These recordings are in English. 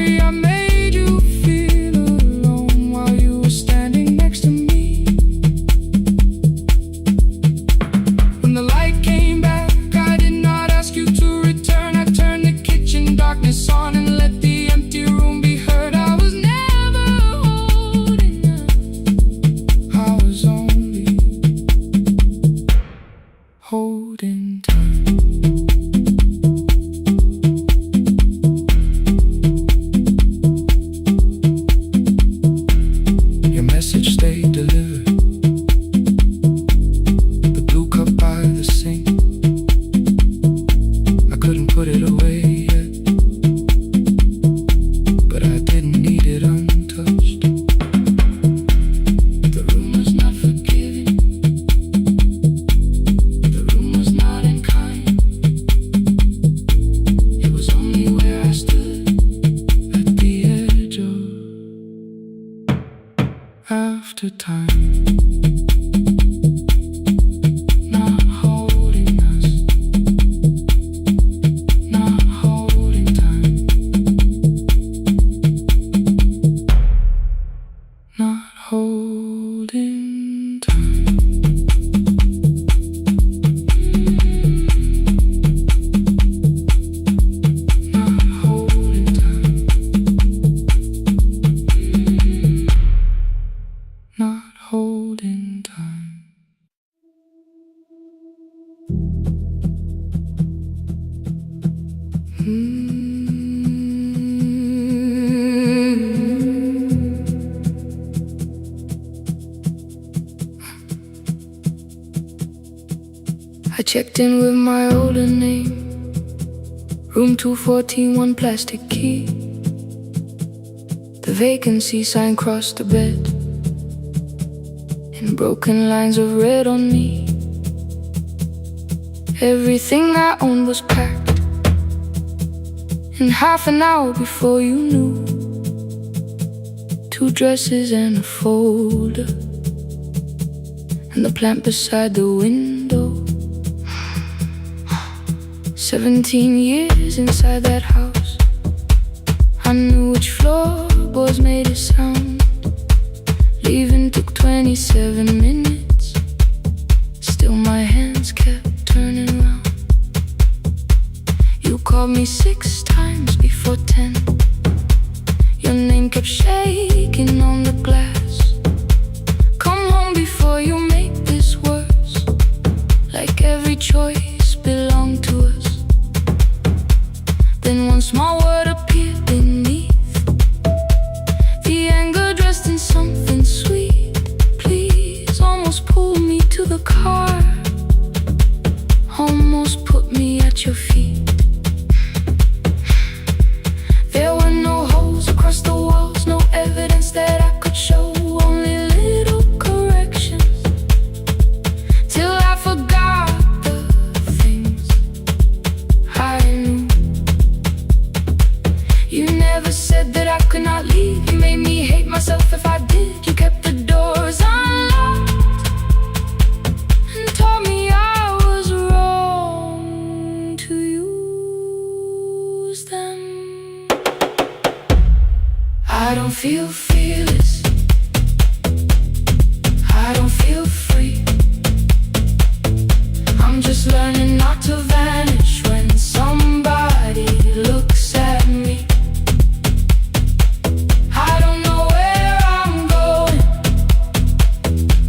sorry I made you feel alone while you were standing next to me. When the light came back, I did not ask you to return. I turned the kitchen darkness on and let the empty room be heard. I was never holding on, I was only holding time. Your message stayed delivered, the blue cup by the sink. I couldn't put it away yet, but I didn't need it untouched. The room was not forgiving, the room was not unkind. It was only where I stood at the edge of after time. Not holding us, not holding time, not holding time. Not holding time, not holding time. I checked in with my older name, room 214, one plastic key. The vacancy sign crossed the bed, and broken lines of red on me. Everything I owned was packed in half an hour before you knew. 2 dresses and a folder, and the plant beside the window. 17 years inside that house, I knew which floorboards made it sound. Leaving took 27 minutes, still my hands kept turning round. You called me 6 times before 10. Your name kept shaking on the glass. Come home before you make this worse, like every choice belonged to us. Then one small word appeared beneath, the anger dressed in something sweet. Please, almost pulled me to the car, almost put me at your feet. There were no holes across the walls, no evidence that I could show, only little corrections, till I forgot the things I knew. You never said that I could not leave. You made me hate myself if I did. You kept the doors unlocked and told me I was wrong to use them. I don't feel fearless, I don't feel free. I'm just learning not to vanish when somebody looks at me. I don't know where I'm going,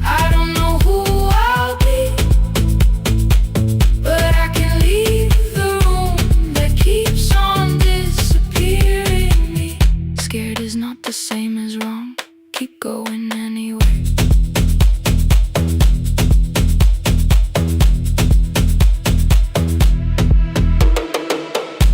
I don't know who I'll be, but I can leave the room that keeps on disappearing me. Scared is not the same as wrong, keep going anyway.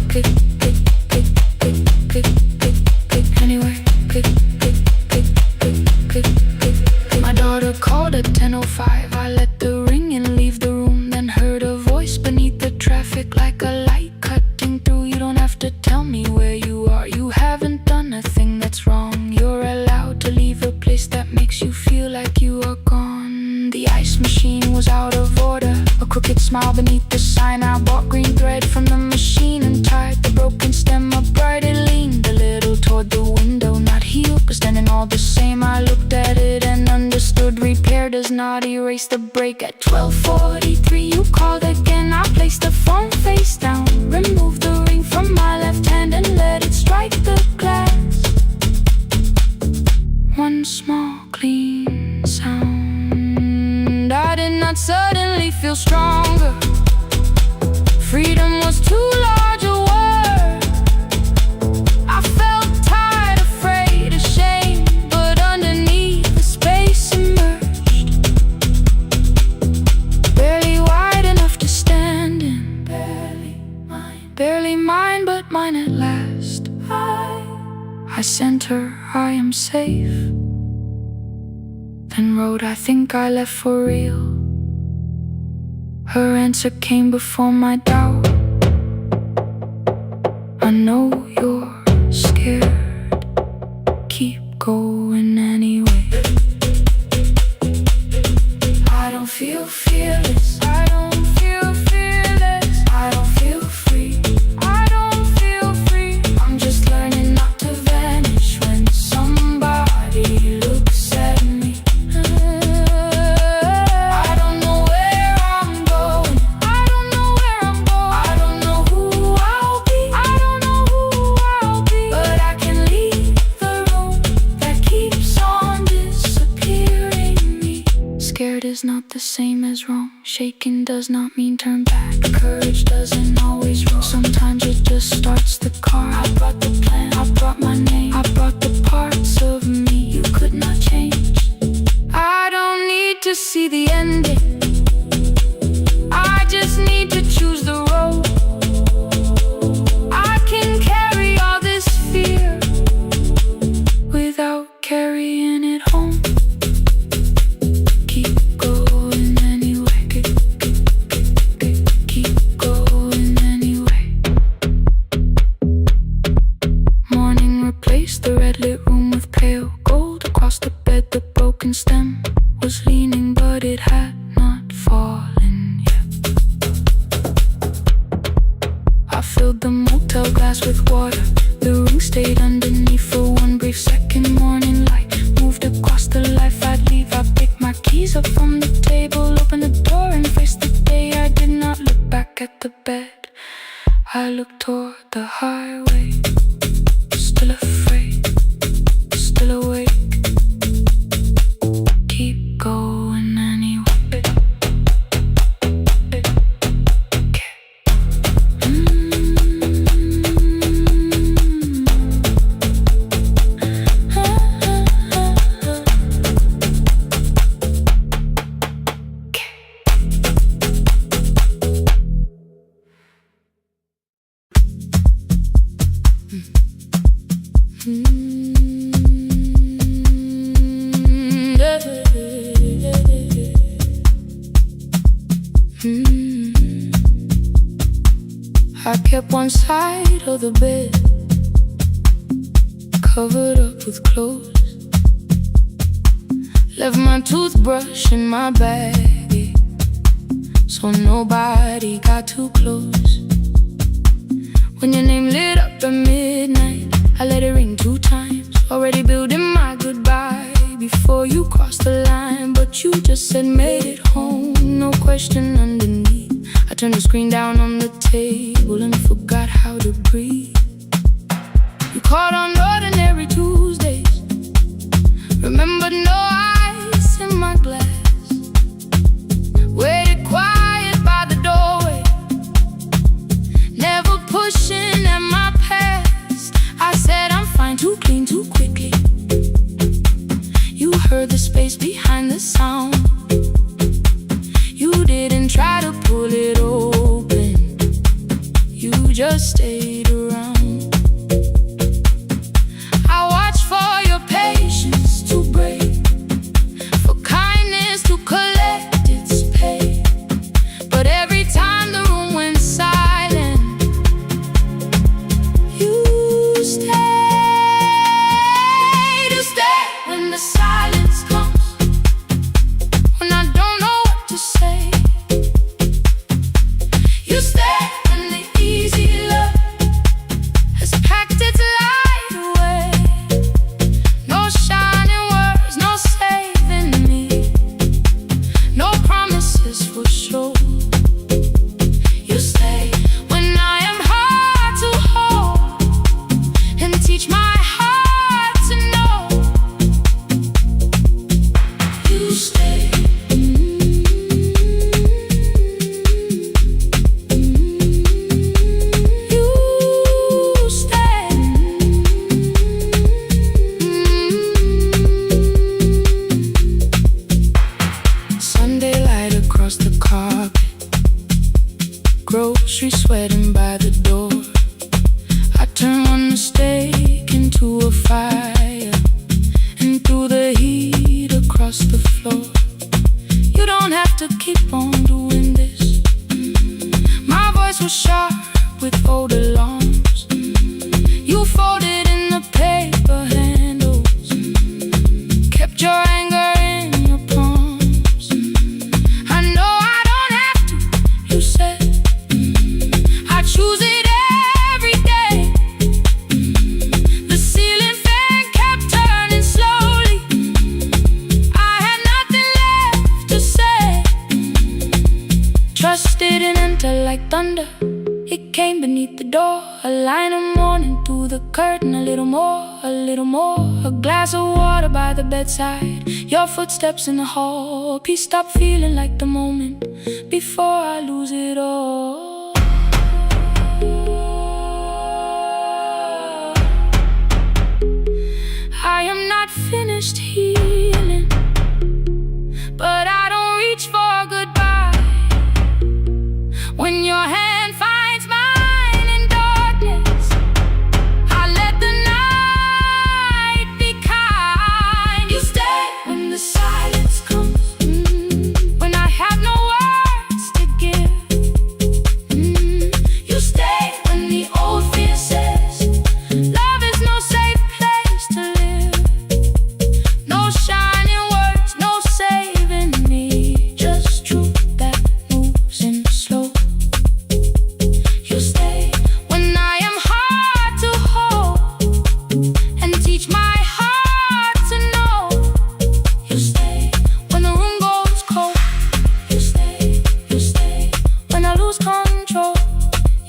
Click, click, click, click, click, click, click, anyway. Click, click, click, click, click, click, click. My daughter called at 10:05. I let the ring and leave the room, then heard a voice beneath the traffic like a light cutting through. You don't have to tell me where you are, you haven't done a thing that's wrong. You're allowed to leave a place that makes you feel like you are gone. The ice machine was out of order, a crooked smile beneath the sign. I bought green thread from the machine and tied the broken stem up bright. It leaned a little toward not erase the break. At 12:43 you called again. I placed the phone face down, removed the ring from my left hand and let it strike the glass. One small clean sound. I did not suddenly feel stronger. Freedom was too large a word. I felt tired, afraid, ashamed, but underneath the space emerged. Barely wide enough to stand in. Barely mine, but mine at last. I sent her, I am safe. Then wrote, I think I left for real. Her answer came before my doubt. I know you're scared. Keep going anyway. I don't feel fearless. I don't feel fearless. I don't feel free. I don't feel free. I'm just learning not to vanish when somebody looks at me. I don't know where I'm going. I don't know where I'm going. I don't know who I'll be. I don't know who I'll be. But I can leave the room that keeps on disappearing me. Scared is not the same as wrong. Shaken does not mean turn back. Courage doesn't always roll. Sometimes it just starts the car. I brought the plan, I brought my name, I brought the parts of me you could not change. I don't need to see the ending. I just need to choose the road. I can carry all this fear without carrying it home. Keep going anyway. Keep going anyway. Morning replaced the red lit room with pale gold. Across the bed the broken stem was leaning, but it had not fallen yet. I filled the motel glass with water. The ring stayed underneath for one brief second. Morning light moved across the life I'd leave. I picked my keys up from the table, opened the door and faced the day. I did not look back at the bed. I looked toward the highway. Still afraid, still awake. Keep going anyway. I kept one side of the bed covered up with clothes. Left my toothbrush in my bag, so nobody got too close. When your name lit up at midnight, I let it ring 2 times. Already building my goodbye before you crossed the line. But you just said made it home, no question underneath. I turned the screen down on the table and forgot how to breathe. You called on ordinary Tuesdays. Remembered no ice in my glass. Waited quiet by the doorway, never pushing at my past. I said I'm fine, too clean, too quickly. You heard the space behind the sound. You didn't try to pull it open, you just stayed around. I watched for your patience to break, for kindness to collect its pay. But every time the room went silent, you stayed. You stayed when the silence comes. mistake into a fire, and through the heat across the floor. You don't have to keep on doing this. My voice was sharp with old alarms. You folded in the paper handles, kept your anger in your palms. I know I don't have to, you said. I choose it every day. The ceiling fan kept turning slowly. I had nothing left to say. Trust didn't enter like thunder. It came beneath the door, a line of mourning through the curtain. A little more, a little more. A glass of water by the bedside, your footsteps in the hall. Peace stopped feeling like the moment before I lose it all. I am not finished healing, but I don't reach for goodbye. When your hand finds mine in darkness, I let the night be kind. You stay when the silence comes, when I have no words to give. You stay when the old fear says love is no safe place to live. No shining words, no saving me, just truth that moves in slow. You stay when I am hard to hold, and teach my heart to know. You stay when the room goes cold. You stay when I lose control.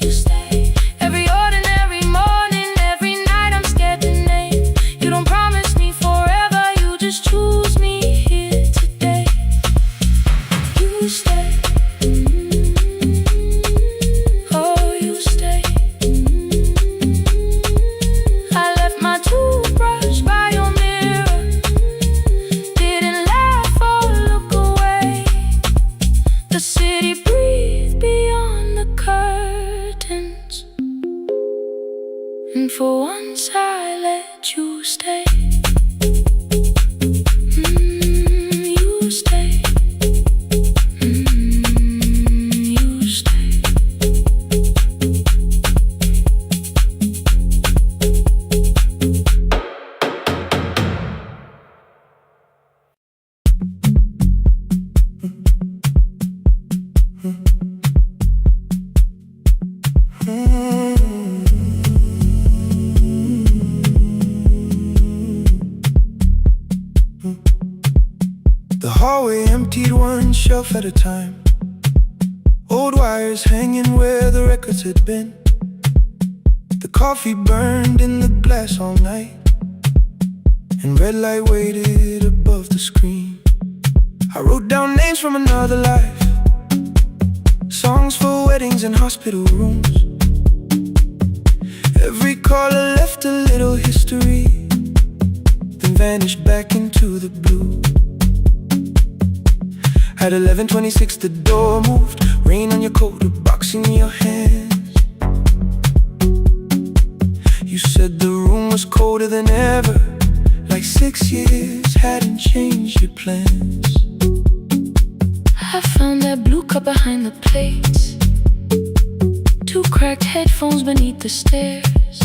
You stay every ordinary morning, every night I'm scared to name. You don't promise me forever, you just choose me here today. You stay. Oh, you stay. I left my toothbrush by your mirror, didn't laugh or look away. The city breathed beyond the curtains, and for once I let you stay. You stay. You stay. The hallway emptied one shelf at a time. Old wires hanging where the records had been. The coffee burned in the glass all night, and red light waited above the screen. I wrote down names from another life, songs for weddings and hospital rooms. Every caller left a little history, then vanished back into the blue. At 11:26 the door moved, rain on your coat, a box in your hands. You said the room was colder than ever, like 6 years hadn't changed your plans. I found that blue cup behind the plates, 2 cracked headphones beneath the stairs,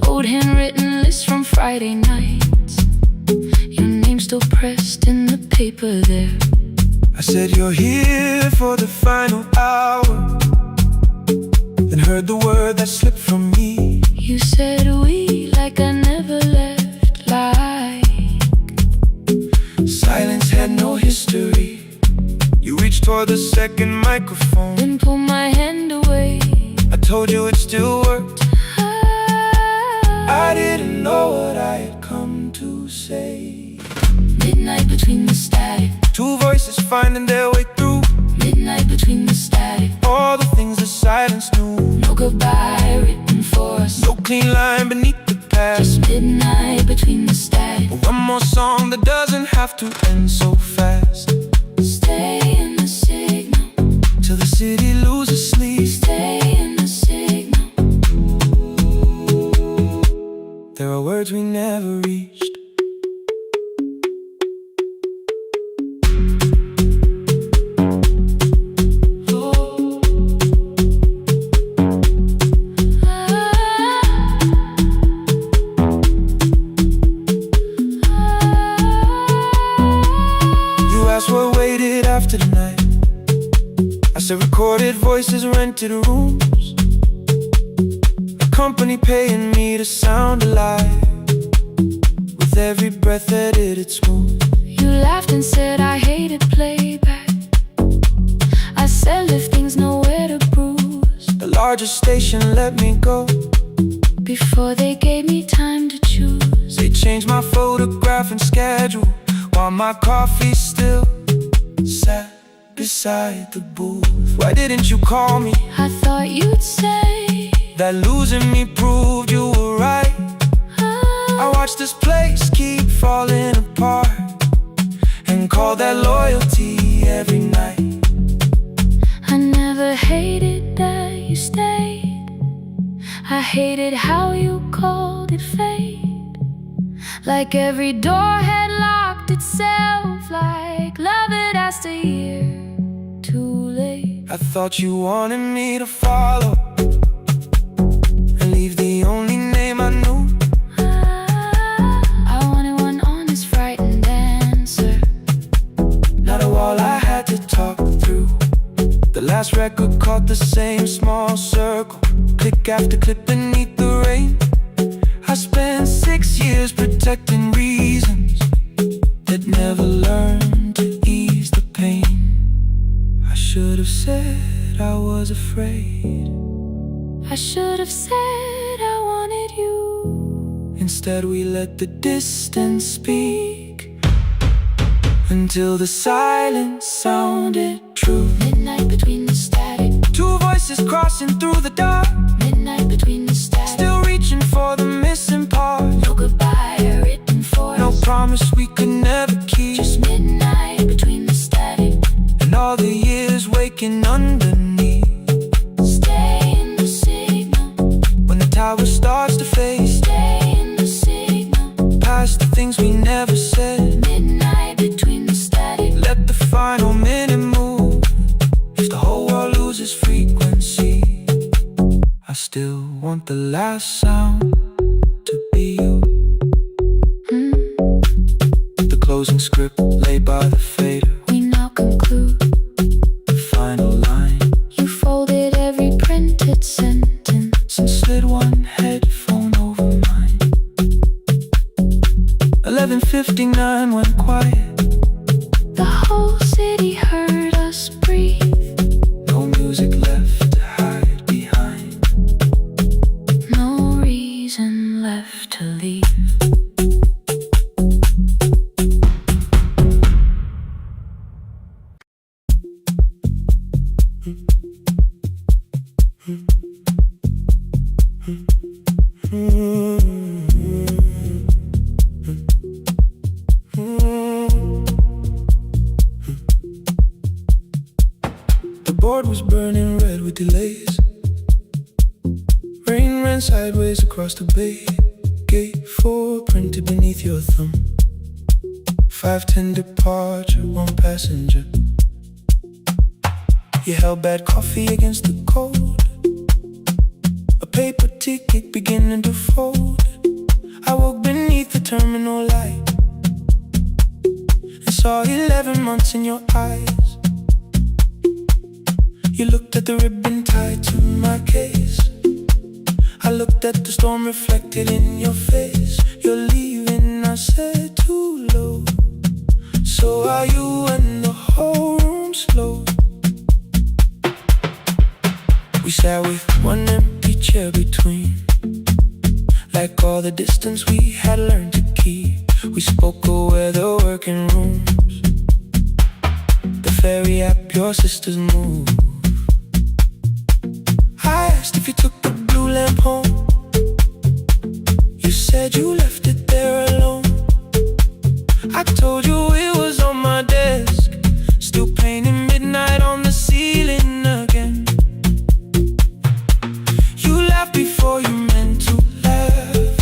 old handwritten lists from Friday nights, your name still pressed in the paper there. I said you're here for the final hour, then heard the word that slipped from me. You said we like I never left, like Silence had no history. You reached toward the second microphone, then pulled my hand away. I told you it still worked. I didn't know what I had come to say. Midnight between the static, 2 voices finding their way through. midnight between the static. All the things the silence knew. No goodbye written for us, No clean line beneath the past. just midnight between the static. One more song that doesn't have to end so fast. Stay in the signal, Till the city loses sleep. stay in the signal. There are words we never reached. You asked what waited after the night. I said recorded voices, rented rooms, a company paying me to sound alive, with every breath edited smooth. You laughed and said I hated playback. I said lifting's nowhere to bruise. The largest station let me go Before they gave me time to choose. They changed my photograph and schedule, while my coffee still sat beside the booth. Why didn't you call me? I thought you'd say that losing me proved you were right. I watched this place keep falling apart, and call that loyalty every night. I never hated that you stayed. I hated how you called it fate. Like every door had locked itself, like love had asked a year too late. I thought you wanted me to follow and leave the only name I knew. I wanted one honest, frightened answer, not a wall I had to talk through. The last record caught the same small circle, click after click beneath the rain. I spent 6 years protecting reasons that never learned to ease the pain. I should have said I was afraid. I should have said I wanted you. Instead we let the distance speak, until the silence sounded true. Midnight between the static, two voices crossing through the dark. midnight between the static. Still reaching for the missing part. No goodbye written for us. No promise we could never keep. Just midnight between the static. And all the years waking underneath. Stay in the signal. When the tower starts to fade. Stay in the signal. Past the things we never said. Midnight between the static. Let the final minute move. If the whole world loses frequency, I still want the last sound to be you. The closing script laid by the fader. We now conclude. The final line. You folded every printed sentence and slid one headphone over mine. 11:59 went quiet. The whole city heard us breathe. No music left to hide behind. No reason left to leave. The board was burning red with delays. Rain ran sideways across the bay. Gate 4 printed beneath your thumb. 5:10 departure, 1 passenger. You held bad coffee against the cold. A paper ticket beginning to fold. I woke beneath the terminal light and saw 11 months in your eyes. You looked at the ribbon tied to my case. I looked at the storm reflected in your face. You're leaving, I said, too low. So are you, and the whole room slowed. We sat with one empty chair between, like all the distance we had learned to keep. We spoke of weather, working rooms, the ferry app your sisters move. I asked if you took the blue lamp home. You said you left it there alone. I told you it was on my desk, still painting midnight on the ceiling again. You laughed before you meant to laugh.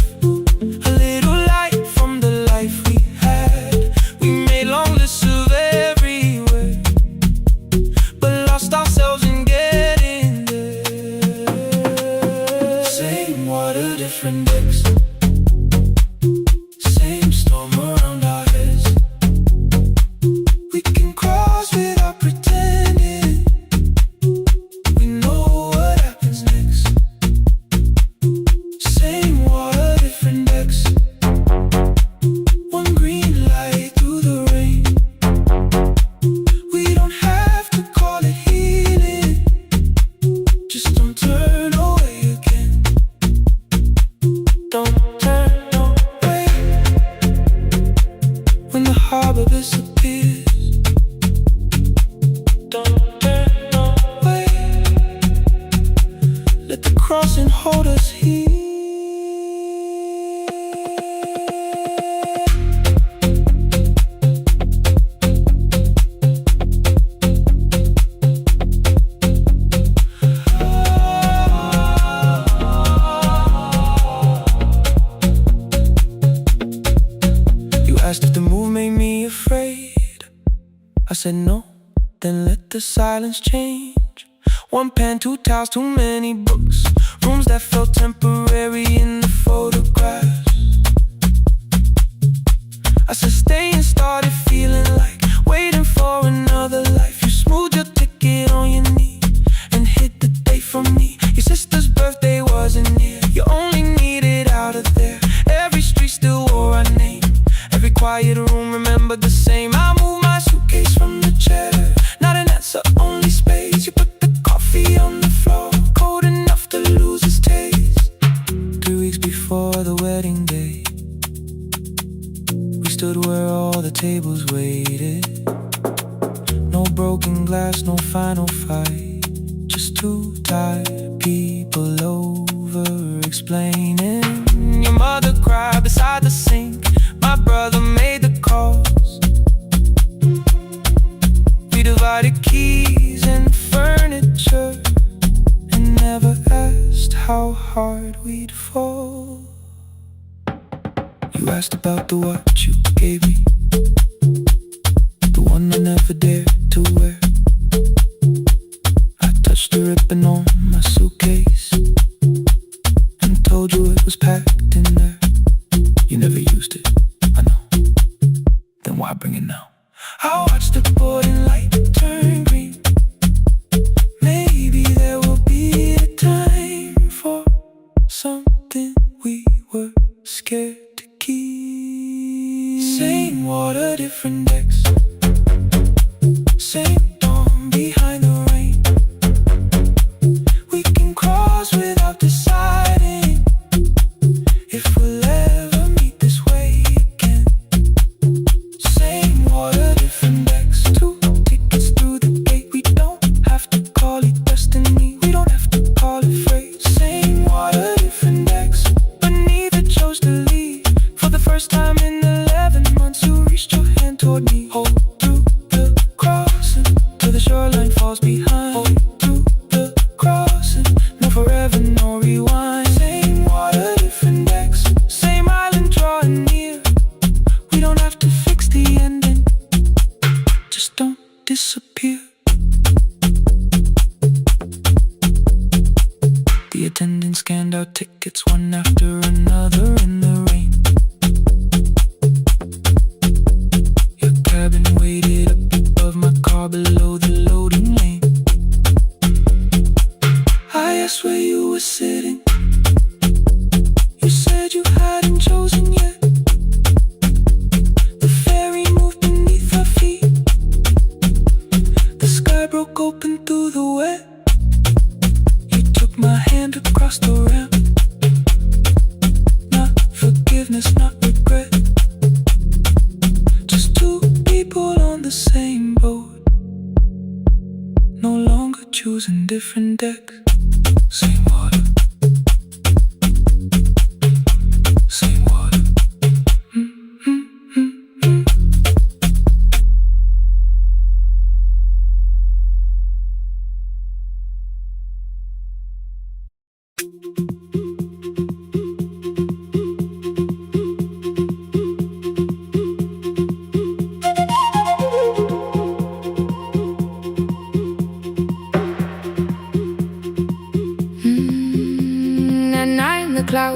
different decks. Same storm around our heads. We can cross without pretending. We know what happens next. Same water, different decks. One green light through the rain. We don't have to call it healing. Just don't turn away again. Don't turn away. When the harbor disappears, don't turn away. Let the crossing hold us here. You asked if the move made me afraid. I said no, then let the silence change. One pen, two towels, too many books. Rooms that felt temporary in the photographs. I said stay and started feeling like waiting for another life. You smoothed your ticket on your knee and hit the date for me. Your sister's birthday wasn't near. You only needed out of there. Every street still wore our name. Every quiet room remembered the same. I moved my suitcase from the chair. Not an answer, only space. You put the coffee on the floor, cold enough to lose its taste. 3 weeks before the wedding day, we stood where all the tables waited. No broken glass, no final fight. Just two tired people over-explaining. Your mother cried beside the sink. My brother made the calls. We divided keys and furniture and never asked how hard we'd fall. You asked about the watch you gave me, the one I never dared to wear. I touched the ribbon on my suitcase and told you it was packed in there. You never used it, I know. Then why bring it now? I watched the boarding light turn green. Maybe there will be a time for something we were scared to keep. Same water, different decks. Same dawn behind the rain. We can cross without deciding if we'll ever meet this way again. Same water, different decks. 2 tickets through the gate. We don't have to call it destiny. We don't have to call it fate. Same water, different decks. But neither chose to leave. For the first time in 11 months, you reached your hand toward me. Hold through the crossing till the shoreline falls behind. Hold through the crossing. No forever, no rewind. Same water, different decks. Same island drawing near. We don't have to fix the ending. Just don't disappear. The attendant scanned our tickets one after another in the rain. Your cabin waited up above my car below the loading lane. I asked where you were sitting. You said you hadn't chosen yet. The ferry moved beneath our feet. The sky broke open through the wet. You took my hand across the ramp. My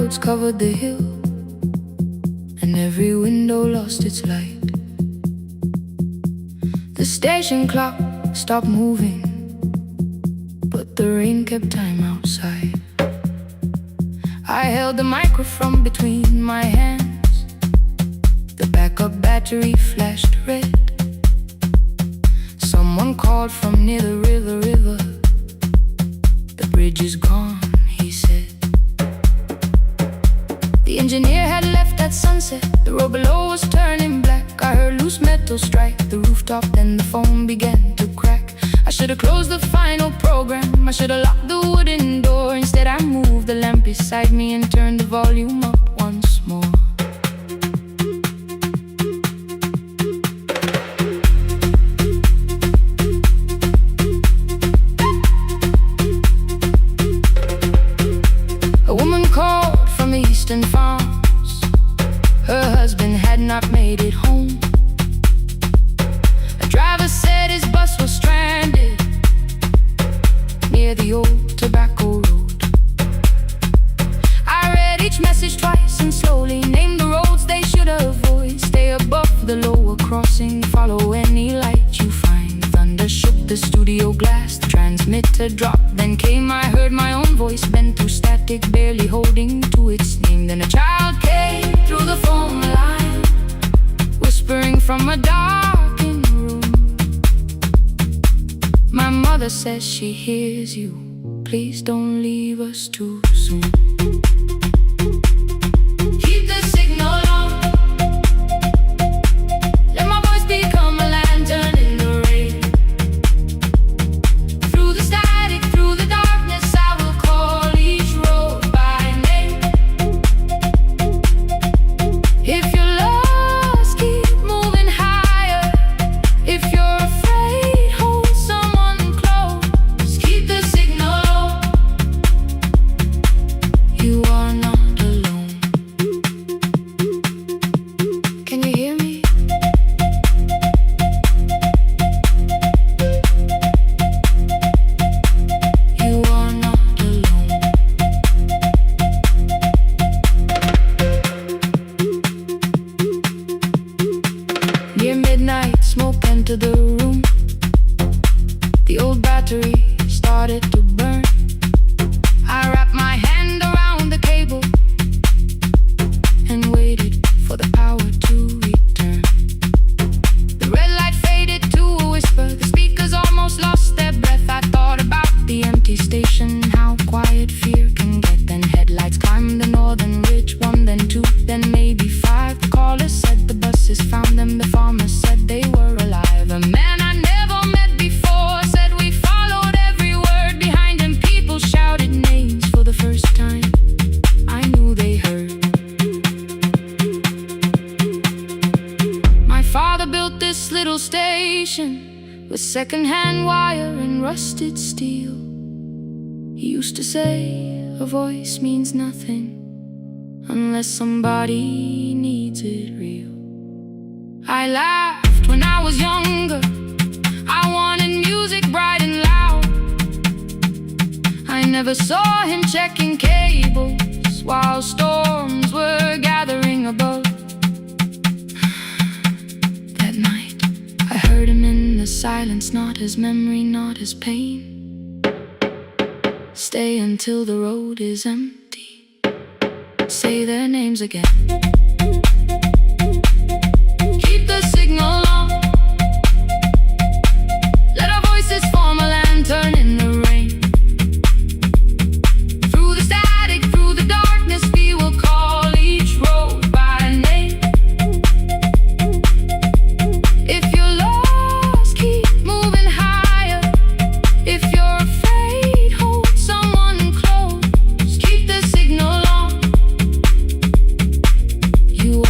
clouds covered the hill, and every window lost its light. The station clock stopped moving, but the rain kept time outside. I held the microphone between my hands. The backup battery flashed red. Someone called from near the river. The bridge is gone, he said. The engineer had left at sunset. The road below was turning black. I heard loose metal strike the rooftop, then the phone began to crack. I should have closed the final program. I should have locked the wooden door. Instead I moved the lamp beside me and turned the volume up once more. A woman called from the eastern farms. Her husband had not made it home. A driver said his bus was stranded near the old tobacco road. I read each message twice and slowly named the roads they should avoid. Stay above the lower crossing, follow any light you find. Thunder shook the studio glass, the transmitter dropped. Then came, I heard my own voice bent through static, barely holding to its name. Then a child came through the phone line, whispering from a darkened room. My mother says she hears you. Please don't leave us too soon. Keep the signal on. Let my voice become a lantern in the rain. Through the static, through the darkness, I will call each road by name. If you're lost, keep moving higher. If you're afraid, hold someone close. Keep the signal on. You are not alone. Can you hear me? You are not alone. Near midnight, smoke entered the room. The old battery started to burn. I wrapped my hand around the cable and waited for the power to return. The red light faded to a whisper. The speakers almost lost their breath. I thought about the empty station, how quiet fear can get. Then headlights climbed the northern ridge. One, then two, then maybe five. The caller said the buses found them. The farmer said they were alive. A man I never met before said we followed every word behind him. People shouted names for the first time. I knew they heard. My father built this little station with second-hand wire and rusted steel. He used to say a voice means nothing unless somebody needs it real. I laughed when I was younger. I wanted music bright and loud. I never saw him checking cables while storms were gathering above. That night, I heard him in the silence, not his memory, not his pain. Stay until the road is empty. Say their names again. Keep the signal on. Let our voices form a lantern in the rain. Through the static, through the darkness, we will call each road by name. If you're lost, keep moving higher. If you're afraid, hold someone close. Keep the signal on. You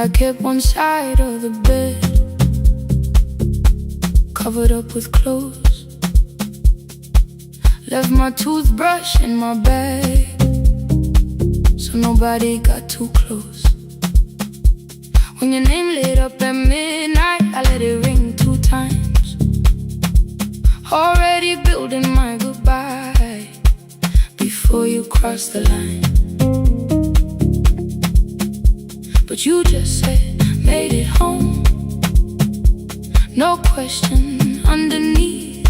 I kept one side of the bed covered up with clothes. Left my toothbrush in my bag so nobody got too close. When your name lit up at midnight, I let it ring 2 times. Already building my goodbye before you cross the line. But you just said, made it home. No question underneath.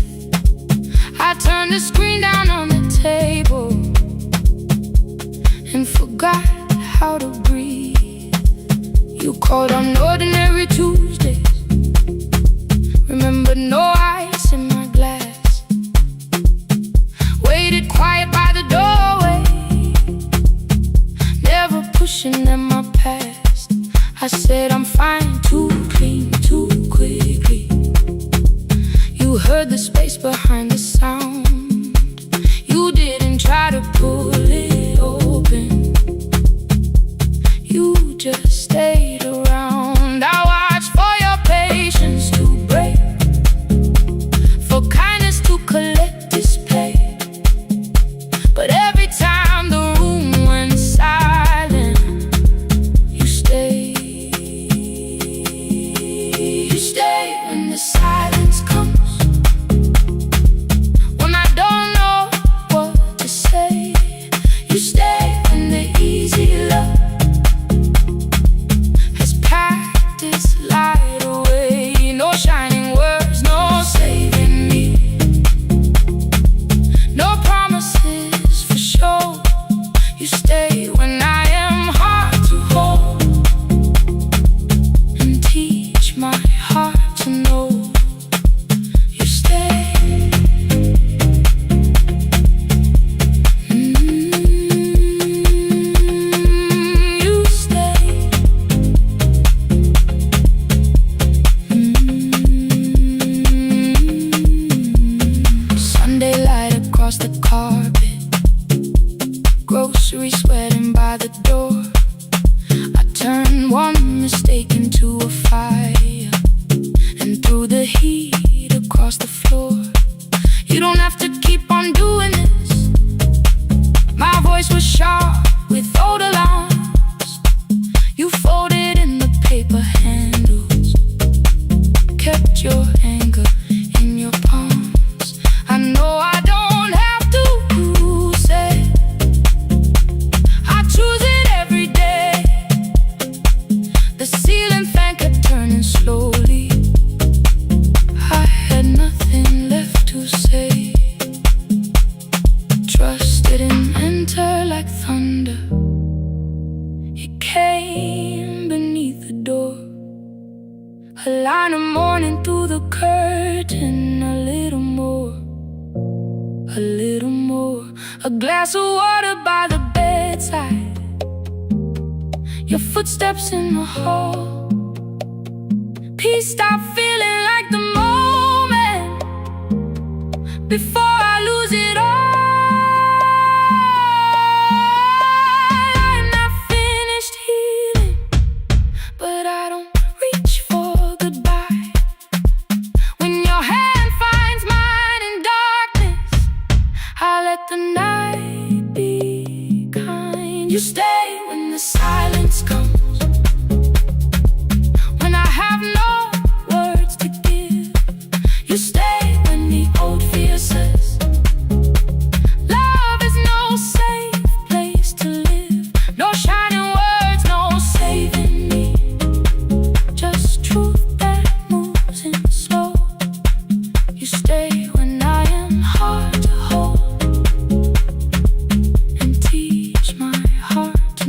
I turned the screen down on the table and forgot how to breathe. You called on ordinary Tuesdays. Remember, no ice in my glass. Waited quiet by the doorway, never pushing at my past. I said I'm fine, too clean, too quickly. You heard the space behind the sound. You didn't try to pull it open. You just stayed around. I watched for your patience to break, for kindness to collect display. But every time the room went silent, you stayed. You stay when the silence comes, when I don't know what to say. You stay when the easy love has packed its light away. No shining words, no saving me, no promises for sure. You stay when I am hard to hold and teach my heart to know. You stay. You stay. Sunday light across the carpet, groceries sweating by the door. I turned one mistake into a fire and threw the heat across the floor. You don't have to keep on doing this. My voice was sharp with old alarms. You folded in the paper handles, kept your anger in your palms. I know I don't have to say, I choose it every day. The ceiling fan kept turning slowly. I had nothing left to say. Trust didn't enter like thunder. It came beneath the door. A line of morning through the curtain. A little more, a little more. A glass of water by the bedside. Your footsteps in the hall. Peace stopped feeling like the moment before I lose it all. I'm not finished healing, but I don't reach for goodbye. When your hand finds mine in darkness, I let the night be kind. You stay when the silence comes, when I have no words to give. You stay when the old fear says love is no safe place to live. No shining words, no saving me, just truth that moves in slow. You stay when I am hard to hold and teach my heart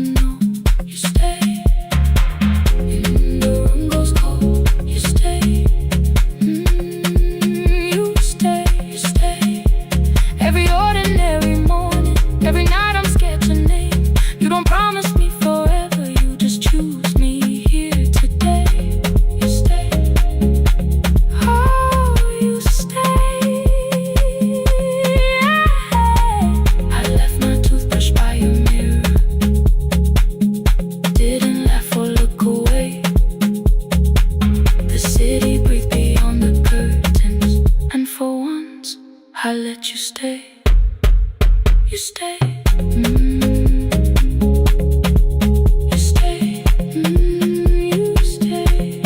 let you stay. You stay. You stay. You stay.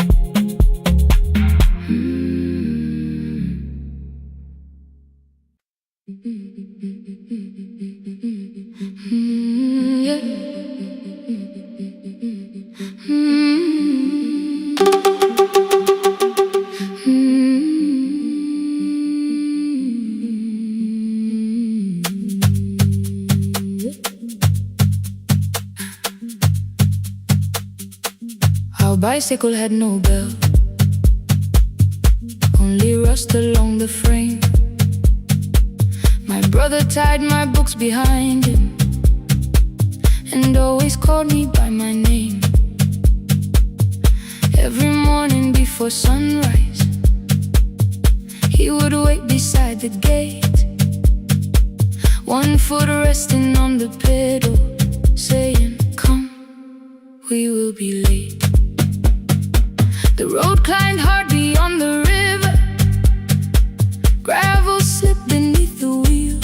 Yeah. Our bicycle had no bell, only rust along the frame. My brother tied my books behind him and always called me by my name. Every morning before sunrise, he would wait beside the gate, one foot resting on the pedal, saying, "Come, we will be late." The road climbed hard beyond the river, gravel slipped beneath the wheel.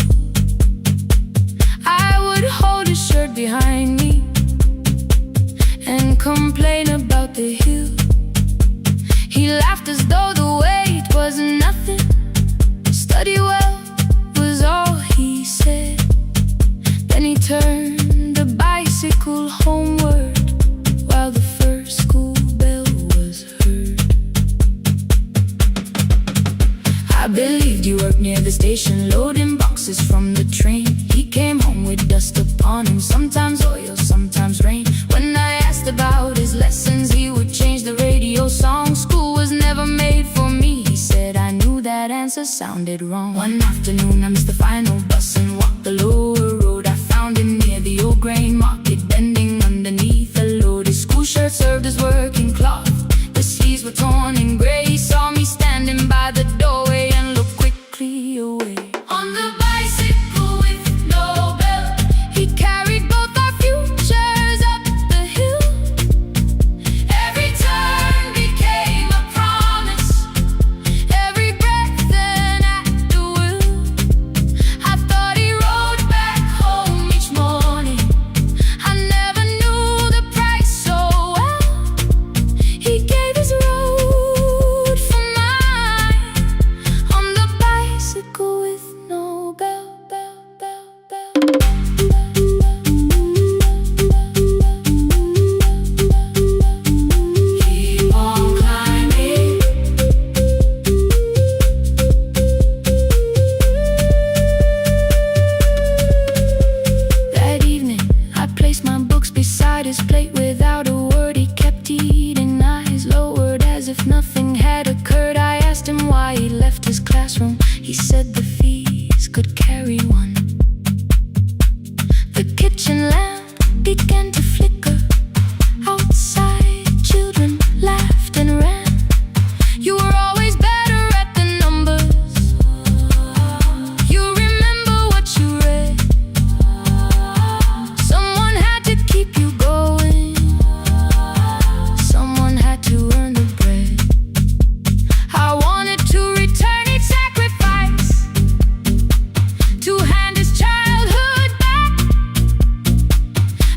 I would hold his shirt behind me and complain about the hill. He laughed as though the weight was nothing. Study well was all he said. Then he turned the bicycle homeward while the first school bell was heard. I believed you worked near the station, loading boxes from the train. He came home with dust upon him, sometimes oil, sometimes rain. When I asked about his lessons, he would change the radio song. School was never made for me, he said. I knew that answer sounded wrong. One afternoon I missed the final bus and walked the lower road. I found him near the old grain market, bending underneath a load. His school shirt served as working cloth, the sleeves were torn and gray. He saw me standing by the doorway and looked quickly away. On the bicycle with no bell, he carried both our futures up the hill. Every turn became a promise, every breath an act of will. I thought he rode back home each morning. I never knew the price so well. He gave his road for mine on the bicycle with no bell, bell, bell, bell. Keep on climbing. That evening, I placed my books beside his plate without a word. He kept eating, eyes lowered as if nothing had occurred. I asked him why he left his classroom. He said the fees could carry one. The kitchen lamp began to flicker. Outside, children laughed and ran. You were always better at the numbers. You remember what you read. Someone had to keep you going. Someone had to earn the bread. I wanted to return each sacrifice, to hand his childhood back.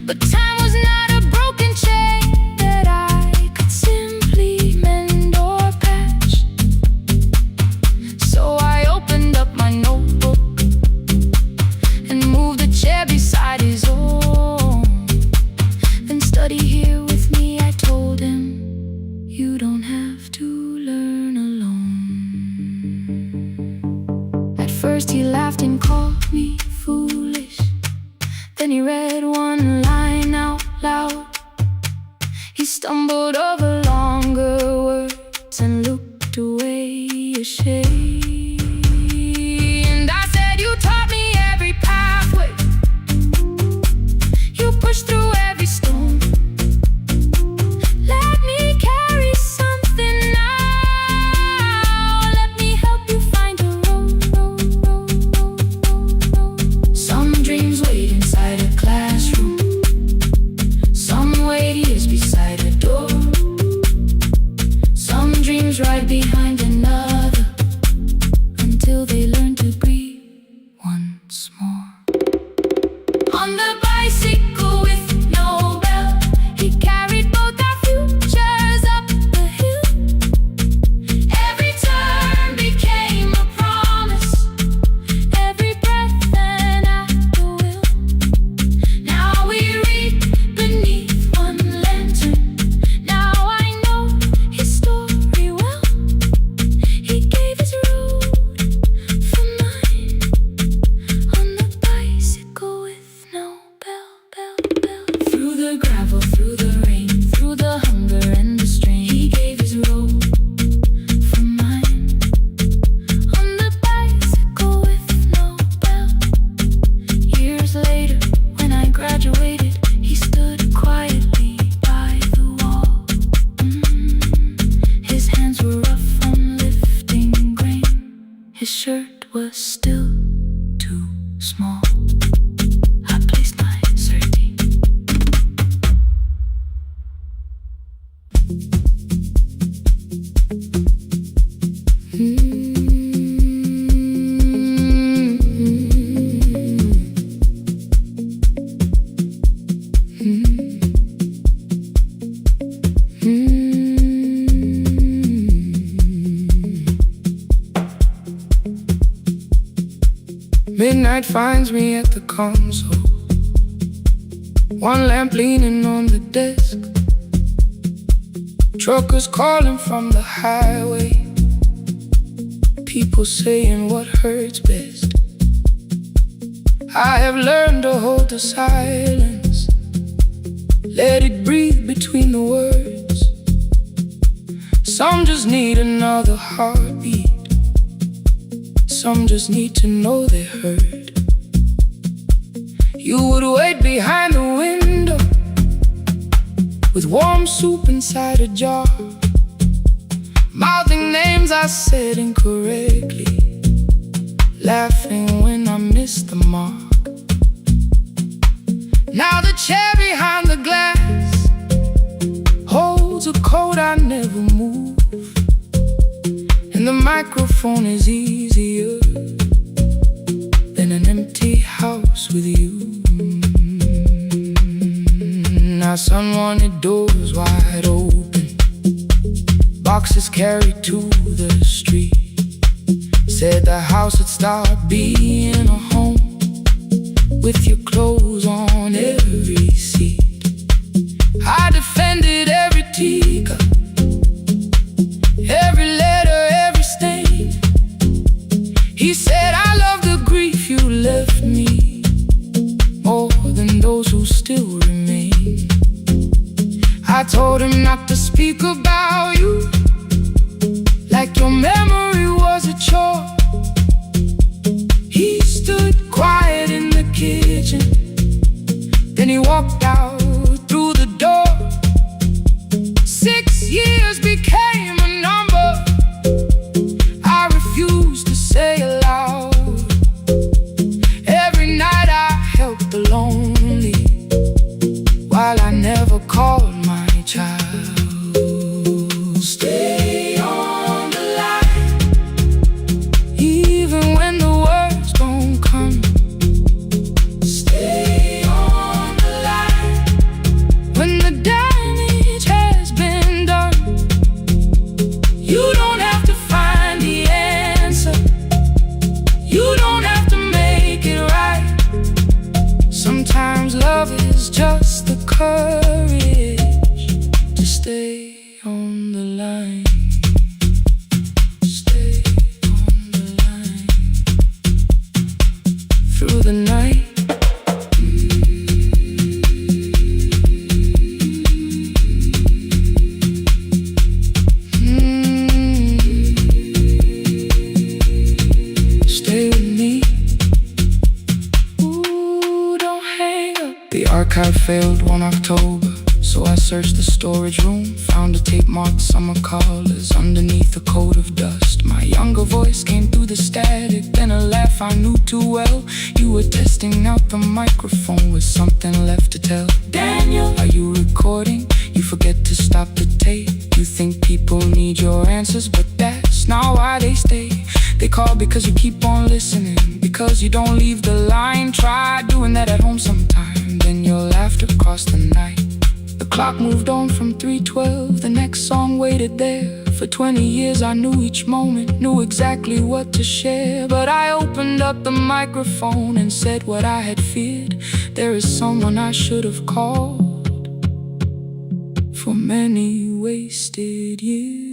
But time was not a broken chain that I could simply mend or patch. So I opened up my notebook and moved the chair beside his own. Then study here with me, I told him. You don't have to learn alone. At first he laughed and called me foolish. Then he read one line out loud. He stumbled over longer words and looked away ashamed. And I said, you taught me every pathway. You pushed through every stone. Let me carry something now. Let me help you find a road. Some dreams wait inside a classroom. Some wait years beside a door. Some dreams right behind another. small. I placed my safety. Midnight finds me at the console, one lamp leaning on the desk. Truckers calling from the highway, people saying what hurts best. I have learned to hold the silence, let it breathe between the words. Some just need another heartbeat, some just need to know they heard. You would wait behind the window with warm soup inside a jar, mouthing names I said incorrectly, laughing when I missed the mark. Now the chair behind the glass holds a coat I never move, and the microphone is easier than an empty house with you. Now son wanted doors wide open, boxes carried to the street. Said the house would start being a home with your clothes on every seat. I defended every teacup, every letter, every stain. He said I love the grief you left me more than those who still remain. I told him not to speak about you like your memory was a chore. He stood quiet in the kitchen, then he walked out through the door. 6 years became a number I refused to say aloud. Every night I helped the lonely while I never called my child. Stay on the line, even when the words don't come. Stay on the line when the damage has been done. You don't have to find the answer, you don't have to make it right. Sometimes love is just the courage to stay on the line. Stay on the line through the night. Stay with me. Ooh, don't hang up. The archive failed one October, so I searched the storage room, found a tape marked summer callers underneath a coat of dust. My younger voice came through the static, then a laugh I knew too well. You were testing out the microphone with something left to tell. Daniel, are you recording? You forget to stop the tape. You think people need your answers, but that's not why they stay. They call because you keep on listening, because you don't leave the line. Try doing that at home sometime, then you'll laugh across the night. The clock moved on from 3:12, the next song waited there. For 20 years I knew each moment, knew exactly what to share. But I opened up the microphone and said what I had feared. There is someone I should have called for many wasted years.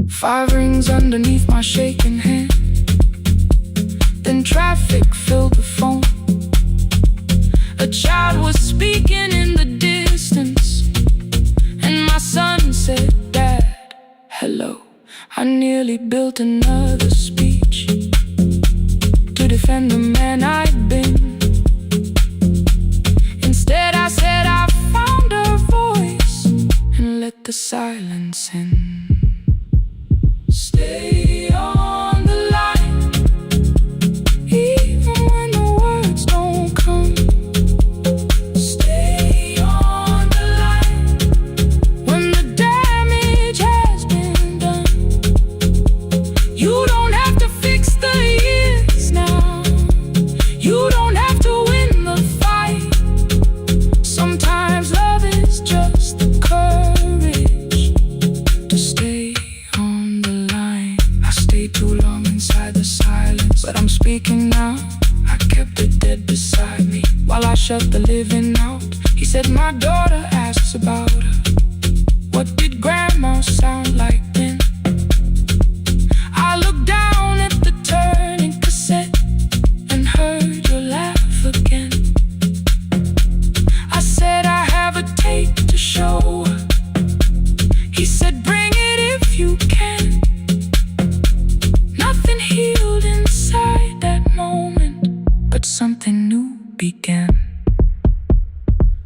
5 rings underneath my shaking hand, then traffic filled the phone. A child was speaking in the distance, and my son said, "Dad, hello." I nearly built another speech to defend the man I'd been. Instead I said I found a voice and let the silence in. Stay on the line, too long inside the silence. But I'm speaking now, I kept it dead beside me while I shut the living out. He said my daughter asks about her. What did grandma sound like then? I looked down at the turning cassette and heard your laugh again. I said I have a tape to show her. He said bring it if you can. Nothing healed inside that moment, but something new began.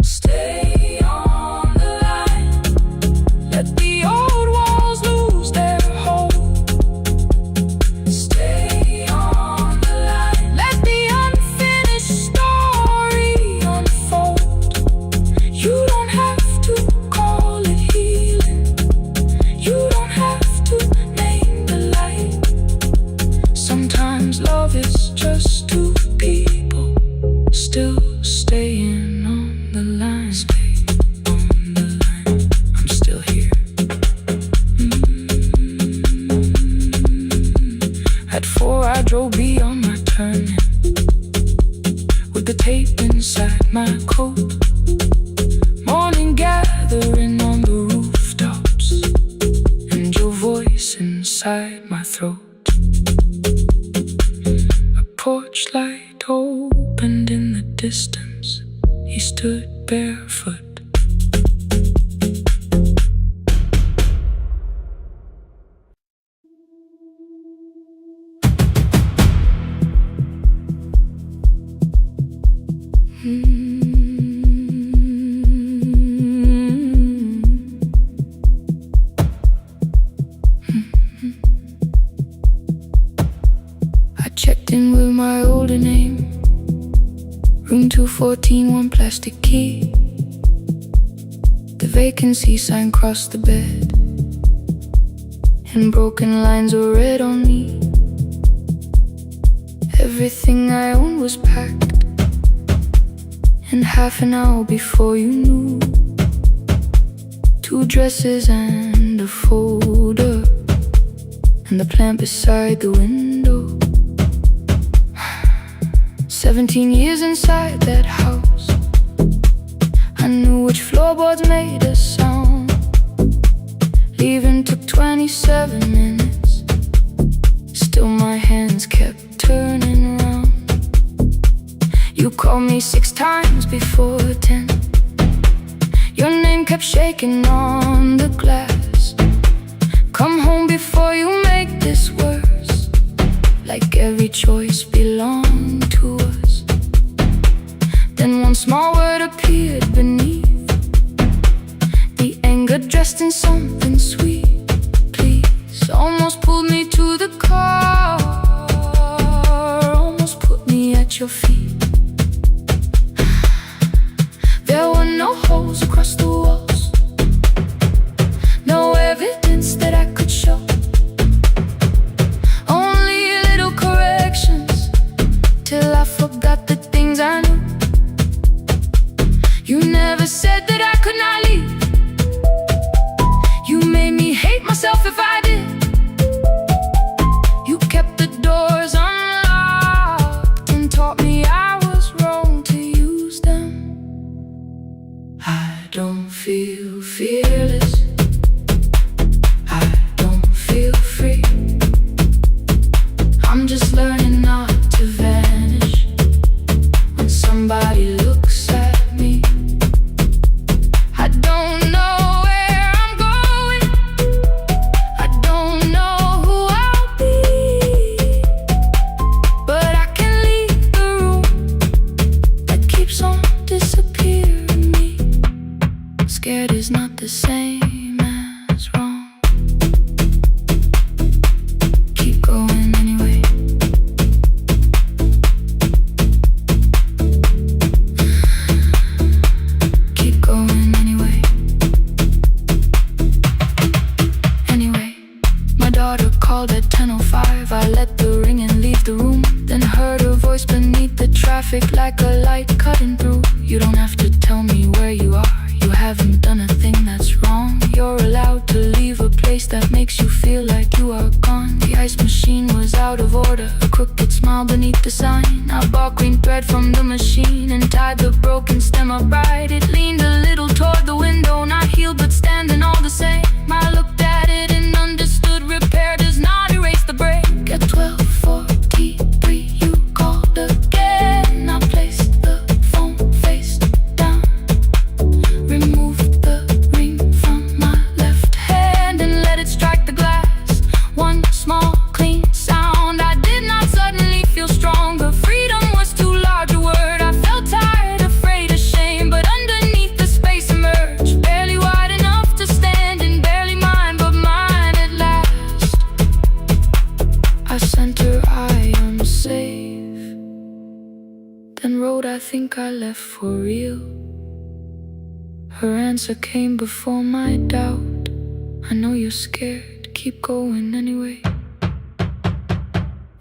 Stay on the line, let the old walls lose their hold. Stay on the line, let the unfinished story unfold. You don't have to call it healing, you don't have to name the light. Sometimes love is just two people still staying on the line. Stay on the line, I'm still here. At 4 I drove beyond my turning with the tape inside my coat. Morning gathering on the rooftops and your voice inside my throat. A porch light opened in the distance. He stood barefoot. I checked in with my older name. Room 214, one plastic key. The vacancy sign crossed the bed, and broken lines were read on me. Everything I owned was packed, and half an hour before you knew, 2 dresses and a folder, and the plant beside the window. 17 years inside that house, I knew which floorboards made a sound. Leaving took 27 minutes, still my hands kept turning round. You called me 6 times before 10. Your name kept shaking on the glass. Come home before you make this worse, like every choice belonged to us. Then one small word appeared beneath, the anger dressed in something sweet. Please, almost pulled me to the car, almost put me at your feet. There were no holes across the walls, no evidence that I could show. Only little corrections, till I forgot the things I knew. You never said that I could not leave. You made me hate myself if I did. You kept the doors unlocked and taught me I was wrong to use them. I don't feel fearless, I don't feel free. I'm just learning not to vanish when somebody looks at me. I don't know where I'm going, I don't know who I'll be, but I can leave the room that keeps on disappearing me. Scared is not the same as wrong. Keep going anyway. Keep going anyway. Anyway, my daughter called at 10:05. I let the ring and leave the room, then heard her voice beneath the traffic like a light cutting through. You don't have to tell me where you are, you haven't done a thing that's wrong. You're allowed to leave a place that makes you feel like you are gone. The ice machine was out of order, a crooked smile beneath the sign. I bought green thread from the machine and tied the broken stem upright. It leaned a little toward the window, not healed but standing all the same. I looked at it and understood repair does not erase the break. At 12:43 you called again. I placed the phone face down, removed the ring from my left hand and let it strike the glass. One small clean sound. I did not suddenly feel stronger. Freedom was too large a word. I felt tired, afraid, ashamed, but underneath the space emerged, barely wide enough to stand and barely mine, but mine at last. I sent her, I am safe, then wrote, I think I left for real. Her answer came before my doubt. I know you're scared, keep going anyway.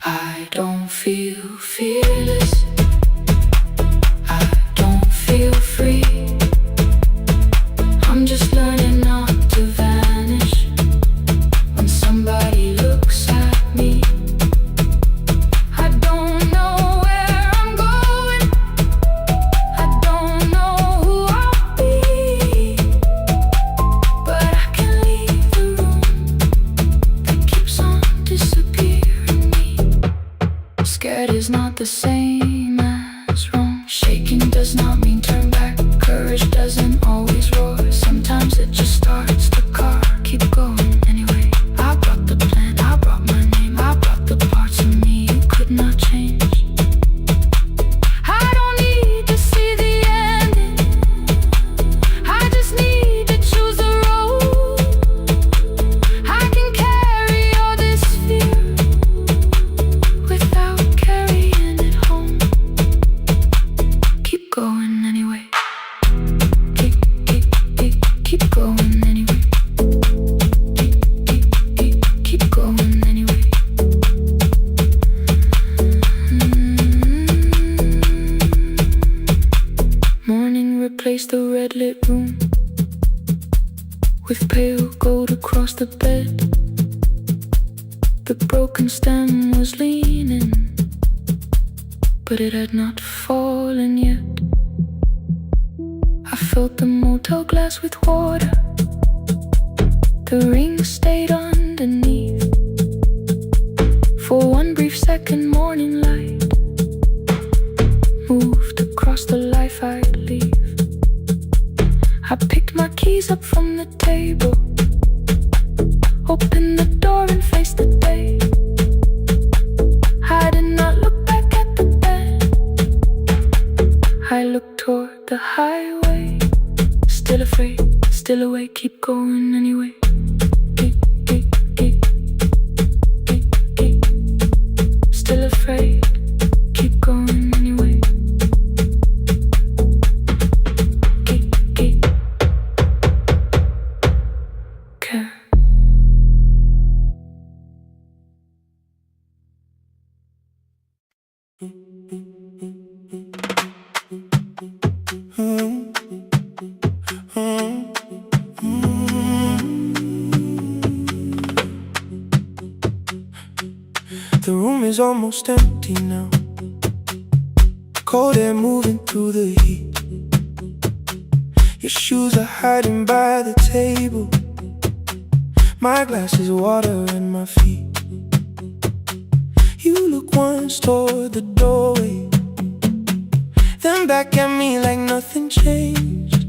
I don't feel fearless, I don't feel free. I'm just learning not to vanish when somebody looks at me. I don't know where I'm going, I don't know who I'll be, but I can leave the room that keeps on disappearing me. Scared is not the same as wrong. Shaking does not mean turn back. Courage doesn't always roar. Sometimes it just starts the car. Keep going anyway. I brought the plan, I brought my name, I brought the parts of me you could not change. I don't need to see the ending, I just need to choose the road. I can carry all this fear without carrying it home. Keep going anyway. Keep going anyway. Keep going anyway. Morning replaced the red lit room with pale gold across the bed. The broken stem was leaning, but it had not fallen yet. I filled the motel glass with water. The ring stayed underneath for one brief second. Morning light moved across the life I'd leave. I picked my keys up from the table, opened the door and faced the day. I did not look back at the bed, I looked toward the highway. Still afraid, still awake, keep going anyway. Still afraid, keep going anyway. Care. The room is almost empty now. Cold air moving through the heat. Your shoes are hiding by the table. My glass is water in my feet. You look once toward the doorway, then back at me like nothing changed.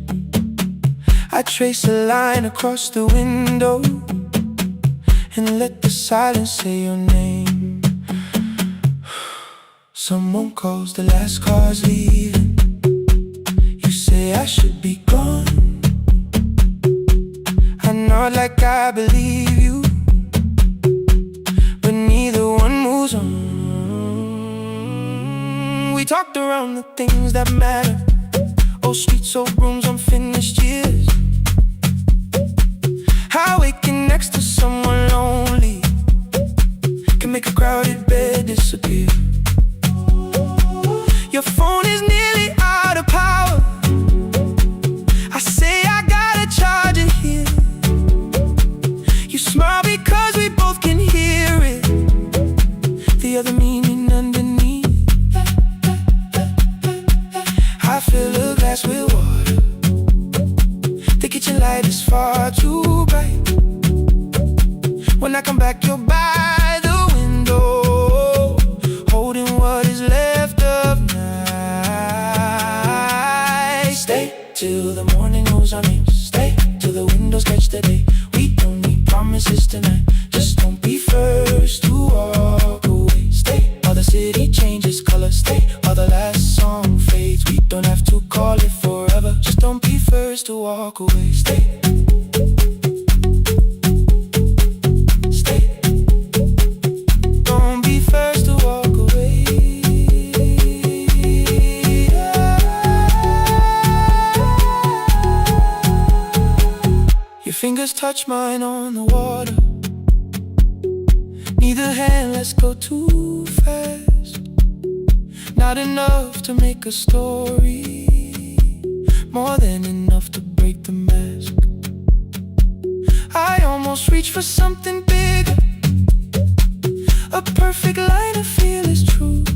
I trace a line across the window and let the silence say your name. Someone calls, the last car's leaving. You say I should be gone. I nod like I believe you, but neither one moves on. We talked around the things that matter. Old streets, old rooms, unfinished years. How waking next to someone lonely can make a crowded bed disappear. Your phone is nearly out of power. I say I gotta charge it here. You smile because we both can hear it. the other meaning underneath. I fill a glass with water. The kitchen light is far too bright. When I come back, you're by the window, holding what is left of night. Stay till the morning knows our names. Stay till the windows catch the day. We don't need promises tonight. Just don't be first to walk away. Stay while the city changes color. Stay while the last song fades. We don't have to call it forever. Just don't be first to walk away. Stay. Don't be first to walk away. Your fingers touch mine on the water. Neither hand, let's go too fast. Not enough to make a story, more than enough to break the mask. I almost reach for something bigger, a perfect line of fearless truth.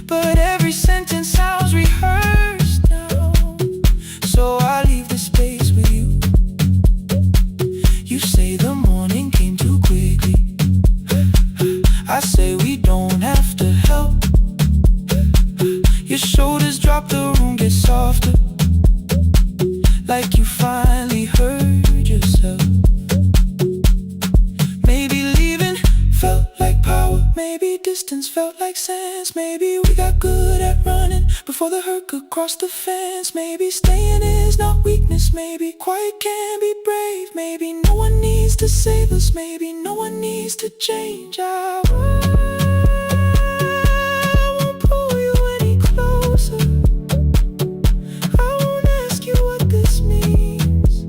But every sentence sounds rehearsed now, so I leave the space with you. You say the morning came too quickly. I say we don't have to help. Your shoulders drop, the room gets softer, like you finally heard yourself. Maybe leaving felt like power. Maybe distance felt like sense. Maybe we got good at running before the hurt could cross the fence. Maybe staying is not weakness. Maybe quiet can be brave. Maybe no one needs to save us. Maybe no one needs to change our world. I won't pull you any closer. I won't ask you what this means.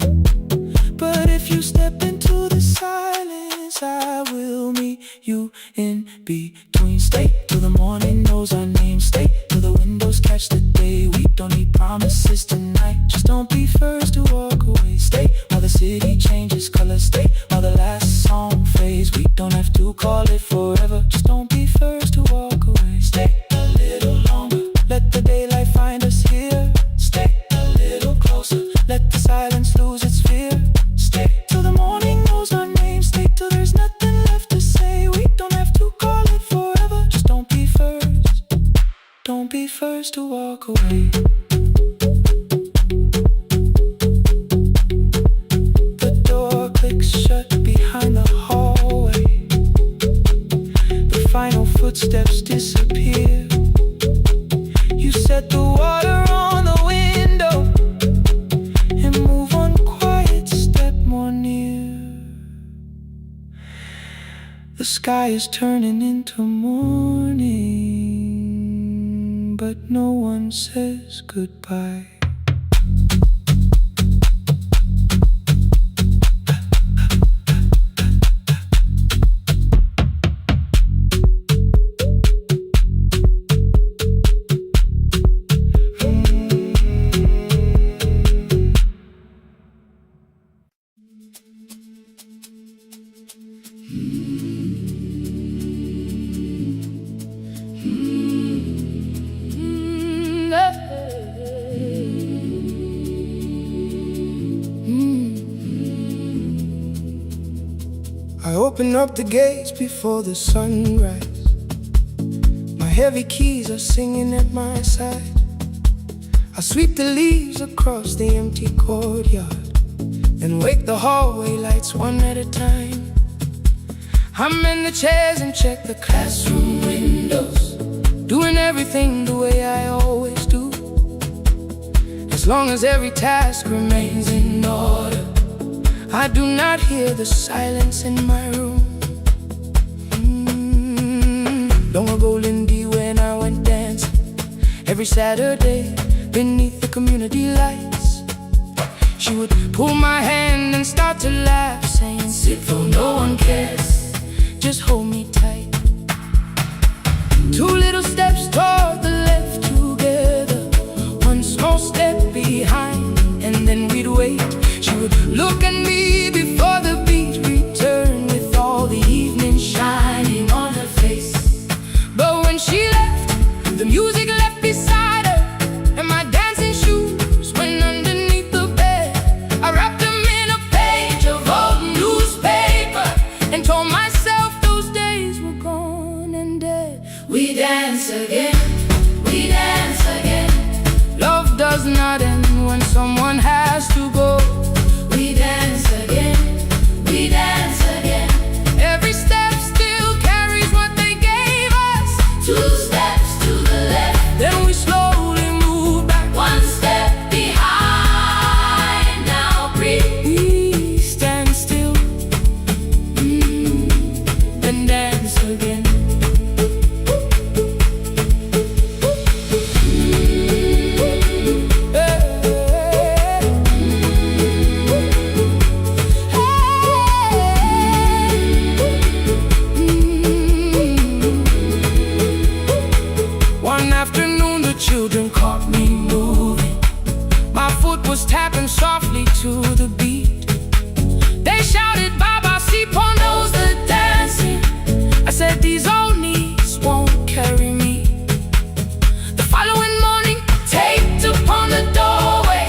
But if you step into the silence, I will meet you in between. Stay till the morning knows our name. Stay till the windows catch the day. We don't need promises tonight. Just don't be first to walk away. Stay while the city changes color. Stay while the last song fades. We don't have to call it forever. Just don't be first to walk away. Stay a little longer. Let the daylight find us here. Stay a little closer. Let the silence lose its fear. Stay till the morning knows our name. Stay till there's nothing left to say. We don't have to call it forever. Just don't be first. Don't be first to walk away. The door clicks shut behind the hallway. The final footsteps disappear. You set the water on the window and move one quiet step more near. The sky is turning into morning, but no one says goodbye. I open up the gates before the sunrise. My heavy keys are singing at my side. I sweep the leaves across the empty courtyard and wake the hallway lights one at a time. I'm in the chairs and check the classroom windows, doing everything the way I always do. As long as every task remains in order, I do not hear the silence in my room. Long ago, Lindy, when I went dancing every Saturday beneath the community lights, she would pull my hand and start to laugh, saying, "Sit though no one cares, just hold me tight." 2 little steps toward the left together, 1 small step behind, and then we'd wait. She would look at me before the beat returned, with all the evening shining on her face. dance again, we dance again. Love does not end when someone has to go. We dance again, we dance again. Every step still carries what they gave us. 2 steps to the left, then we slowly move back. 1 step behind, now breathe. We stand still, then dance again. One afternoon the children caught me moving. My foot was tapping softly to the beat. They shouted, Baba, si knows the dancing. I said, these old knees won't carry me. The following morning, taped upon the doorway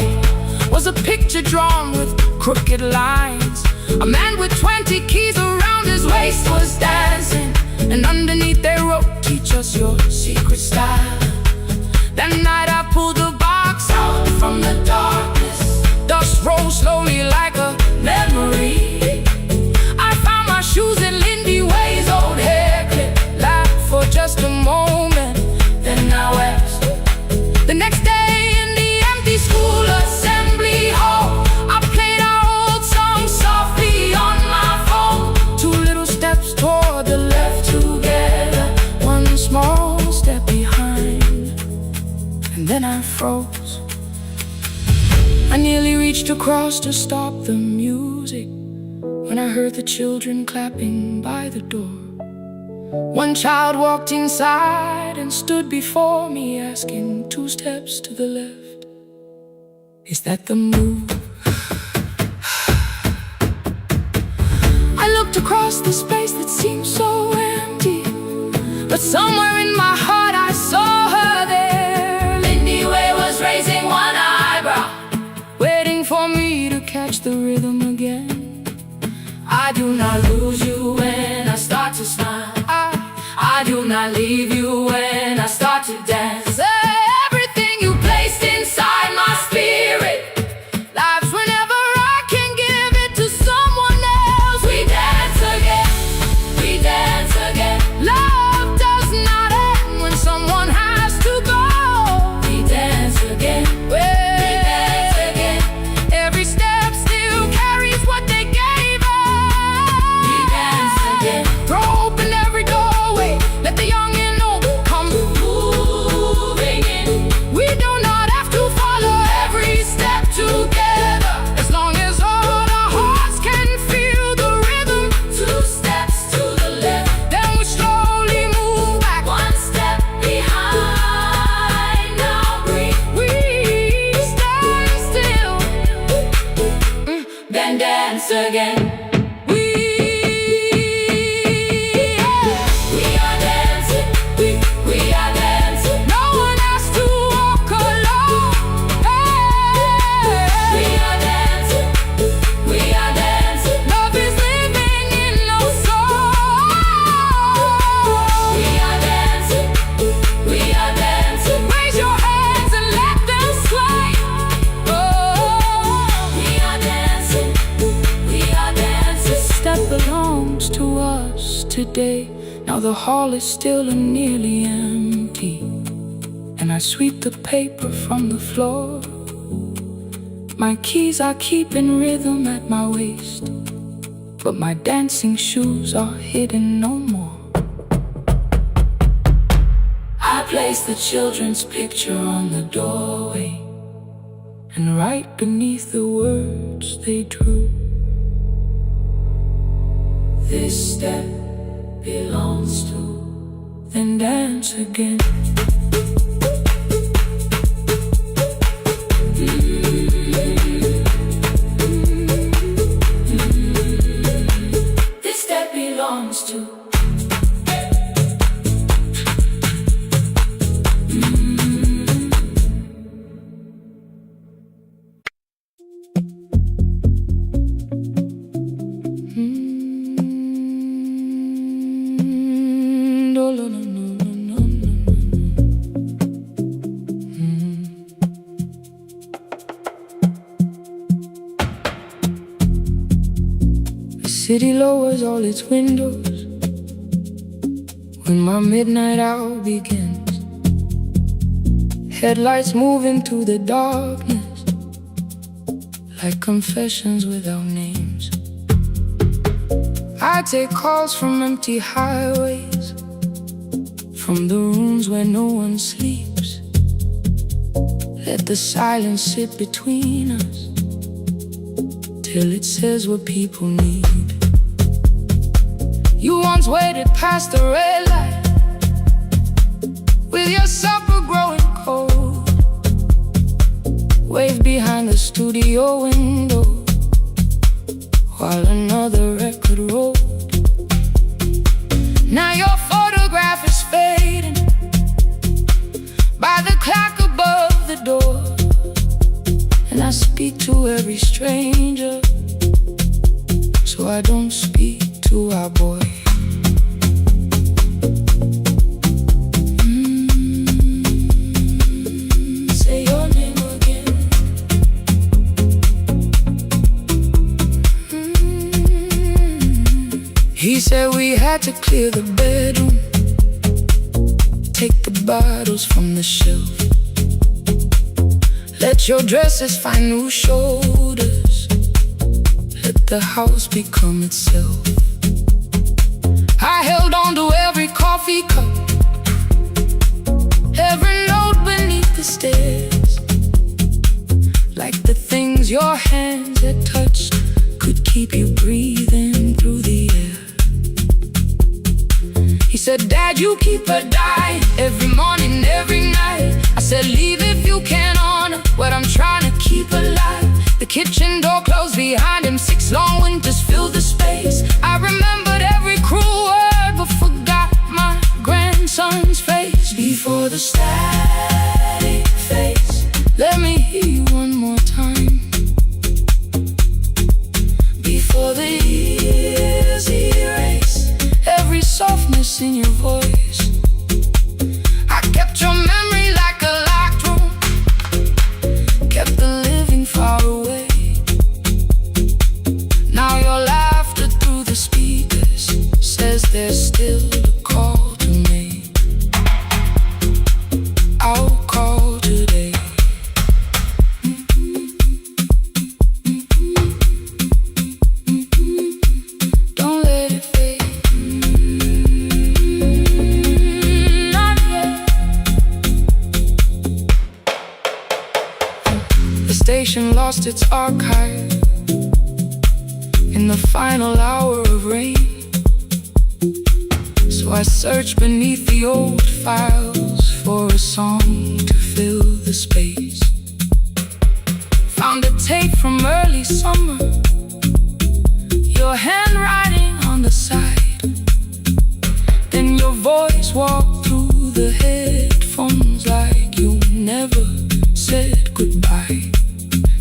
was a picture drawn with crooked lines. A man with 20 keys around his waist was dancing, and underneath they wrote, teach us your secret style. That night I pulled the box out from the darkness. Dust rose slowly like a memory. I found my shoes in Lindy Way's old hair clip. Laughed for just a moment, then I wept. The next day in the empty school assembly hall, I played our old song softly on my phone. 2 little steps toward the left together, 1 small step behind, and then I froze. I nearly reached across to stop the music when I heard the children clapping by the door. 1 child walked inside and stood before me asking, 2 steps to the left, is that the move? I looked across the space that seemed so empty, but somewhere in my heart I saw her there. Lindy Way was raising 1 eyebrow, waiting for me to catch the rhythm again. I do not lose you when I start to smile. I do not leave you when I start to dance. Everything you placed inside my spirit lives whenever I can give it to someone else. We dance again, we dance again. Love does not end when someone has to go. We dance again, we dance again. Every step still carries what they gave us. We dance again. Throw open every doorway, let the young and old come moving in. We do not have to follow every step together, as long as all our hearts can feel the rhythm. 2 steps to the left, then we slowly move back. 1 step behind, now breathe. We stand still, then dance again. We are dancing, we are dancing. No one has to walk alone. We are dancing, we are dancing. Love is living in our soul. We are dancing, we are dancing. Raise your hands and let them sway. We are dancing, we are dancing. This step belongs to us today. Now the hall is still and nearly empty, and I sweep the paper from the floor. My keys I keep in rhythm at my waist, but my dancing shoes are hidden no more. I place the children's picture on the doorway, and right beneath the words they drew, this step belongs to, then dance again. This step belongs to. No, no, no, no, no, no. city lowers all its windows when my midnight hour begins. Headlights move into the darkness like confessions without names. I take calls from empty highways, from the rooms where no one sleeps. Let the silence sit between us till it says what people need. You once waited past the red light with your supper growing cold, waved behind the studio window while another record rolled. Now your photograph is fading by the clock above the door, and I speak to every stranger, so I don't speak to our boy. Say your name again. He said we had to clear the bedroom, take the bottles from the shelf, let your dresses find new shoulders, let the house become itself. I held on to every coffee cup, every note beneath the stairs, like the things your hands had touched could keep you breathing through the air. He said, Dad, you keep her dying every morning, every night. I said, leave if you can honor what I'm trying to keep alive. The kitchen door closed behind him, 6 long winters filled the space. I remembered every cruel word but forgot my grandson's face. Before the static fades, let me hear you one more time. Before the years erase every softness in your voice, I kept your memory like a locked room, kept the living far away. Now your laughter through the speakers says there's still a call to me. I'll call today. Don't let it fade. Not yet. The station lost its archive in the final hour of rain, so I searched beneath the old files for a song to fill the space. Found a tape from early summer, your handwriting on the side, then your voice walked through the headphones like you never said goodbye.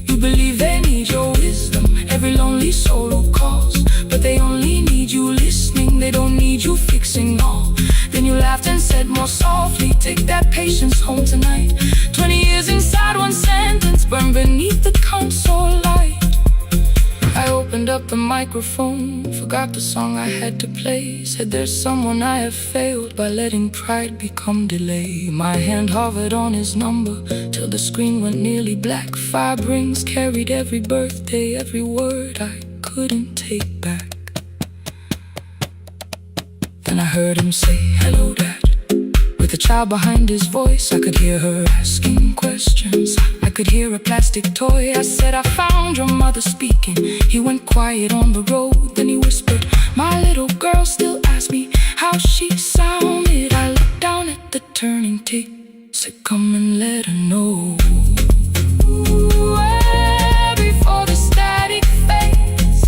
You believe they need your wisdom, every lonely soul who calls, but they only need you listening, they don't need you fixing all. Then you laughed and said more softly, take that patience home tonight. 20 years inside one sentence, burned beneath the console light. I opened up the microphone, forgot the song I had to play. Said there's someone I have failed by letting pride become delay. My hand hovered on his number till the screen went nearly black. 5 rings carried every birthday, every word I couldn't take back. Then I heard him say, hello, Dad. With a child behind his voice, I could hear her asking questions. I could hear a plastic toy. I said, I found your mother speaking. He went quiet on the road, then he whispered, my little girl still asks me how she sounded. I looked down at the turning tick, said, come and let her know. Before the static fades,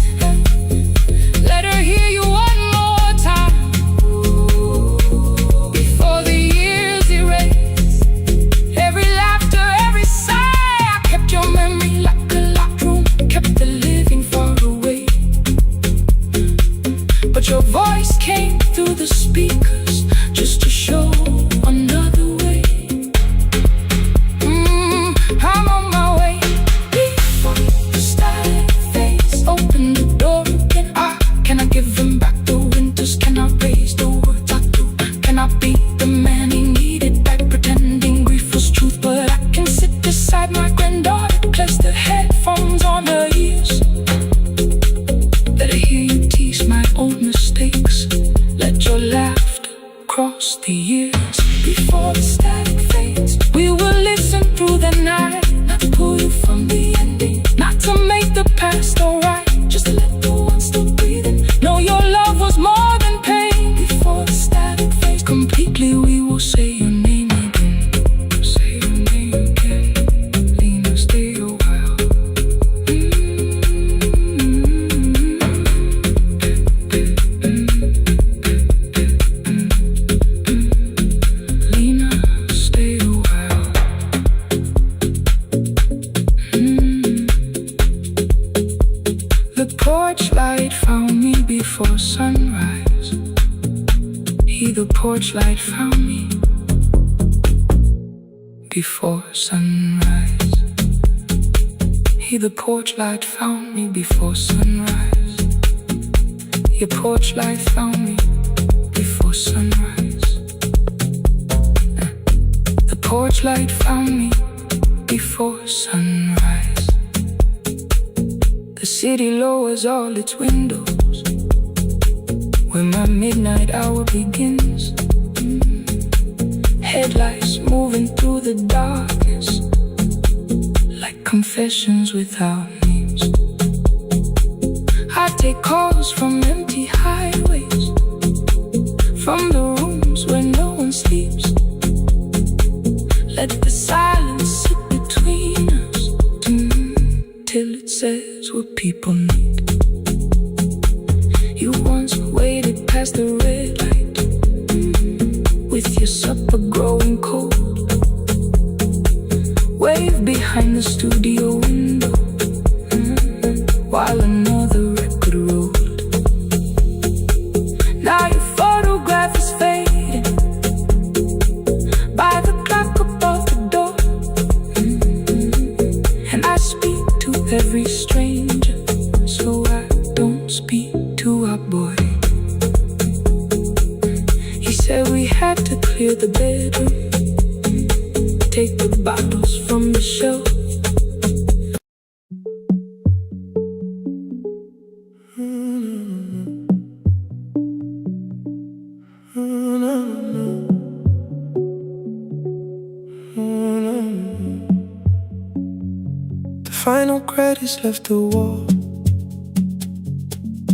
let her hear you one more time. Before the years erase every laughter, every sigh, I kept your memory like a locked room, kept the living far away. But your voice came through the speakers just to show another way. not be the man he needed back, pretending grief was truth. But I can sit beside my granddaughter, place the headphones on her ears. Let her hear you tease my old mistakes. Let your laughter cross the years. Before the static fades, we will listen through the night. Not to pull you from the ending, not to make the past alright, just to let the one still breathing know your love was more than pain. Before the static fades completely, we will say your name again. Say your name again. Lena, stay a while. Lena, stay a while. The porch light found me before sunrise. The porch light found me before sunrise. The porch light found me before sunrise. Your porch light found me before sunrise. The porch light found me before sunrise. The city lowers all its windows when my midnight hour begins. Headlights moving through the darkness like confessions without names. I take calls from empty highways, from the rooms where no one sleeps. Let the silence sit between us till it says what people need. You once waited past the red light with your supper growing cold. Wave behind the studio window while another record rolled. Now your photograph is fading by the clock above the door. And I speak to every stranger, so I don't speak to our boy. He said we had to clear the bedroom, take the bottles from the shelf. The final credits left the wall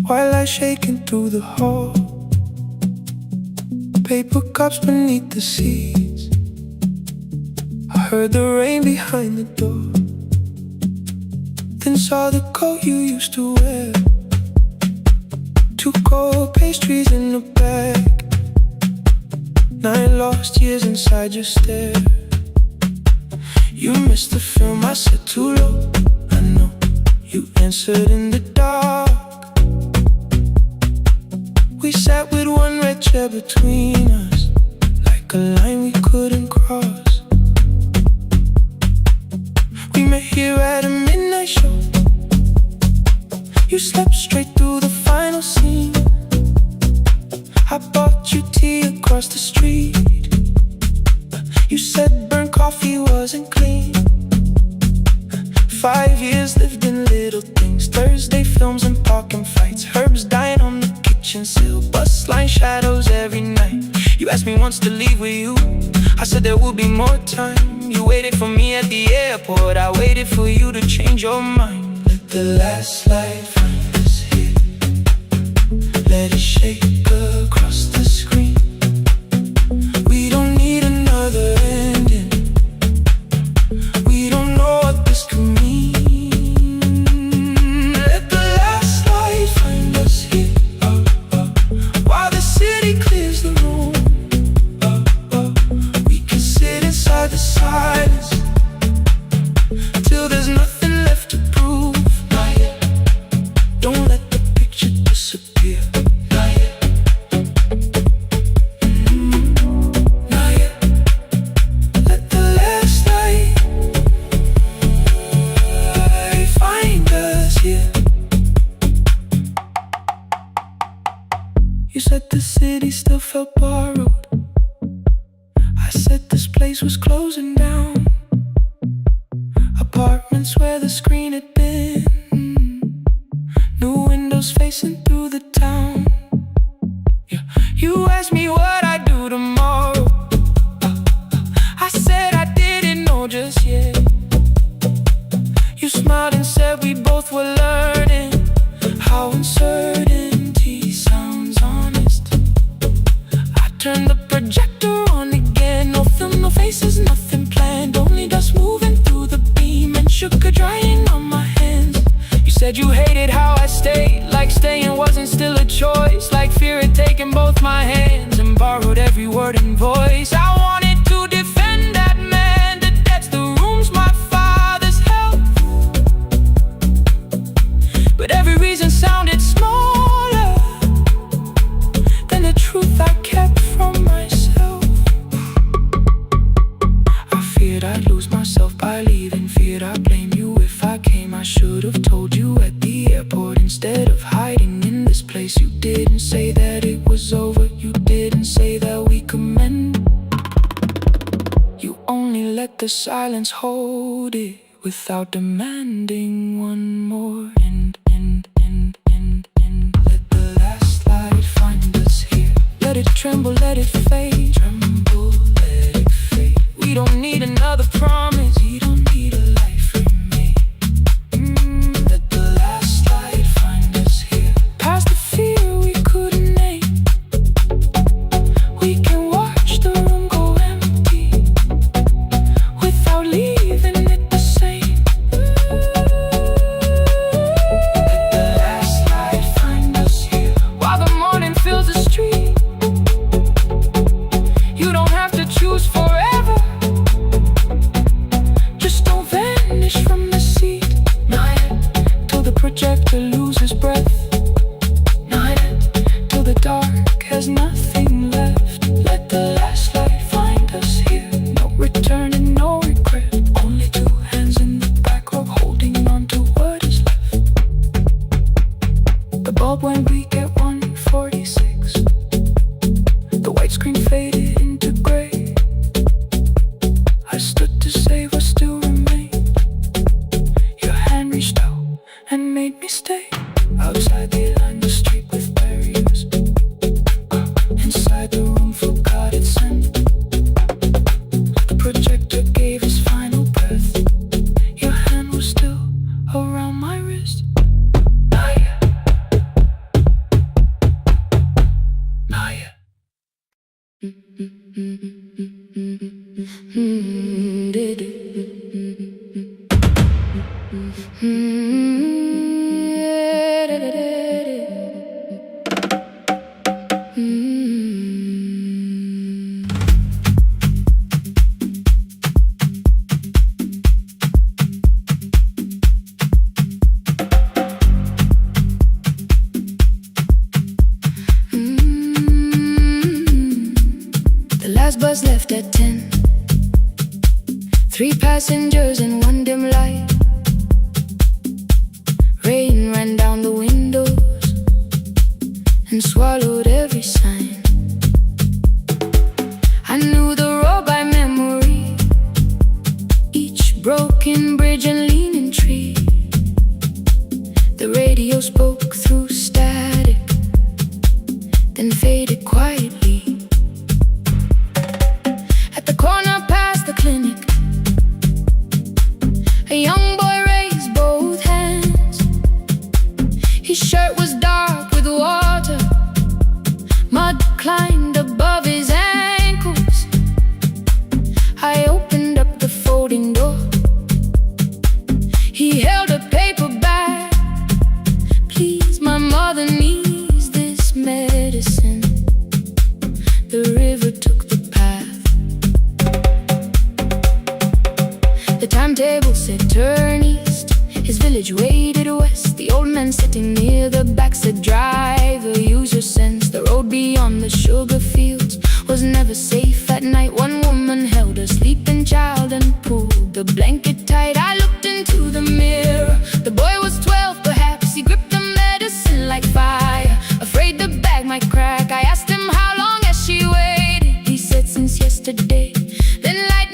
while I shaking through the hall. Paper cups beneath the seats. I heard the rain behind the door, then saw the coat you used to wear. 2 cold pastries in a bag, 9 lost years inside your stare. You missed the film, I said too low. I know you answered in the dark. We sat with one red chair between us, like a line we couldn't cross. We met here at a midnight show. You slept straight through the final scene. I bought you tea across the street. You said burnt coffee wasn't clean. 5 years lived in little things, Thursday films and parking fights, herbs dying on the kitchen sill, bus line shadows every night. You asked me once to leave with you, I said there would be more time. You waited for me at the airport, I waited for you to change your mind. Let the last light find us here, let it shake across the screen. We don't need another ending, we don't know what this could mean. Let the last light find us here, while the city clears the room. We can sit inside the silence till there's nothing left to prove. Not yet. Don't let the picture disappear. Not yet. place was closing down. Apartments where the screen had been. New windows facing through the town. Yeah. You asked me what I'd do tomorrow. I said I didn't know just yet. You smiled and said we both were learning how uncertainty sounds honest. I turned the projector on again. No film, no faces, nothing planned. Only dust moving through the beam and sugar drying on my hands. You said you hated how I stayed, like staying wasn't still a choice, like fear had taken both my hands and borrowed every word and voice. I wanted to defend that man, the debts, the rooms my fathers held, but every reason sounded smaller than the truth I kept from myself. I feared I'd lose myself by leaving, feared I'd blame you if I came. I should have told you at the airport instead of hiding in this place. You didn't say that it was over, you didn't say that we could mend. You only let the silence hold it without demanding one more. Let the last light find us here. Let it tremble, let it fade. Tremble, let it fade. We don't need another promise. We don't need a life remade. Let the last light find us here. Past the fear we couldn't name. We can watch the room go empty without leaving it the same. Let the last light find us here. While the morning fills the street, you don't have to choose forever. Just don't vanish from the seat. Not yet, till the projector loses breath. Not yet, till the dark has nothing left. Let the last light find us here. No return and no regret. Only two hands in the back row holding on to what is left. The bulb went weak at 1:46. The white screen faded into gray. I stood to save what still remained. Your hand reached out and made me stay. Outside they lined the street with barriers. Inside the room forgot its scent. The projector gave his final breath. Your hand was still around my wrist. Not yet. Not yet. The last bus left at 10. 3 passengers and 1 dim light. Rain ran down the windows and swallowed every sign. I knew the road by memory, each broken bridge and leaning tree. The radio spoke through static, then faded quietly. At the corner past the clinic, a young boy raised both hands. His shirt was dark with water, mud climbed above his ankles. I opened up the folding door. He held a paper bag. Please, my mother needs this medicine. The river took the path. The timetable said turn east. His village waded west. The old man sitting near the back said driver, use your sense. The road beyond the sugar fields was never safe at night. One woman held a sleeping child and pulled the blanket tight. I looked into the mirror. The boy was 12 perhaps. He gripped the medicine like fire, afraid the bag might crack. I asked him how long has she waited. He said since yesterday. Then light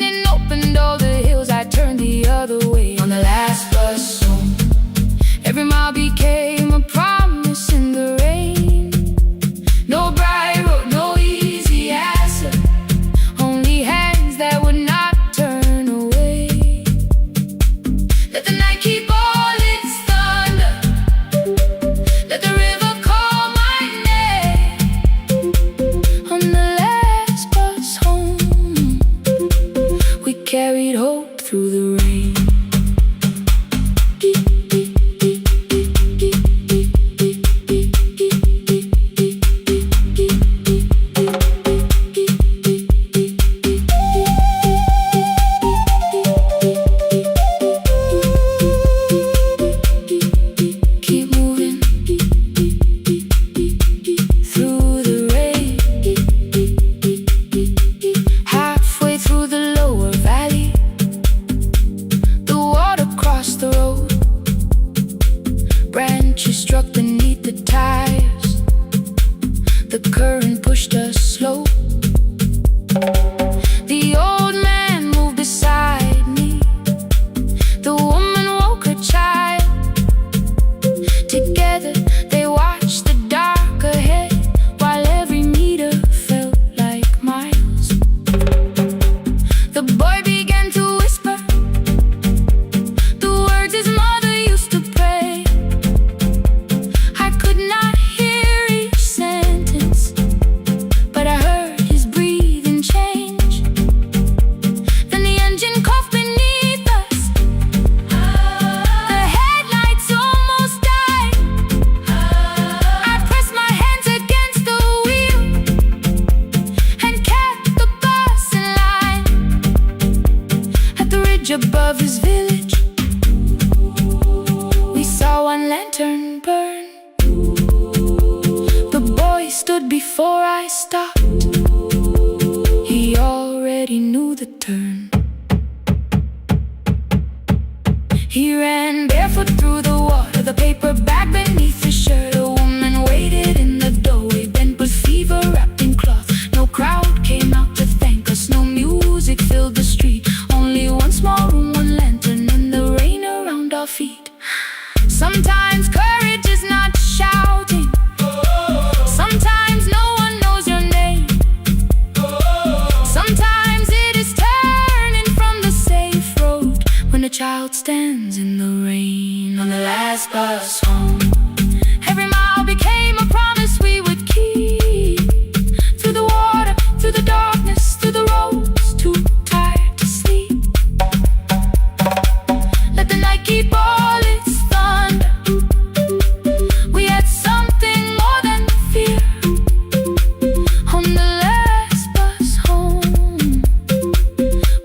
bridge above his village. We saw one lantern burn. The boy stood before I stopped. He already knew the turn. He ran barefoot through the water, the paper bag beneath his shirt. A woman waited in the doorway, bent with fever, wrapped in cloth. No crowd came out to thank us, no music filled the street. Only one small room, one lantern, and the rain around our feet. Sometimes courage is not shouting. Sometimes no one knows your name. Sometimes it is turning from the safe road when a child stands in the rain on the last bus home. Every mile became a promise we would keep. Through the water, through the darkness, through the roads, too tired to sleep. Let the night keep all its thunder. We had something more than fear. On the last bus home,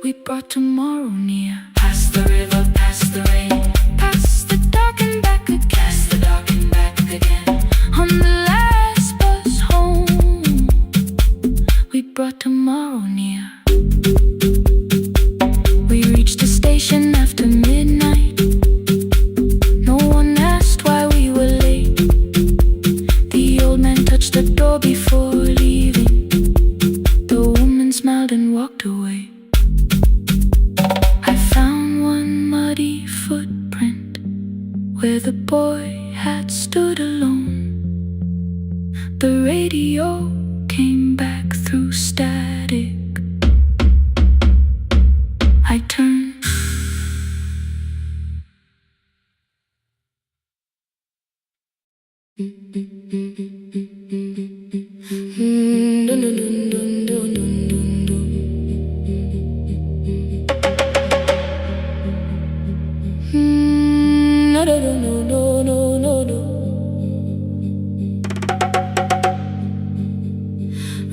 we brought tomorrow near. Past the river, past the rain, past the dark and back again. Past the dark and back again. On the last bus home, we brought tomorrow near. We reached the station after midnight. No one asked why we were late. The old man touched the door before leaving. The woman smiled and walked away. I found one muddy footprint where the boy had stood alone. The radio came back through static. I turned.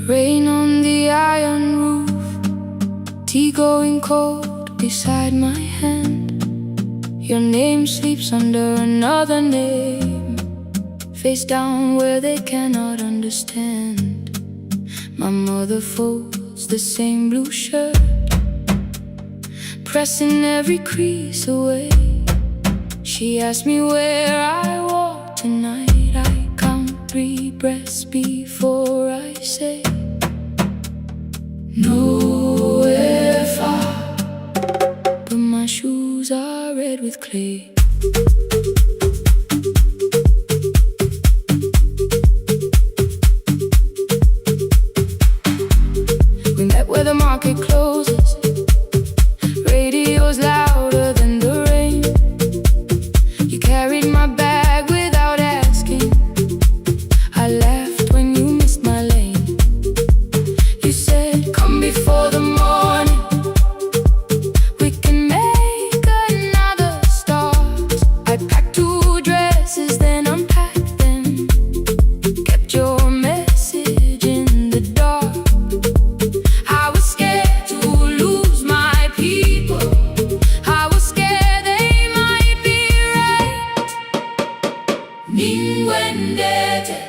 Rain on the iron roof, tea going cold beside my hand. Your name sleeps under another name, face down where they cannot understand. My mother folds the same blue shirt, pressing every crease away. She asked me where I walk tonight. I count 3 breaths before I say nowhere far, but my shoes are red with clay. We met where the market closes. Radio's louder than the rain. You carried my bag without asking. I laughed when you missed my lane. You said, come before the morning, we can make another start. I packed 2 dresses, then unpacked them. Kept your message in the dark. I was scared to lose my people. I was scared they might be right.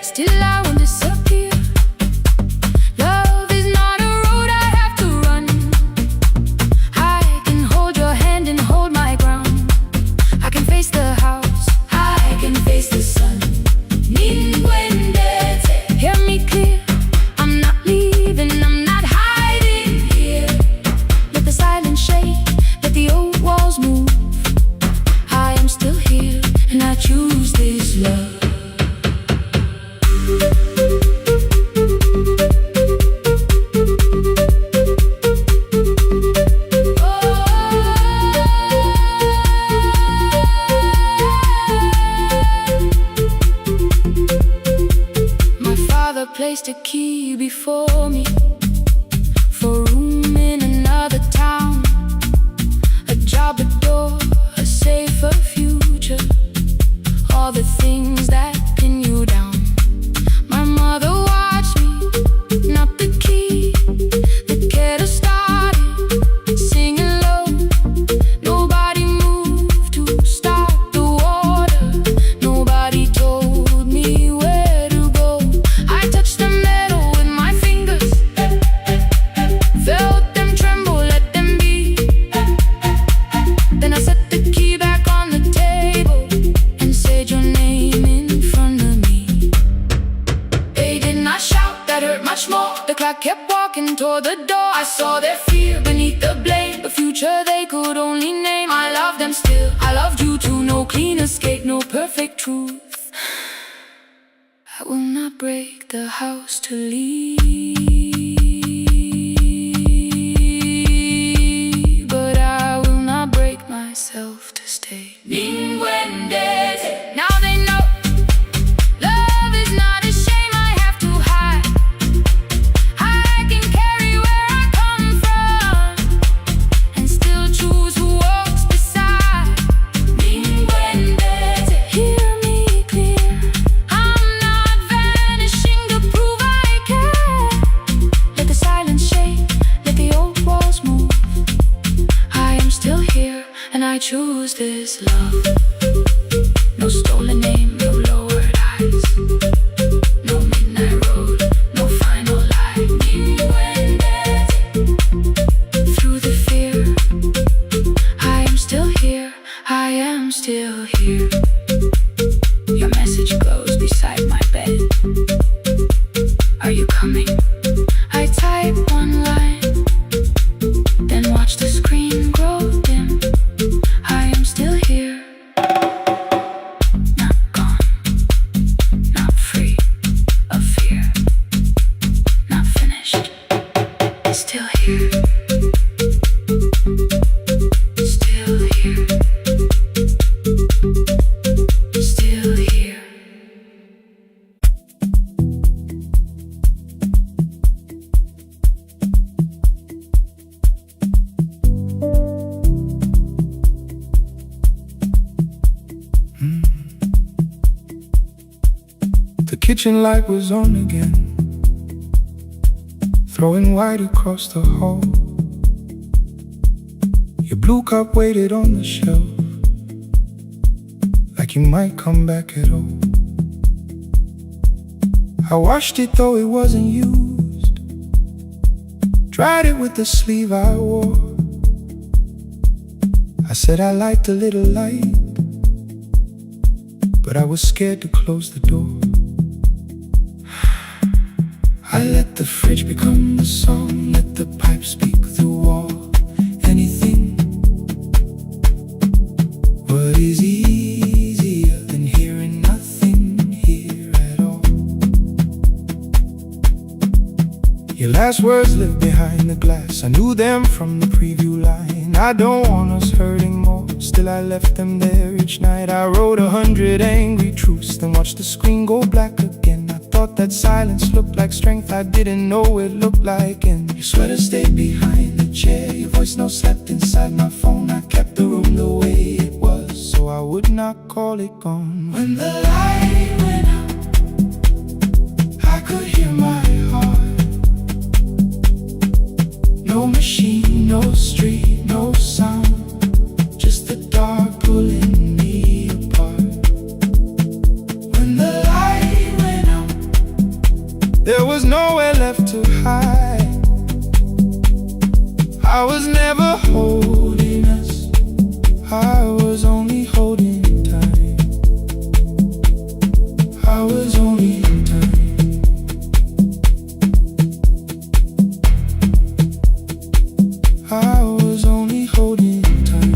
Still I won't disappear. Love is not a road I have to the door. I saw their fear beneath the blame, the future they could only name. I love them still, I loved you too. No clean escape, no perfect truth. I will not break the house to leave, but I will not break myself to stay. Now they know love is not a shame I have to hide. I can carry where I come from and still choose who walks beside. Hear me clear, I'm not vanishing to prove I care. Let the silence shake, let the old walls move. I am still here and I choose this love. No stolen name, no lowered eyes, no midnight road, no final lie. Through the fear, I am still here, I am still here. Your message glows beside my bed. Are you coming? I type one line, then watch the screen grow dim. I am still here. Not gone, not free of fear, not finished. Still here. Still here. Still here. The kitchen light was on again, throwing white across the hall. Your blue cup waited on the shelf, like you might come back at all. I washed it though it wasn't used, dried it with the sleeve I wore. I said I liked a little light, but I was scared to close the door. I let the fridge become the song, let the pipe speak through wall. Anything. What is easier than hearing nothing here at all? Your last words lived behind the glass, I knew them from the preview line. I don't want us hurting more, still I left them there each night. I wrote 100 angry truths, then watched the screen go black again. I thought that silence looked like strength, I didn't know it looked like. And your sweater stayed behind the chair, your voice note slept inside my phone. I kept the room the way it was, so I would not call it gone. When the light went out, I could hear my heart. No machine, no street, no sound, just the dark pulling me apart. When the light went out, there was nowhere left to hide. I was never holding us, I was only holding time. I was only in time. I was only holding time.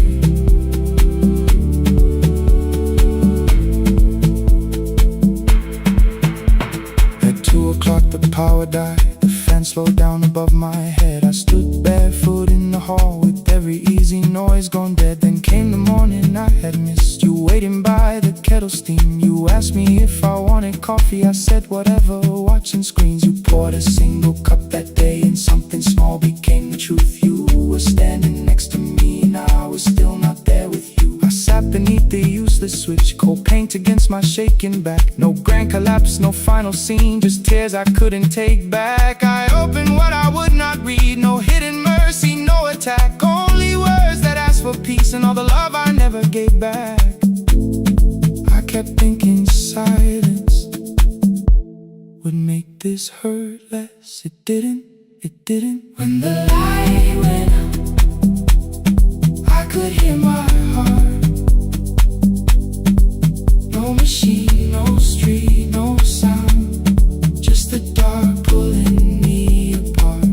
At 2 o'clock the power died, the fan slowed down above my head. I stood barefoot in the hall with every easy noise gone dead. Then came the morning I had missed, you waiting by the kettle steam. You asked me if I wanted coffee, I said whatever, watching screens. You poured a single cup that day and something small became the truth. You were standing next to me and I was still not there with you. I sat beneath the useless switch, cold paint against my shaking back. No grand collapse, no final scene, just tears I couldn't take back. I opened what I would not read, no hidden mercy, no attack, only words that asked for peace and all the love I never gave back. I kept thinking silence would make this hurt less. It didn't. When the light went out, I could hear my heart. No machine, no street, no sound, just the dark pulling me apart.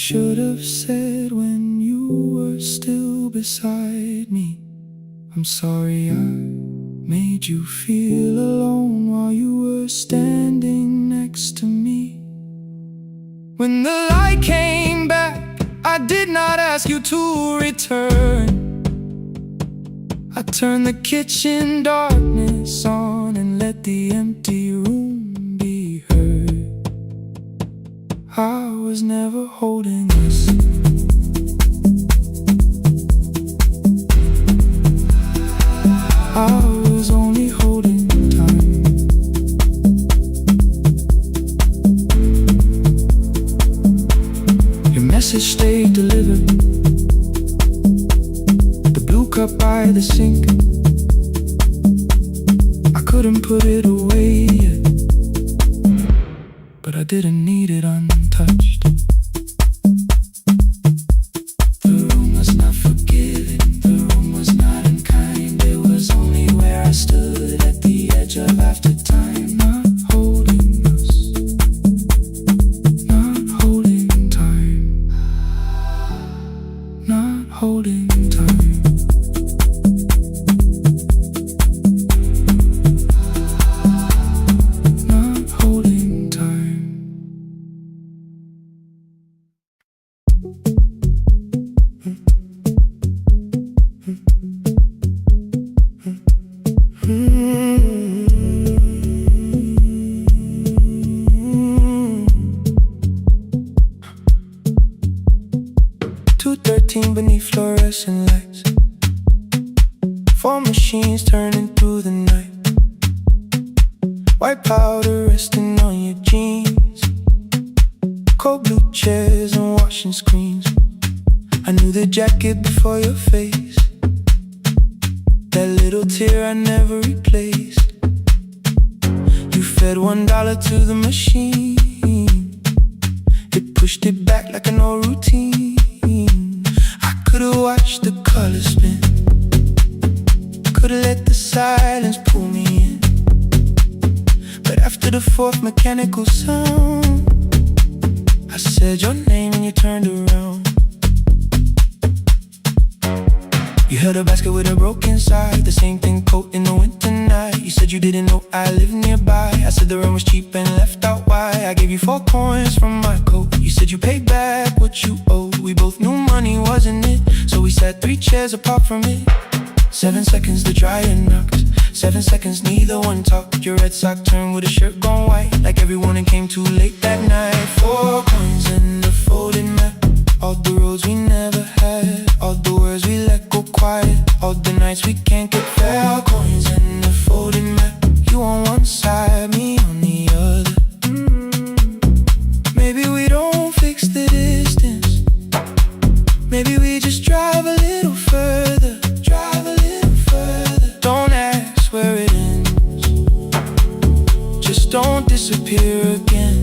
should have said when you were still beside me. I'm sorry I made you feel alone while you were standing next to me. When the light came back, I did not ask you to return. I turned the kitchen darkness on and let the empty room be heard. I was never holding us. I was only holding time. Your message stayed delivered. The blue cup by the sink, I couldn't put it away yet, but I didn't need it untouched. The room was not forgiving, the room was not unkind. It was only where I stood at the edge of after time. Not holding us, not holding time, not holding time. Not holding time. 2:13 beneath fluorescent lights, 4 machines turning through the night. White powder resting on your jeans, cold blue chairs and washing screens. I knew the jacket before your face, that little tear I never replaced. You fed $1 to the machine, it pushed it back like an old routine. I could've watched the colors spin, could've let the silence pull me in, but after the 4th mechanical sound, I said your name and you turned around. You held a basket with a broken side, the same thing coat in the winter night. You said you didn't know I lived nearby. I said the rent was cheap and left out why. I gave you 4 coins from my coat. You said you paid back what you owed. We both knew money wasn't it, so we sat 3 chairs apart from it. 7 seconds the dryer knocked, 7 seconds neither one talked. Your red sock turned with a shirt gone white, like everyone and came too late that night. 4 coins and a folded map, all the roads we never had, all the words we let go quiet, all the nights we can't get fair. Coins and a folded map, you on one side, me on the other. Maybe we don't fix the distance, maybe we just drive a little further, drive a little further. Don't ask where it ends, just don't disappear again.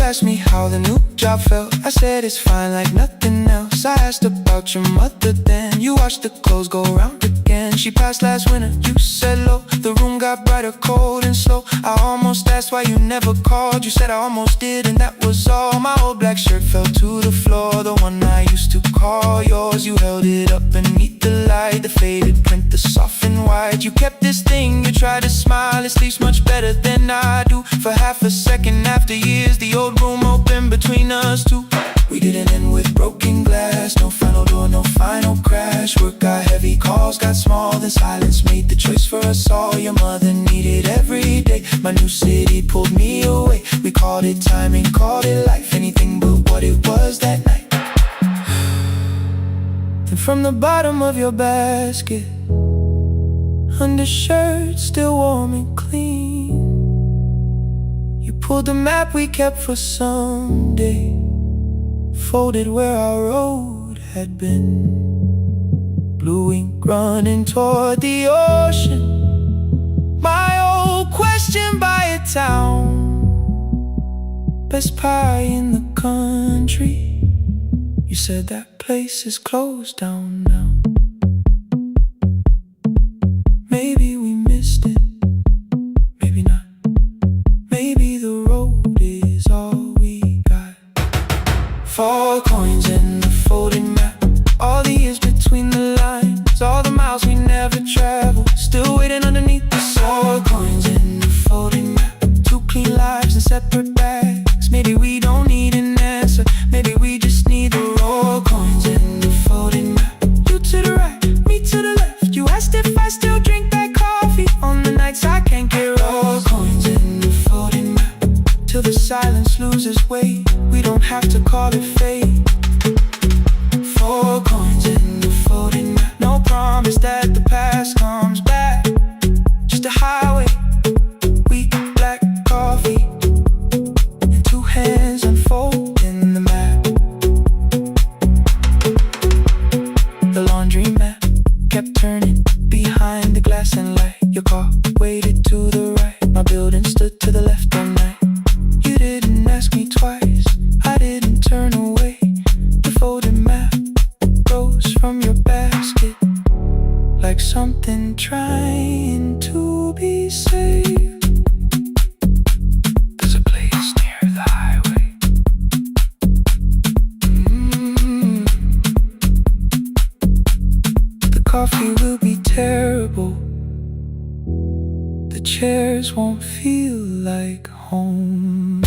Asked me how the new job felt, I said it's fine like nothing else. I asked about your mother then, you watched the clothes go round again. She passed last winter, you said low, the room got brighter, cold and slow. I almost asked why you never called, you said I almost did and that was all. My old black shirt fell to the floor, the one I used to call yours. You held it up beneath the light, the faded print, the soft and white. You kept this thing, you tried to smile, it sleeps much better than I do. For half a second after years, the old room opened between us two. We didn't end with broken glass, no final door, no final crash. Work got heavy, calls got small, then silence made the choice for us all. Your mother needed every day, my new city pulled me away. We called it timing, called it life, anything but what it was that night. Then from the bottom of your basket, undershirt still warm and clean, you pulled the map we kept for someday, folded where our road had been. Blue ink running toward the ocean, my old question by a town. best pie in the country. You said that place is closed down now. Maybe we missed it, maybe not. Maybe the road is all we got. 4 coins in the folding map. All the years between the lines, all the miles we never traveled, still waiting underneath the sun. 4 coins in the folding map. 2 clean lives in separate bags. Maybe we don't need an answer, maybe we just need the raw coins in the folding map. You to the right, me to the left. You asked if I still drink that coffee on the nights I can't get raw coins in the folding map. Till the silence loses weight, we don't have to call it fate. 4 coins in the folding map. No promise that the past comes back, just a highway, weak black coffee, and 2 hands unfolding the map. The laundry mat kept turning behind the glass and light. Your car waited to the right, my building stood to the left all night. You didn't ask me twice, I didn't turn away. The folded map rose from your basket like something trying to be saved. There's a place near the highway. The coffee will be terrible, the chairs won't feel like home.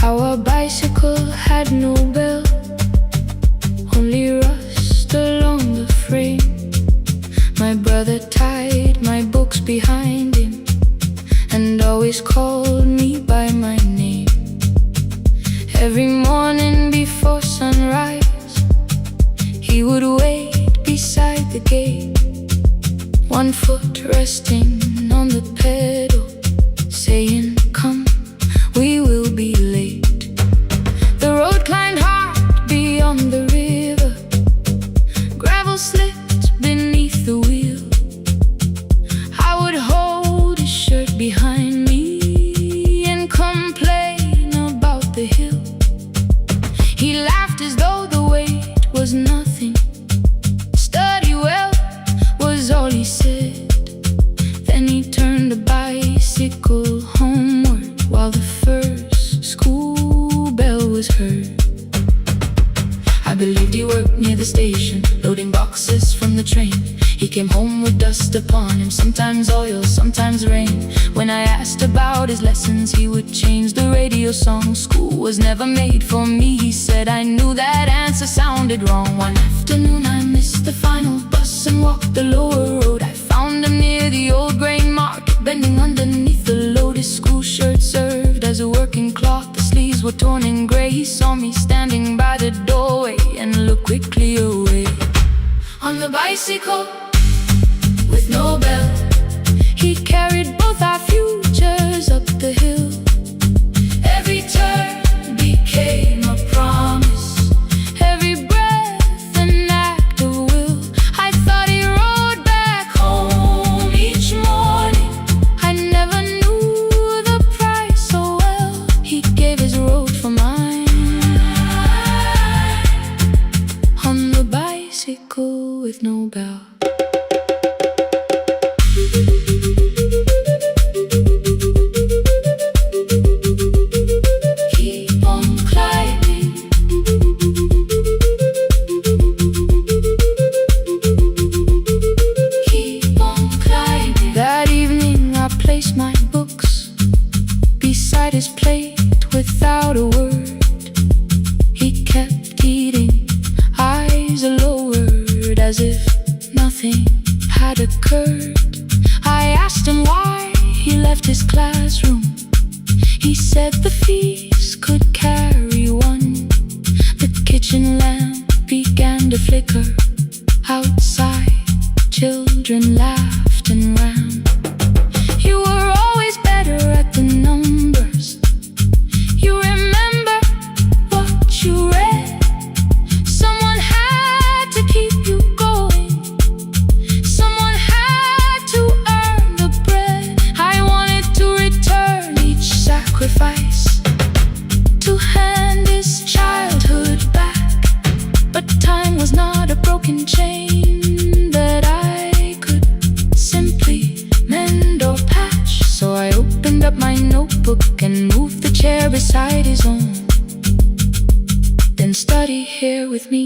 Our bicycle had no bell, only rust along the frame. My brother tied my books behind him and always called me by my name. Every morning before sunrise, he would wait beside the gate, 1 foot resting on the pedal, saying, "Come, we will be late." The road climbed hard beyond the river, gravel slipped beneath the wheel. I would hold his shirt behind me and complain about the hill. He laughed as though the weight was nothing. "Study well," was all he said. Then he turned the bicycle homeward while the first school bell was heard. I believed he worked near the station, loading boxes from the train. He came home with dust upon him, sometimes oil, sometimes rain. When I asked about his lessons, he would change the radio song. School was never made for me, he said. I knew that answer sounded wrong. One afternoon I missed the final bus and walked the lower road. I found him near the old grain market, bending underneath the load. His school shirt served as a working cloth, the sleeves were torn and gray. He saw me standing by the doorway and looked quickly away. On the bicycle with no bell, he carried both our futures up the hill. Every turn became a promise, every breath an act of will. I thought he rode back home each morning. I never knew the price so well. He gave his road for mine. On the bicycle with no bell. His plate without a word. He kept eating, eyes lowered, as if nothing left his classroom. He said the fees could carry one. The kitchen lamp began to flicker. Outside, children laughed and ran. You were always better at the numbers. You remember what you read. Someone had to keep you going. Someone had to earn the bread. I wanted to return each sacrifice, to hand his childhood back. But time was not a broken chain that I could simply mend or patch. So I opened up my notebook and moved the chair beside his own. Then study here with me,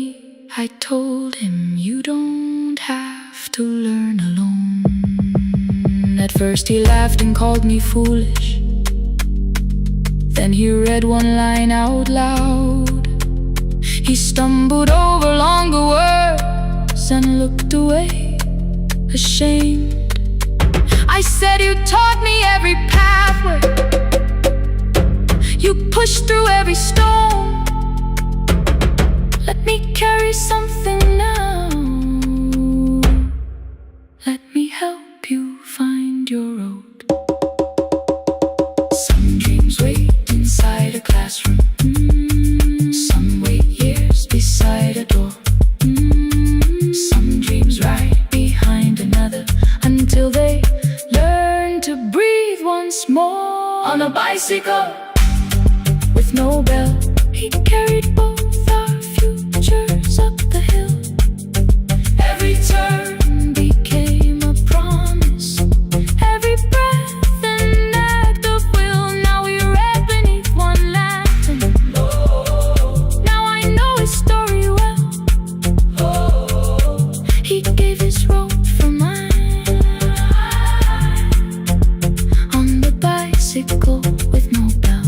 I told him. You don't have to learn alone. At first he laughed and called me foolish. Then he read one line out loud. He stumbled over longer words and looked away, ashamed. I said, you taught me every pathway. You pushed through every stone. Let me carry something now. Let me help you find your road. Some dreams wait inside a classroom. Some wait years beside a door. Some dreams right behind another, until they learn to breathe once more. On a bicycle with no bell, he carried both our futures up the hill. Every turn became a promise, every breath an act of will. Now we read beneath one lantern. Now I know his story well. He gave his road for mine. On the bicycle with no bell,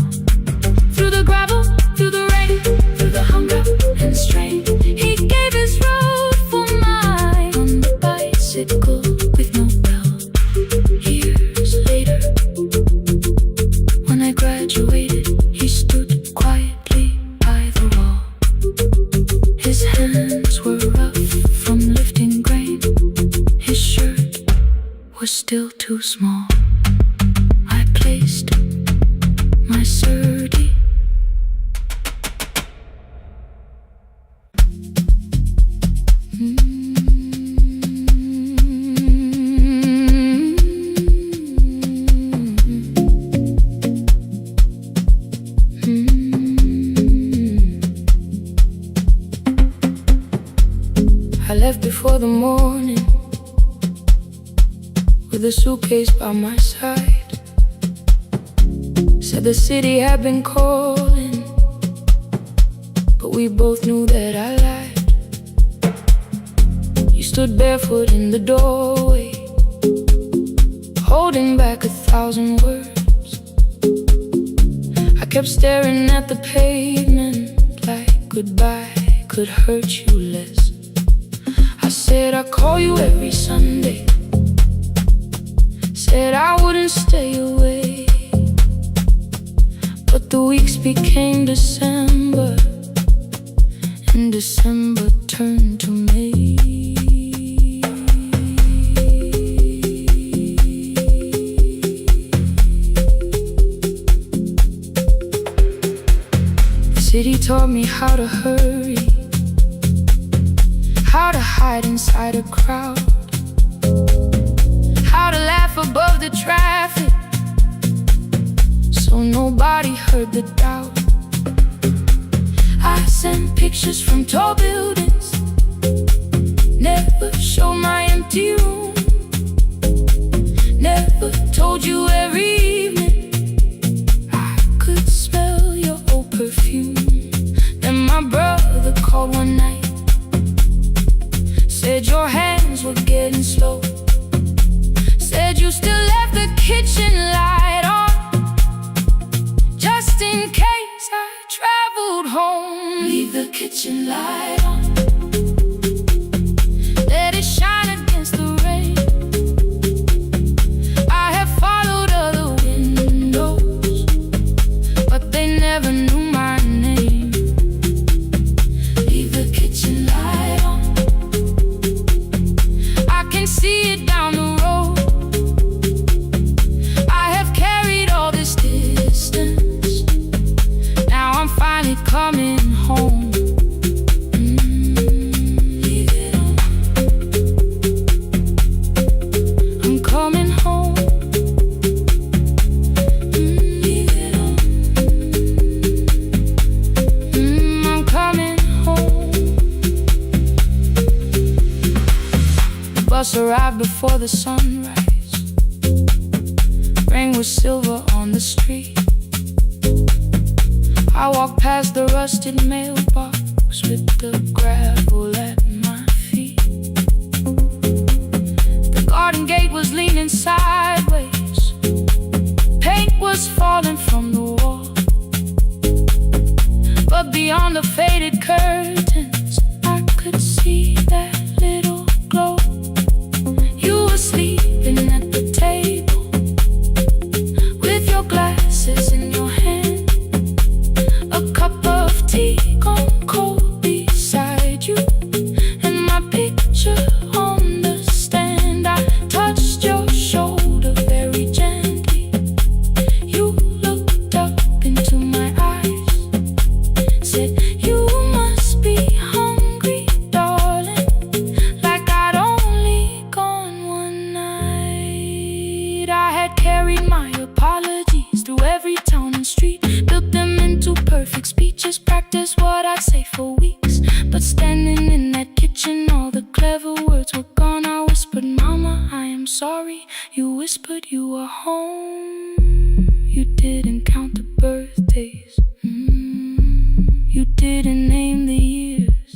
through the gravel, through the rain, through the hunger and strain. He gave his road for mine. On the bicycle with no bell. Years later, when I graduated, he stood quietly by the wall. His hands were rough from lifting grain. His shirt was still too small. I placed my sturdy I left before the morning, with a suitcase by my side. Said the city had been calling, but we both knew that I lied. You stood barefoot in the doorway, holding back 1,000 words. I kept staring at the pavement, like goodbye could hurt you less. I said I'd call you every Sunday, said I wouldn't stay away. But the weeks became December, and December turned to May. The city taught me how to hurry, how to hide inside a crowd, how to laugh above the traffic, so nobody heard the doubt. I sent pictures from tall buildings, never showed my empty room, never told you every evening I could smell your old perfume. Then my brother called one night, said your hands were getting slow, said you still left the kitchen light on, just in case I traveled home. Leave the kitchen light on, let it shine against the rain. I have followed other bus arrived before the sunrise. Rain was silver on the street. I walked past the rusted mailbox with the gravel at my feet. The garden gate was leaning sideways. Paint was falling from the wall. But beyond the faded curtains, I could see that little glow. You were sleeping at the table with your glasses in your hand, a cup of tea gone cold beside you, and my picture on the stand. I touched your shoulder very gently. You looked up into my eyes, said, "You must be hungry, darling," like I'd only gone one night. I had carried my apologies through every town and street, built them into perfect speeches, practiced what I'd say for weeks. But standing in that kitchen, all the clever words were gone. I whispered, "Mama, I am sorry." You whispered you were home. You didn't count the birthdays. You didn't name the years.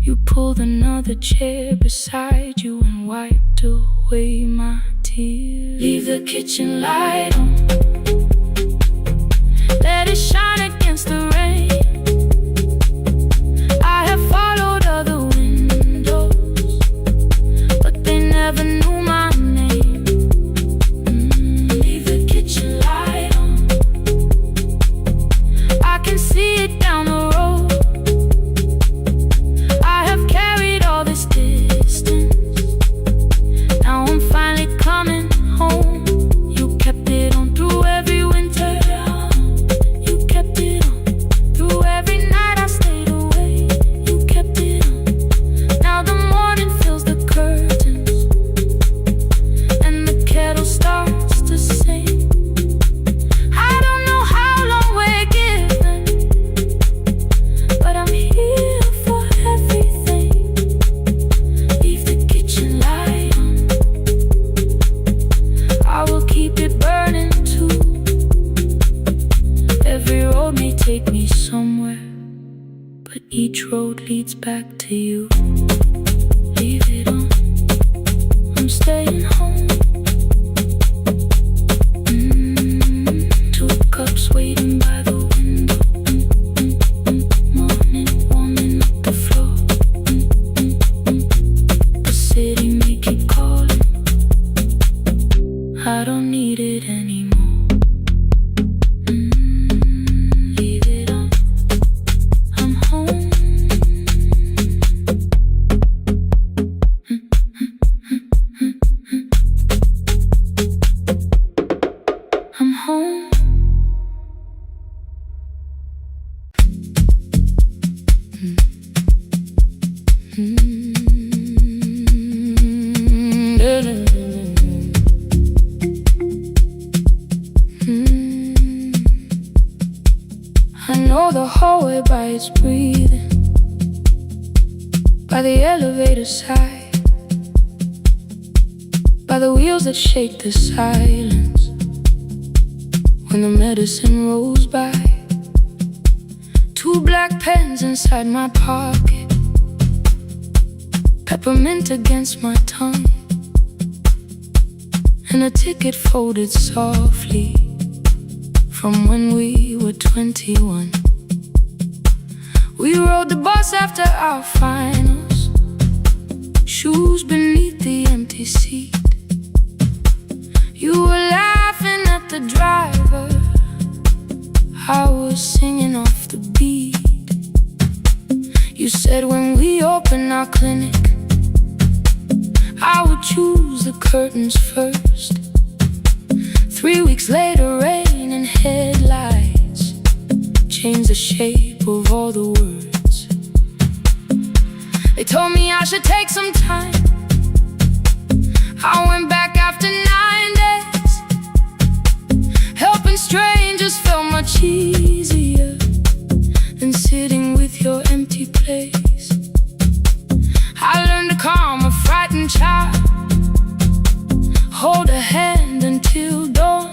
You pulled another chair beside you and wiped away my tears. Leave the kitchen light on, let it shine against the rain. I have followed other windows, but they never knew my name. Leave the kitchen light on, I can see it down the road. I have carried all this distance, now I'm finally coming home. You kept it on through every winter. You kept it on through every night I stayed away. You kept it on. Now the morning fills the curtains and the kettle starts to sing. I don't know how long we're given, but I'm here for everything. Leave the kitchen light on, I will keep it burning too. Every road may take me somewhere, but each road leads back to you. Leave it on, I'm staying home. Two cups waiting by the window. Morning warming up the floor. The city may keep calling, I don't need it anymore. Leave it on, I'm home. I'm home. I know the hallway by its breathing, by the elevator side, by the wheels that shake the silence when the medicine rolls by. Two black pens inside my pocket, peppermint against my tongue, and a ticket folded softly from when we were 21. We rode the bus after our finals, shoes beneath the empty seat. You were laughing at the driver, I was singing off the beat. You said when we open our clinic, I would choose the curtains first. 3 weeks later, rain and headlights changed the shape of all the words. They told me I should take some time. I went back after 9 days. Helping strangers felt much easier than sitting with your empty place. I learned to calm a frightened child. Hold her hand until dawn.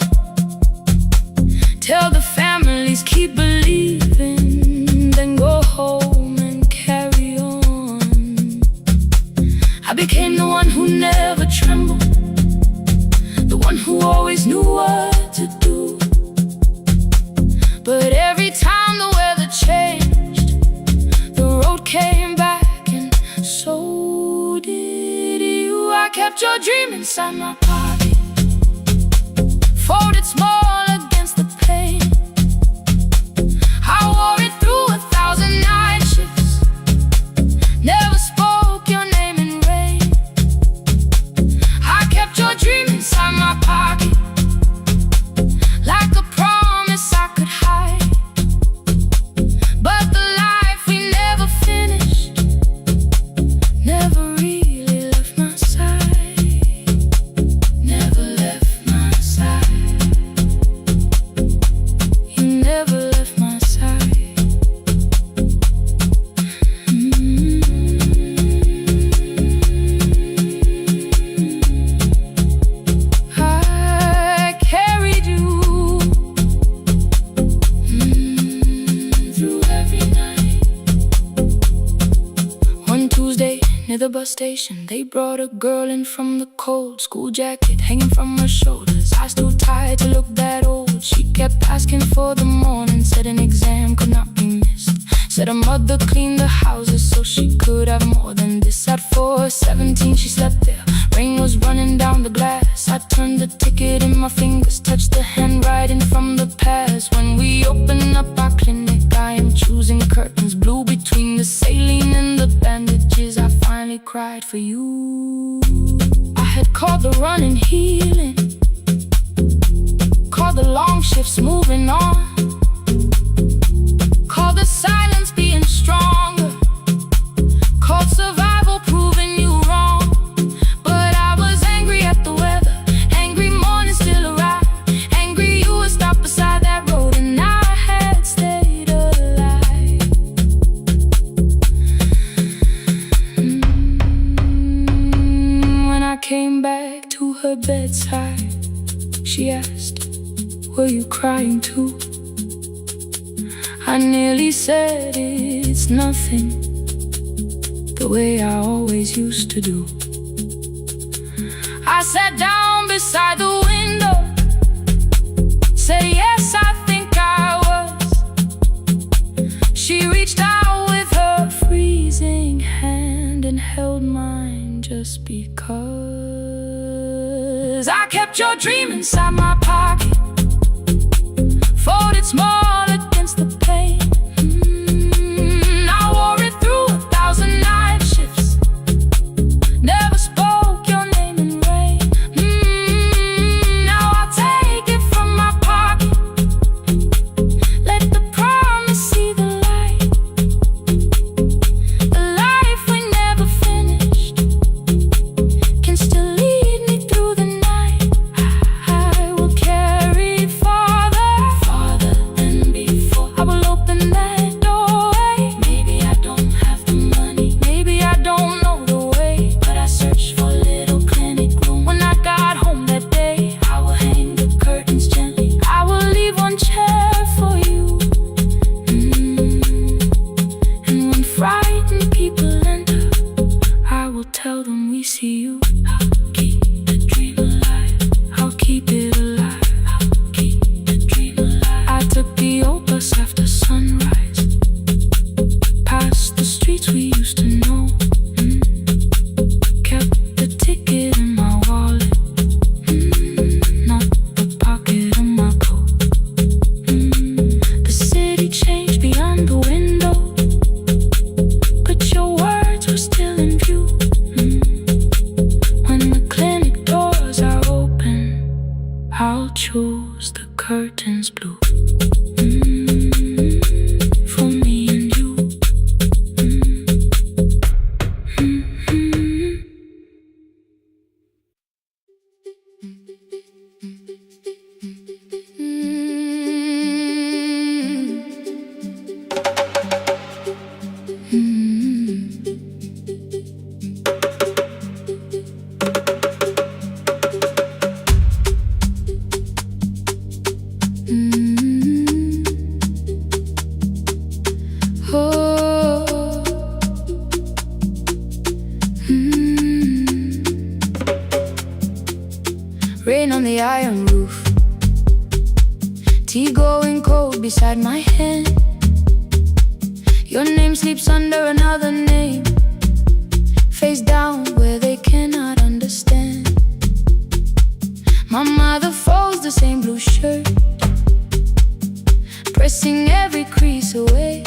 Tell the families keep believing, then go home and carry on. I became the one who never trembled, the one who always knew what to do. But every time the weather changed, the road came back, and so did you. I kept your dream inside my pocket, folded small against the pain. I wore it through 1,000 night shifts, never spoke your name in rain. I kept your dream inside my pocket, like a promise I could hide. But the life we never finished never really left my side, never left my side. You never left my side. I carried you through every night. One Tuesday near the bus station, they brought a girl in from the cold. School jacket hanging from her shoulders, eyes too tired to look that old. She kept asking for the morning, said an exam could not be missed. Said her mother cleaned the houses so she could have more than this. At 4:17 she slept there, rain was running down the glass. I turned the ticket in my fingers, touched the handwriting from the past. When we open up our clinic, I am choosing curtains blue between the saline and the bandages. I finally cried for you. I had called the running healing, called the long shifts moving on, called the silence being stronger, called survival proving you wrong. But I was angry at the weather, angry morning still arrived, angry you were stopped beside that road and I had stayed alive. When I came back to her bedside, she asked, were you crying too? I nearly said it's nothing, the way I always used to do. I sat down beside the window, said yes, I think I was. She reached out with her freezing hand and held mine just because. I kept your dream inside my pocket, folded small against the pain. I wore it through 1,000 night shifts, never spoke your name in rain. Now I'll take it from my pocket, let the promise see the light. The life we never finished can still lead me through the night. I will carry farther, farther than before. I will open that doorway. Maybe I don't have the money, maybe I don't know the way, but I searched for a little clinic room. When I got home that day, I will hang the curtains gently, I will leave one chair for you. And when frightened people enter, I will tell them we see you. I'll keep the dream alive, I'll keep it alive, I'll keep the dream alive. I took the old bus after sunrise, past the streets we used to know. Kept the ticket in my wallet, not the pocket of my coat. The city changed beyond the window, but your words were still in view. When the clinic doors are open, I'll choose the curtains blue. For me and you. the iron roof. Tea going cold beside my hand. Your name sleeps under another name, face down where they cannot understand. My mother folds the same blue shirt, pressing every crease away.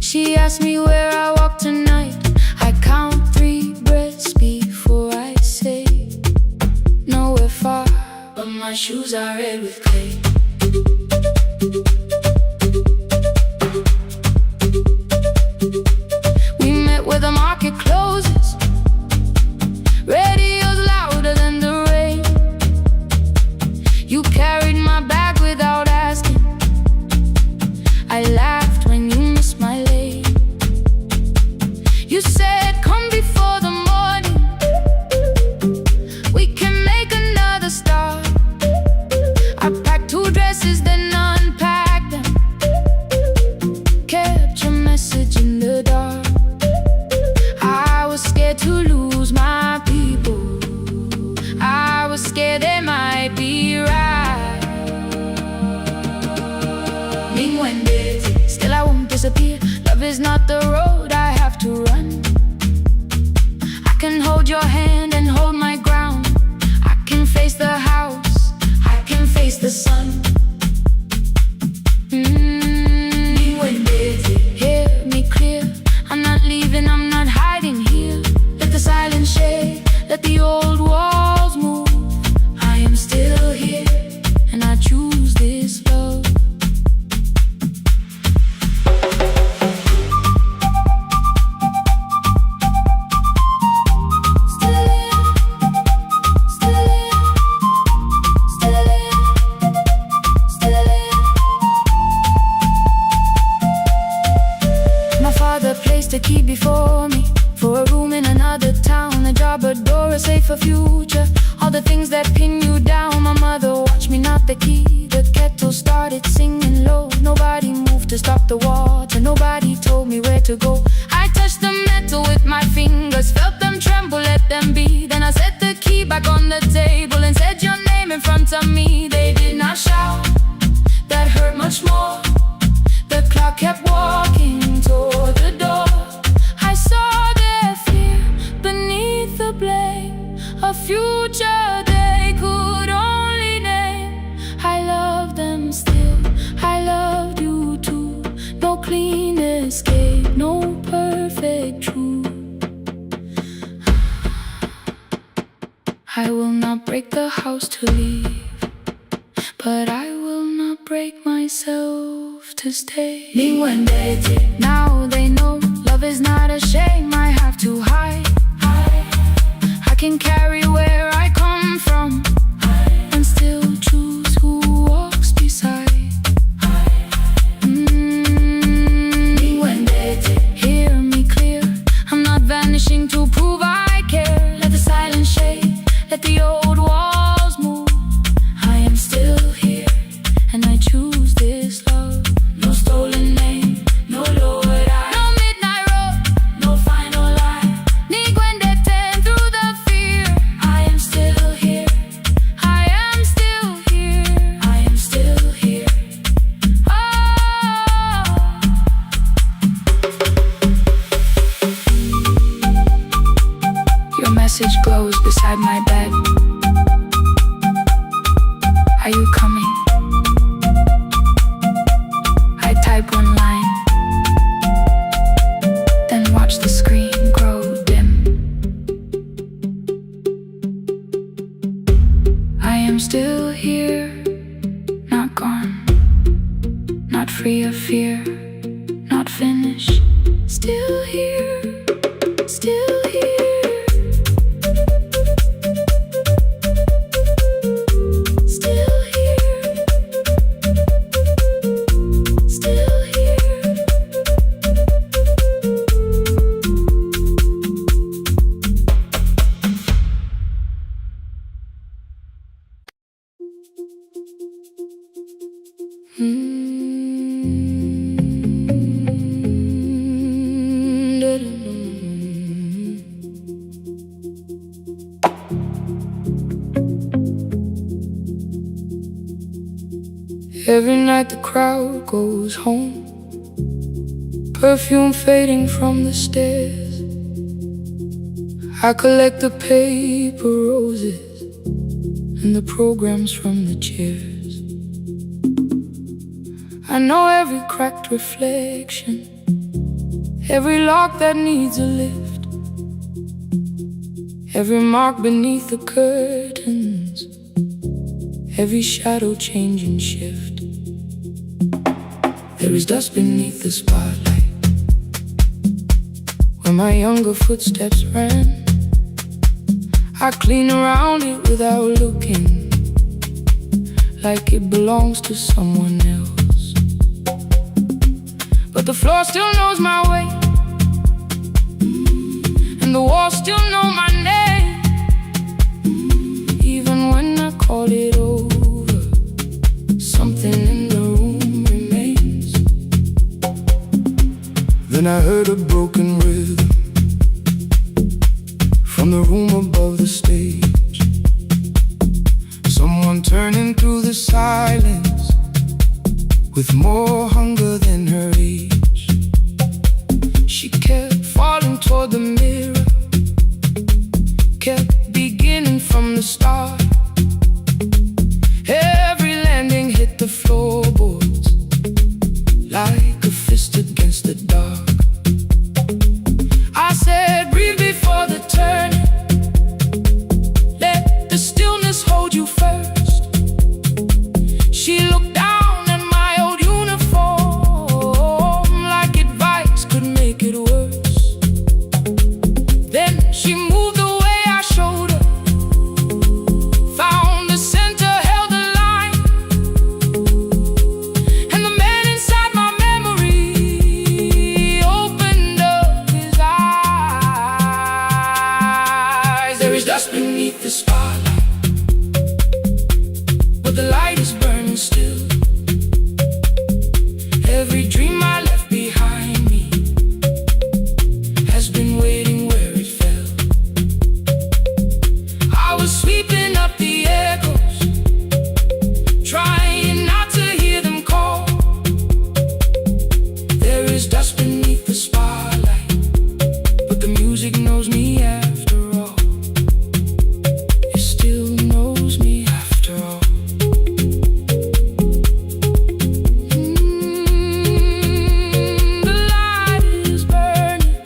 She asks me where I walk tonight. I count 3 breaths before I say nowhere far, but my shoes are red with clay. We met where the market closes, radio's louder than the rain. You carried my bag without asking. I laughed when you missed my lane. You said, come before the morning, we can make another start. I packed 2 dresses, then unpacked them, kept your message in the dark. I was scared to lose my people, I was scared they might be right. Still I won't disappear. Love is not the road I have to run. I can hold your hand and hold my ground. I can face the house, I can face the sun. Hear me clear, I'm not leaving, I'm not hiding here. Let the silence shake, let the old walls move. I am still here, and I choose this love. The key before me, for a room in another town, a job, a door, a safer future. All the things that pin you down. My mother watched me knock the key. The kettle started singing low. Nobody moved to stop the water. Nobody told me where to go. I touched the metal with my fingers, felt them tremble, let them be. Then I set the key back on the table and said your name in front of me. They did not shout, that hurt much more. The clock kept walking toward the door. I saw their fear beneath the blame, a future they could only name. I love them still, I loved you too. No clean escape, no perfect truth. I will not break the house to leave, but I will not break myself to stay. Now they know love is not a shame I have to hide. I can carry where I come from and still choose who walks beside. Hear me clear, I'm not vanishing to prove I care. Let the silence shake, let the old walls move. I am still here, and I choose this love. No stolen name, no lowered eye, no midnight road, no final lie. Niguendeten through the fear. I am still here, I am still here, I am still here. Oh. Your message glows beside my bed. Are you coming? I type one line, then watch the screen grow dim. I am still here, not gone, not free of fear, not finished. Still here, still here. Still here, still here. Every night the crowd goes home, perfume fading from the stairs. I collect the paper roses and the programs from the chairs. I know every cracked reflection, every lock that needs a lift, every mark beneath the curtains, every shadow change and shift. There is dust beneath the spotlight where my younger footsteps ran. I clean around it without looking, like it belongs to someone else. But the floor still knows my way, and the walls still know my name. Even when I call it over, something in the room remains. Then I heard a broken rhythm from the room above the stage. Someone turning through the silence with more hunger than her age. She kept falling toward the mirror, kept beginning from the start. Every landing hit the floorboards like a fist against the dark. I said, breathe before the turning, let the stillness hold you first. She looked down at my old uniform like advice could make it worse. Then she moved the way I showed her, found the center, held the line, and the man inside my memory opened up his eyes. There is dust beneath the spotlight, but the light is burning still. Every dream I left behind me has been waiting where it fell. I was sweeping up the echoes, trying not to hear them call. There is dust beneath the spotlight, but the music knows me after all. It still knows me after all. The light is burning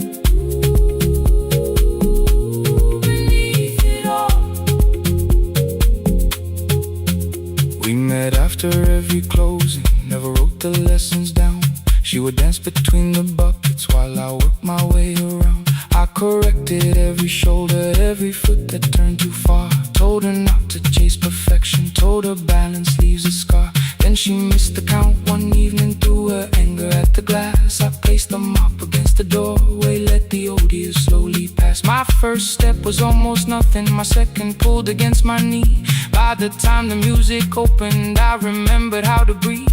beneath it all. We met after every closing, never wrote the lessons down. She would dance between the buckets while I worked my way around. I corrected every shoulder, every foot that turned too far. Told her not to chase perfection, told her balance leaves a scar. Then she missed the count one evening, threw her anger at the glass. I placed the mop against the doorway, let the old years slowly pass. My first step was almost nothing, my second pulled against my knee. By the time the music opened, I remembered how to breathe.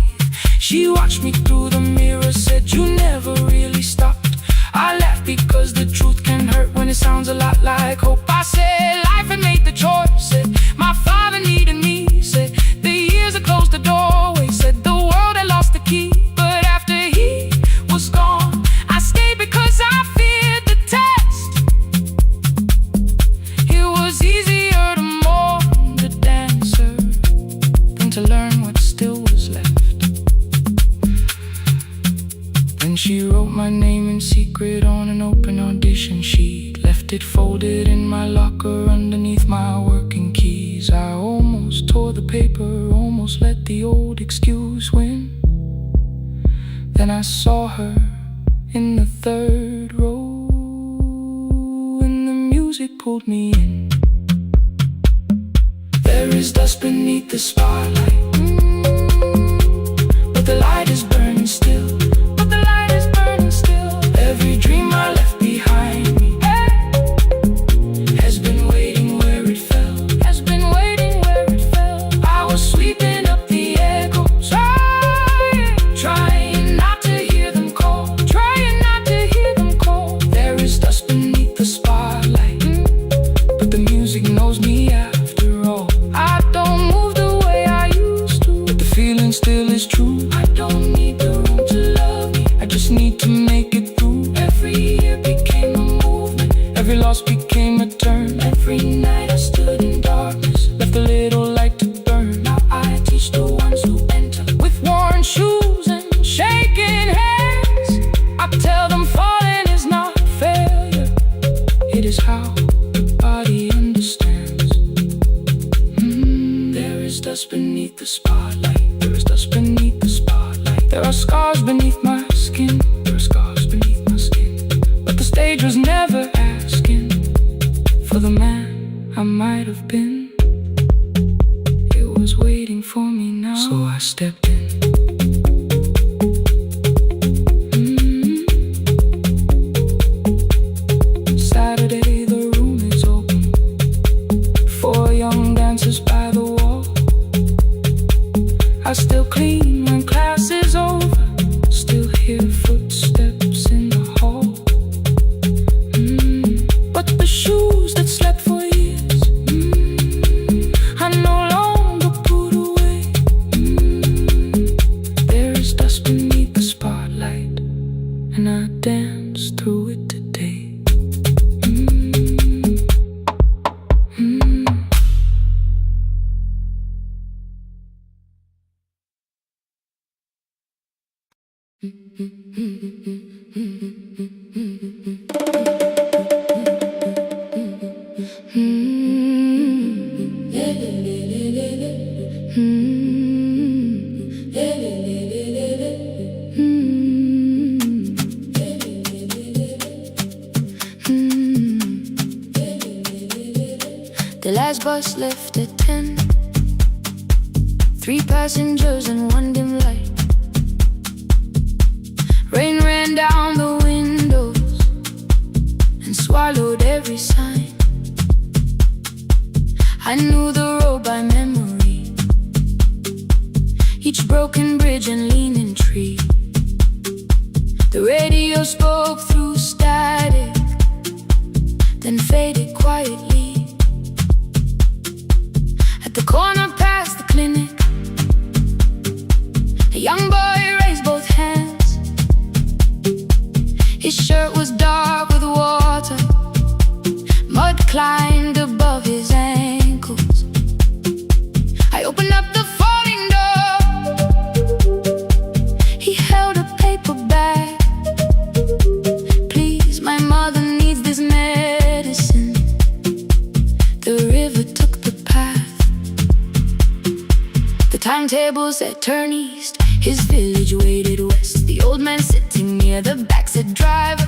She watched me through the mirror, said, you never really stopped. I laughed because the truth can hurt when it sounds a lot like hope. I said, life had made the choice, said, my father needed me, said, the years had closed the doorway, said, the world had lost the key. But after he was gone, I stayed because I feared the test. It was easier to mourn the dancer than to learn what still was left. Then she wrote my name in secret on an open audition sheet, left it folded in my locker underneath my working keys. I almost tore the paper, almost let the old excuse win. Then I saw her in the third row, and the music pulled me in. There is dust beneath the spotlight, but the light is burning still. Every dream I left behind me has been waiting where it fell, has been waiting where it fell. I was sweeping up the echoes, trying not to hear them call, trying not to hear them call. There is dust beneath the spotlight, but the music knows me after all. I don't move the way I used to, but the feeling still is beneath the spotlight. There is dust beneath the spotlight. There are scars beneath my skin. There are scars beneath my skin. But the stage was never asking for the man I might have been. It was waiting for me now, so I stepped in. Saturday, the room is open. 4 young dancers by the wall. I still clean when class is over. Still hear footsteps in the hall. But the shoes that slept for years, I no longer put away. There is dust beneath the spotlight, and I dance through it today. The last bus left at 10. 3 passengers and 1 dim light. Rain ran down the windows and swallowed every sign. I knew the road by memory, each broken bridge and leaning tree. The radio spoke through static, then faded quietly. At the corner past the clinic, a young boy raised both hands. His shirt was dark with water. Mud climbed above his ankles. I opened up the folding door. He held a paper bag. Please, my mother needs this medicine. The river took the path. The timetable said turn east. His village waited west. The old man sitting near the back said, driver,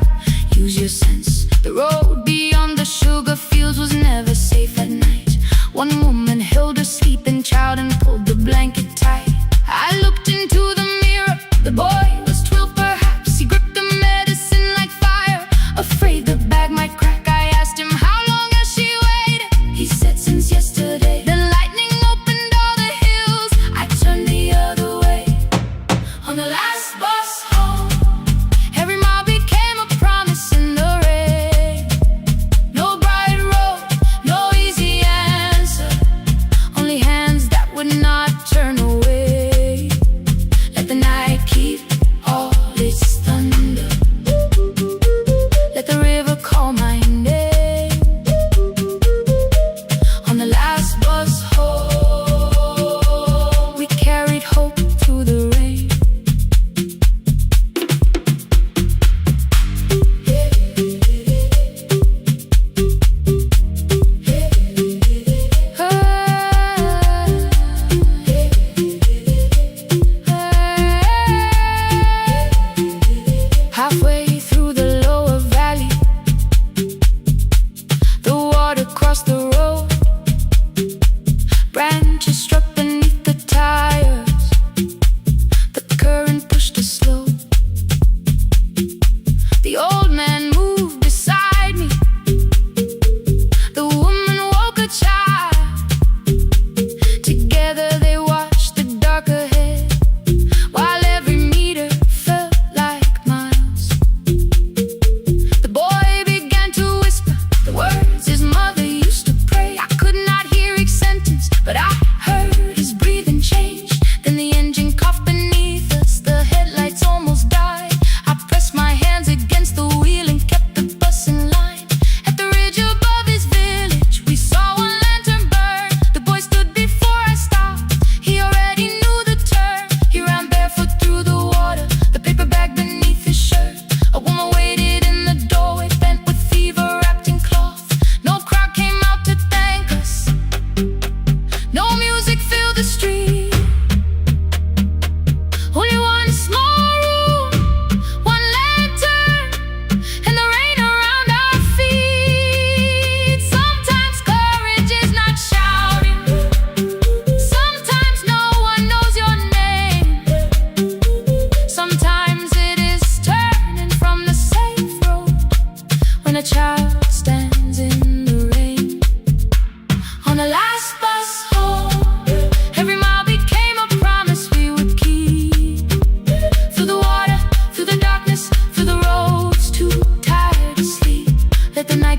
use your sense. The road beyond the sugar fields was never safe at night. One woman held her sleeping child and pulled the blanket tight. I looked into the mirror. The boy was 12 perhaps. He gripped the medicine like fire, afraid the bag might crack. I asked him, how long has she waited? He said, since yesterday. The lightning opened all the hills. I turned the other way. On the last bus home, every mile became a promise in the rain.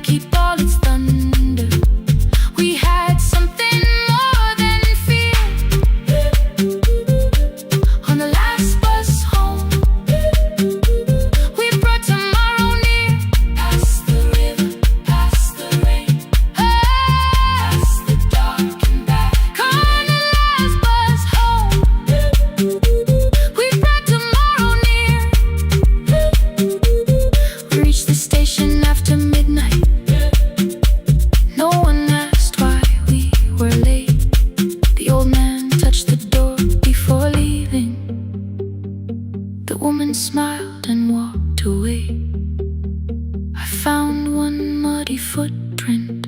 keep all its thunder. We had something more than fear. On the last bus home, we brought tomorrow near. Past the river, past the rain, past the dark and back. On the last bus home, we brought tomorrow near. We reached the station after midnight. No one asked why we were late. The old man touched the door before leaving. The woman smiled and walked away. I found one muddy footprint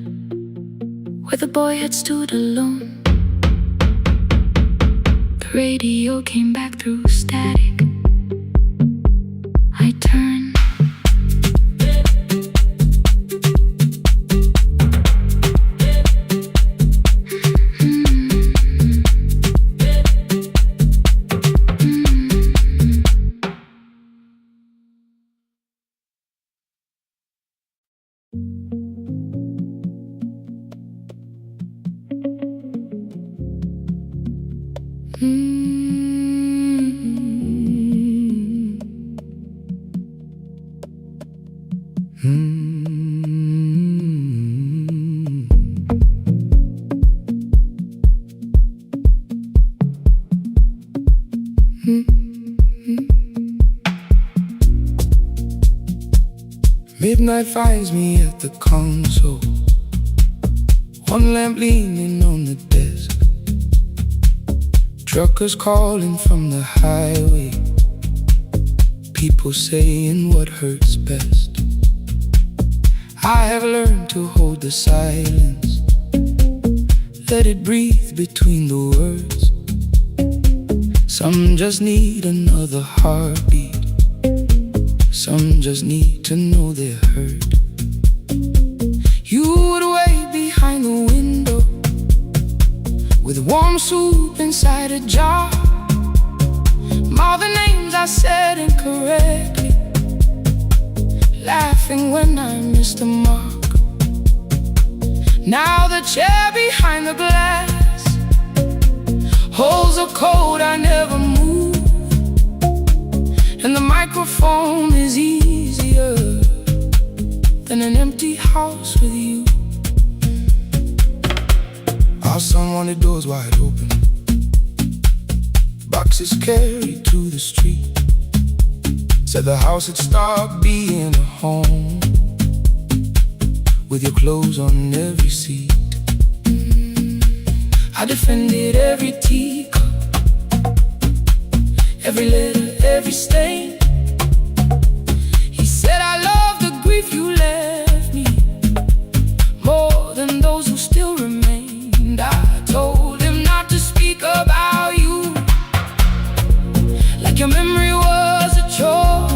where the boy had stood alone. The radio came back through static. I turned. Midnight finds me at the console, one lamp leaning on the desk. Truckers calling from the highway, people saying what hurts best. I have learned to hold the silence, let it breathe between the words. Some just need another heartbeat, some just need to know they're heard. You would wait behind the window with warm soup inside a jar. All the names I said incorrectly, laughing when I missed the mark. Now the chair behind the glass holds a code I never moved, and the microphone is easier than an empty house with you. Our son wanted doors wide open, boxes carried to the street. Said the house had stopped being a home, with your clothes on every seat. I defended every teacup, every letter, every stain. He said I love the grief you left me more than those who still remained. I told him not to speak about you like your memory was a chore.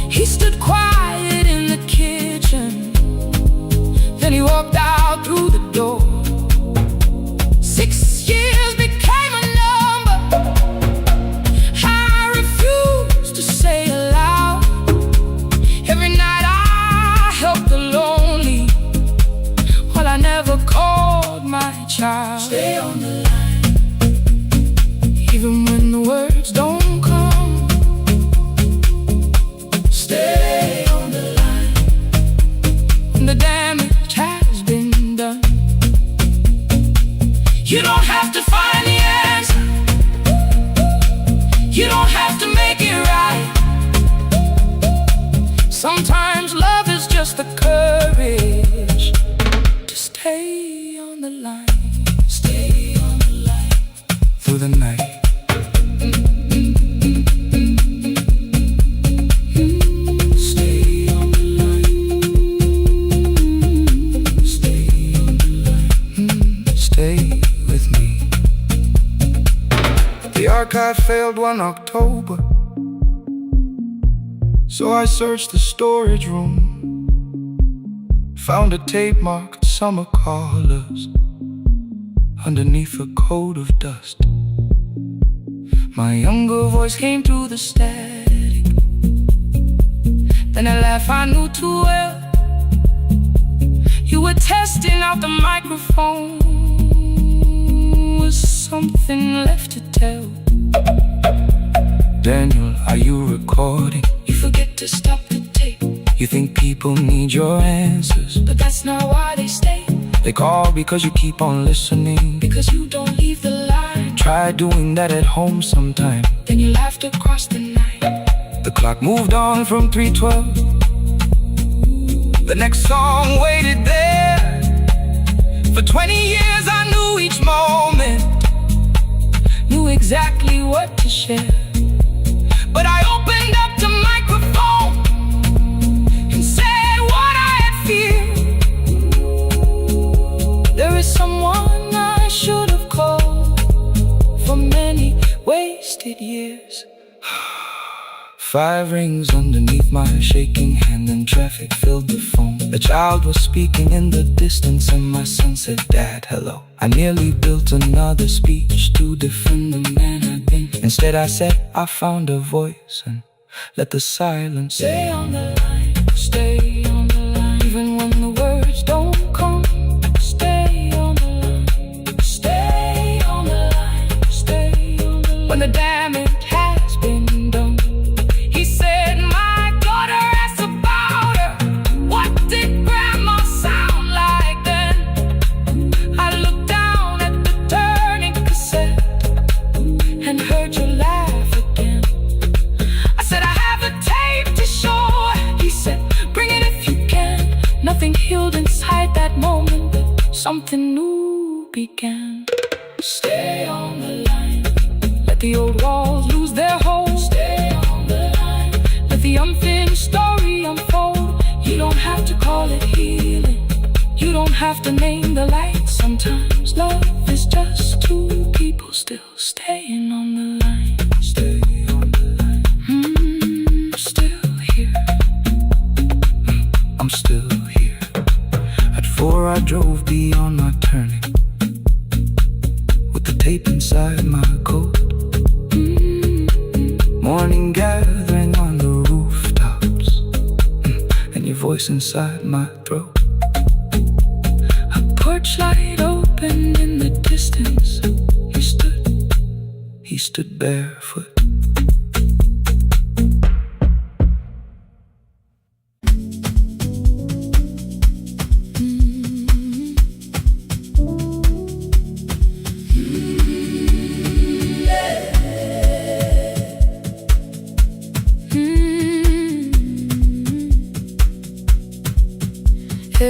He stood quiet in the kitchen, then he walked out through the door. 6 years became a number I refused to say aloud. Every night I helped the lonely, while I never called my child. Stay on the line, even when the words don't come. Stay on the line, when the damage has been done. You don't have to find the answer, you don't have to make it right. Sometimes love is just the courage to stay on the line. Stay on the line through the night. Stay on the line. Stay on the line. Stay with me. The archive failed one October, so I searched the storage room, found a tape marked Summer Callers underneath a coat of dust. My younger voice came through the static, then a laugh I knew too well. were testing out the microphone. Was something left to tell? Daniel, are you recording? You forget to stop the tape. You think people need your answers, but that's not why they stay. They call because you keep on listening, because you don't leave the line. Try doing that at home sometime, then you'll have to cross the night. The clock moved on from 3:12. The next song waited there. For 20 years I knew each moment, knew exactly what to share. But I opened up the microphone and said what I had feared. There is someone I should have called for many wasted years. 5 rings underneath my shaking hand, and traffic filled the phone. The child was speaking in the distance, and my son said, "Dad, hello." I nearly built another speech to defend the man I'd been. Instead I said, I found a voice, and let the silence stay on the line, stay on the line. Even when the words don't come, stay on the line, stay on the line, stay on the line. When the damage has been done, he said, "My daughter asked about her. What did grandma sound like then?" I looked down at the turning cassette and heard you laugh again. I said, "I have a tape to show." He said, "Bring it if you can." Nothing healed inside that moment, but something new began. Stay on the line, let the old walls lose their hold. Stay on the line, let the unfinished story unfold. You don't have to call it healing, you don't have to name the light. Sometimes love is just two people still staying on the line. Stay on the line. Still here. I'm still here. At 4 I drove beyond my turning, with the tape inside my coat. Morning gathering on the rooftops, and your voice inside my throat. A porch light opened in the distance. He stood barefoot.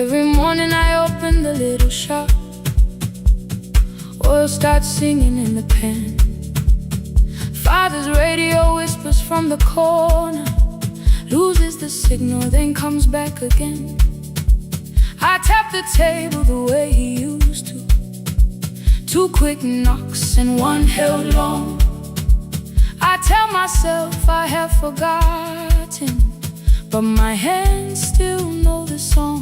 Every morning I open the little shop, oil starts singing in the pan. Father's radio whispers from the corner, loses the signal, then comes back again. I tap the table the way he used to. 2 quick knocks and 1 held long. I tell myself I have forgotten, but my hands still know the song.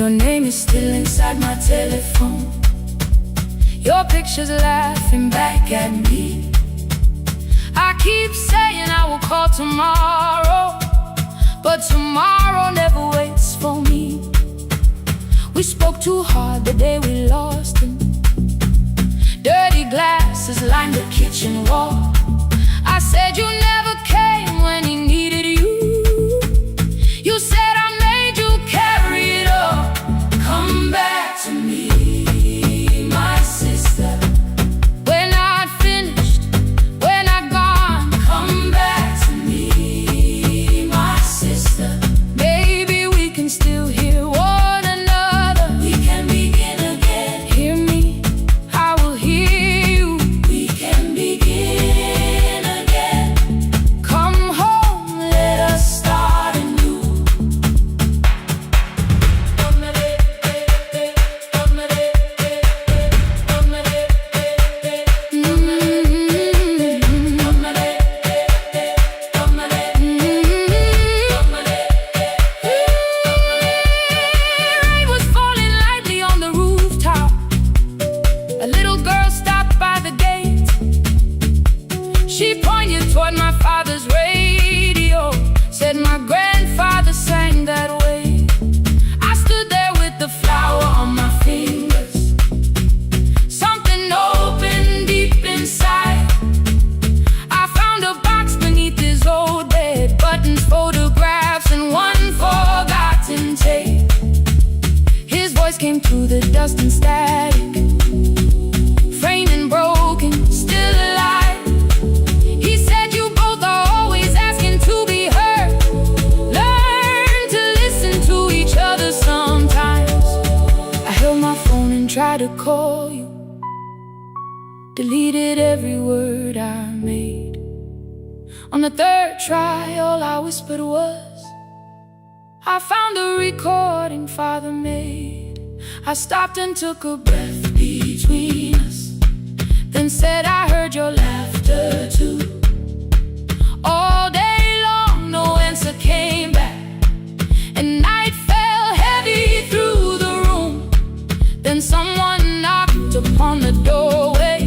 Your name is still inside my telephone, your picture's laughing back at me. I keep saying I will call tomorrow, but tomorrow never waits for me. We spoke too hard the day we lost him. Dirty glasses lined the kitchen wall. I said you never came when he needed you. You said I made you carry it all. Come back to me, my sister. We're not finished, we're not gone. Come back to me, my sister. Maybe we can still hear one another. We can begin again. Hear me, I will hear you. We can begin again. Come home dust and static, framed and broken, still alive. He said you both are always asking to be heard. Learn to listen to each other sometimes. I held my phone and tried to call you, deleted every word I made. On the third try, all I whispered was, I found a recording Father made. I stopped and took a breath between us, then said I heard your laughter too. All day long, no answer came back, and night fell heavy through the room. Then someone knocked upon the doorway.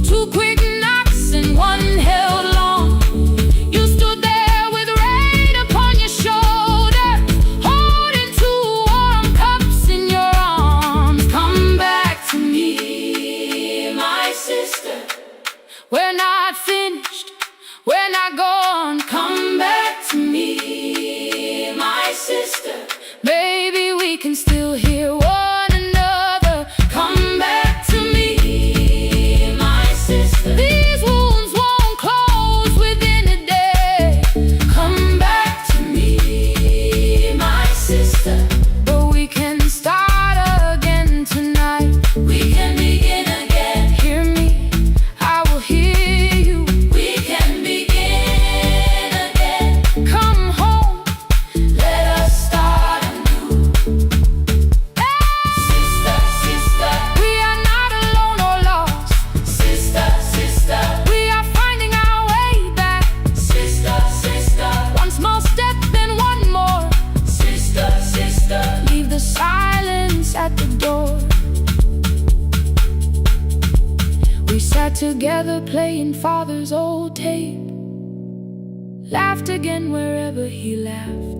Two quick knocks and one held long. You stood there with rain upon your shoulder, holding two warm cups in your arms. Come back to me, my sister. We're not finished, we're not gone. Come back to me, my sister. Maybe we can still hear one another. Come back to me, my sister. These wounds won't close within a day. Come back to me, my sister. But we can start again tonight. We can begin again. Hear me, I will hear you. We can begin again. Come home, let us start anew. Sister, sister, we are not alone or lost. Sister, sister, we are finding our way back. Sister, sister, one small step then one more. Sister, sister, leave the silence at the door. We sat together playing Father's old tape, laughed again wherever he laughed.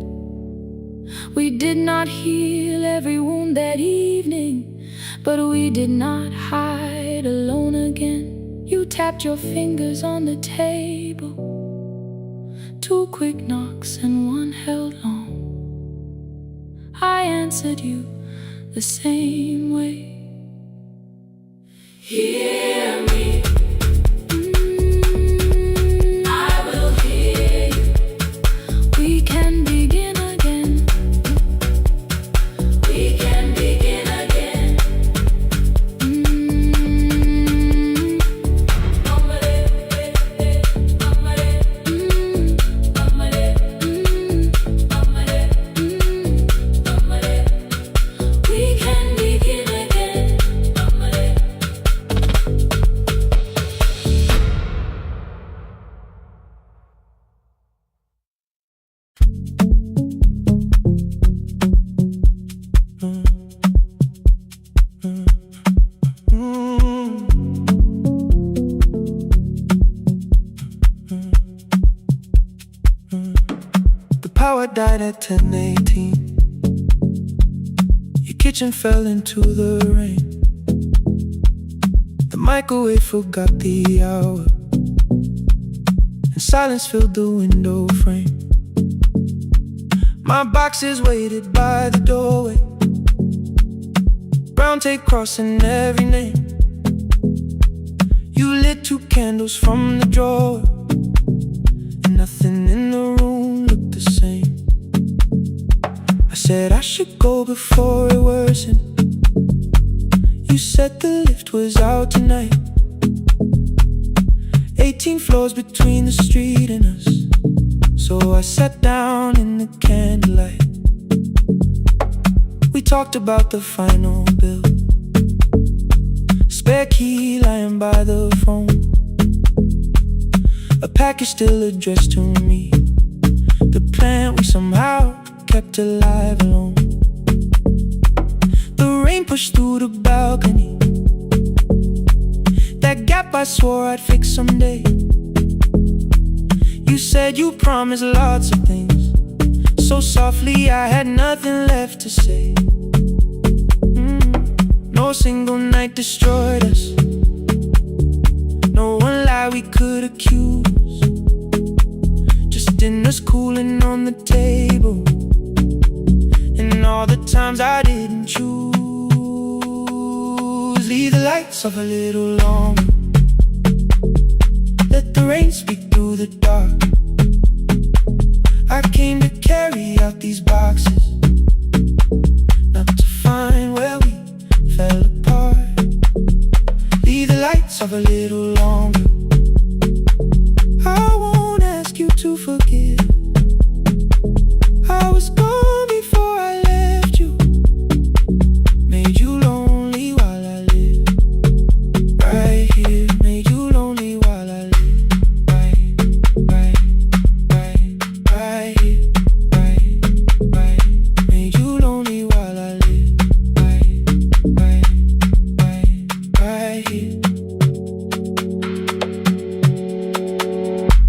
We did not heal every wound that evening, but we did not hide alone again. You tapped your fingers on the table, two quick knocks and one held long. I answered you the same way. Hear me, I will hear you. We can begin again. We can begin again. We can begin again. The power died at 10:18. Your kitchen fell into the rain. The microwave forgot the hour, and silence filled the window frame. My boxes waited by the doorway, brown tape crossing every name. You lit two candles from the drawer, and nothing in the room looked the same. I said I should go before it worsened. You said the lift was out tonight. 18 floors between the street and us, so I sat down in the candlelight. We talked about the final bill, spare key lying by the phone, a package still addressed to me, the plant we somehow kept alive alone. The rain pushed through the balcony, that gap I swore I'd fix someday. You said you promised lots of things, so softly I had nothing left to say. No single night destroyed us, no one lie we could accuse. Just dinners cooling on the table, and all the times I didn't choose. lights off a little longer. Let the rain speak through the dark. I came to carry out these boxes, not to find where we fell apart. Leave the lights off a little longer. I won't ask you to forgive. I was gone before I left you. Made you lonely while I lived right here. Made you lonely while I lived right here. Right. Made you lonely while I lived right here.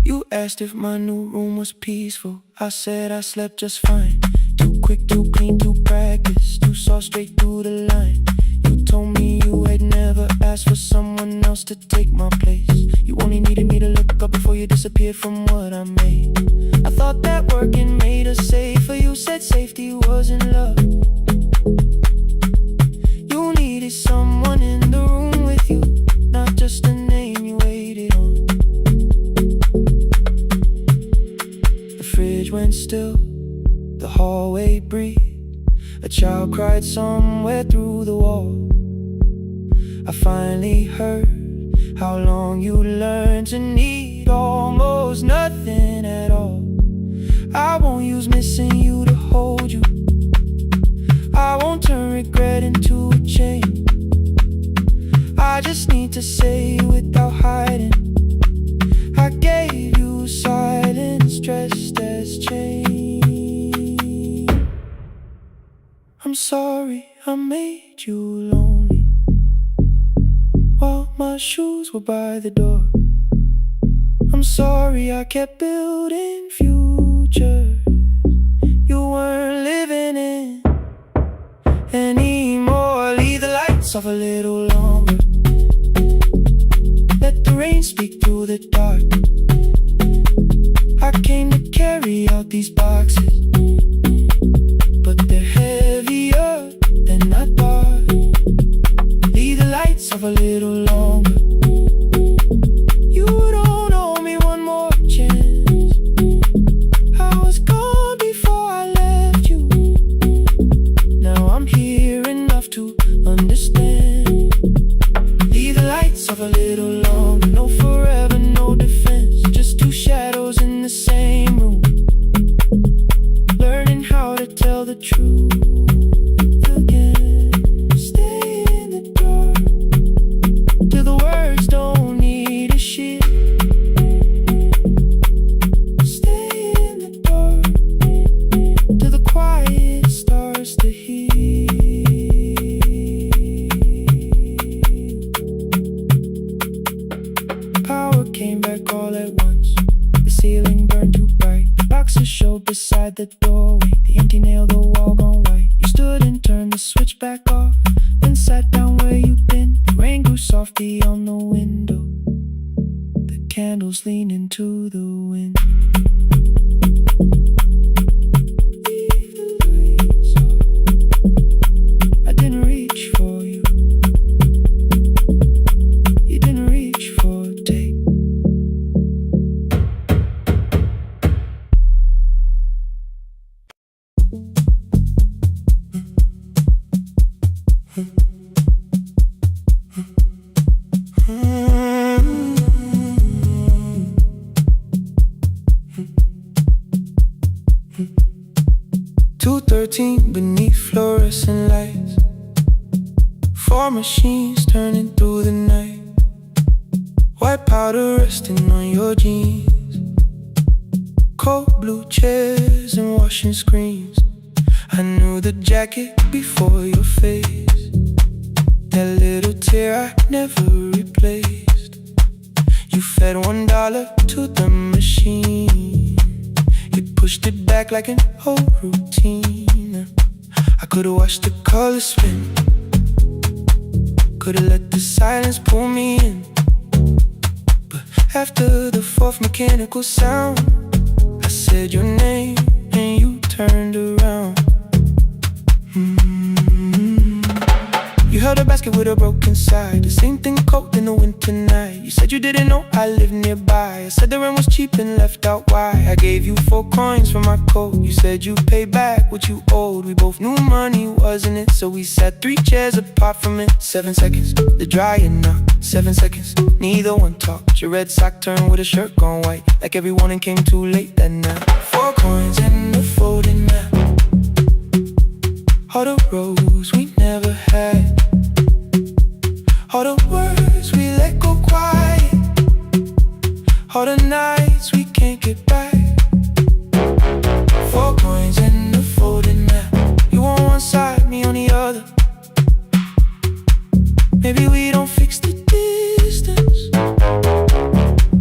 You asked if my new room was peaceful. I said I slept just fine. Too quick, too clean, too practiced. You saw straight through the line. You told me you had never asked for someone else to take my place. You only needed me to look up before you disappeared from what I made. I thought that working made us safer. You said safety wasn't love. You needed someone in the room with you, not just a name you waited on. The fridge went still, the hallway breathed. A child cried somewhere through the wall. I finally heard how long you learned to need almost nothing at all. I won't use missing you to hold you. I won't turn regret into a chain. I just need to say without hiding, I gave you silence dressed as change. I'm sorry I made you lonely while my shoes were by the door. I'm sorry I kept building futures you weren't living in anymore. Leave the lights off a little longer. Let the rain speak through the dark. I came to carry out these boxes, but they're heavier than I thought. Leave the lights off a little longer. You don't owe me one more chance. I was gone before I left you. Now I'm here enough to understand. Leave the lights off a little longer. No forever, no defense. Just two shadows in the same room, learning how to tell the truth again. Stay in the dark till the words don't need a shield. Stay in the dark till the quiet starts to heal. Power came back all at once. The ceiling burned too bright. The boxes showed beside the doorway. The empty nail, the wall gone white. You stood and turned the switch back off, then sat down where you'd been. The rain grew softly on the window. The candles leaned into the wind. Leave the lights off. I didn't reach for you. You didn't reach for a take. Beneath fluorescent lights, four machines turning through the night. White powder resting on your jeans, cold blue chairs and washing screens. I knew the jacket before your face, that little tear I never replaced. You fed $1 to the machine. You pushed it back like an old routine. I could've watched the colors spin, could've let the silence pull me in. But after the fourth mechanical sound, I said your name and you turned around. You held her back basket with a broken side. The same thing cold in the winter night. You said you didn't know I lived nearby. I said the rent was cheap and left out why. I gave you 4 coins for my coat. You said you'd pay back what you owed. We both knew money wasn't it, so we sat 3 chairs apart from it. 7 seconds, the dryer knocked. 7 seconds, neither one talked. Your red sock turned with a shirt gone white, like every morning came too late that night. 4 coins and a folding map. All the roads we never had, all the words we let go quiet, all the nights we can't get back. 4 coins and a folding map. You on one side, me on the other. Maybe we don't fix the distance.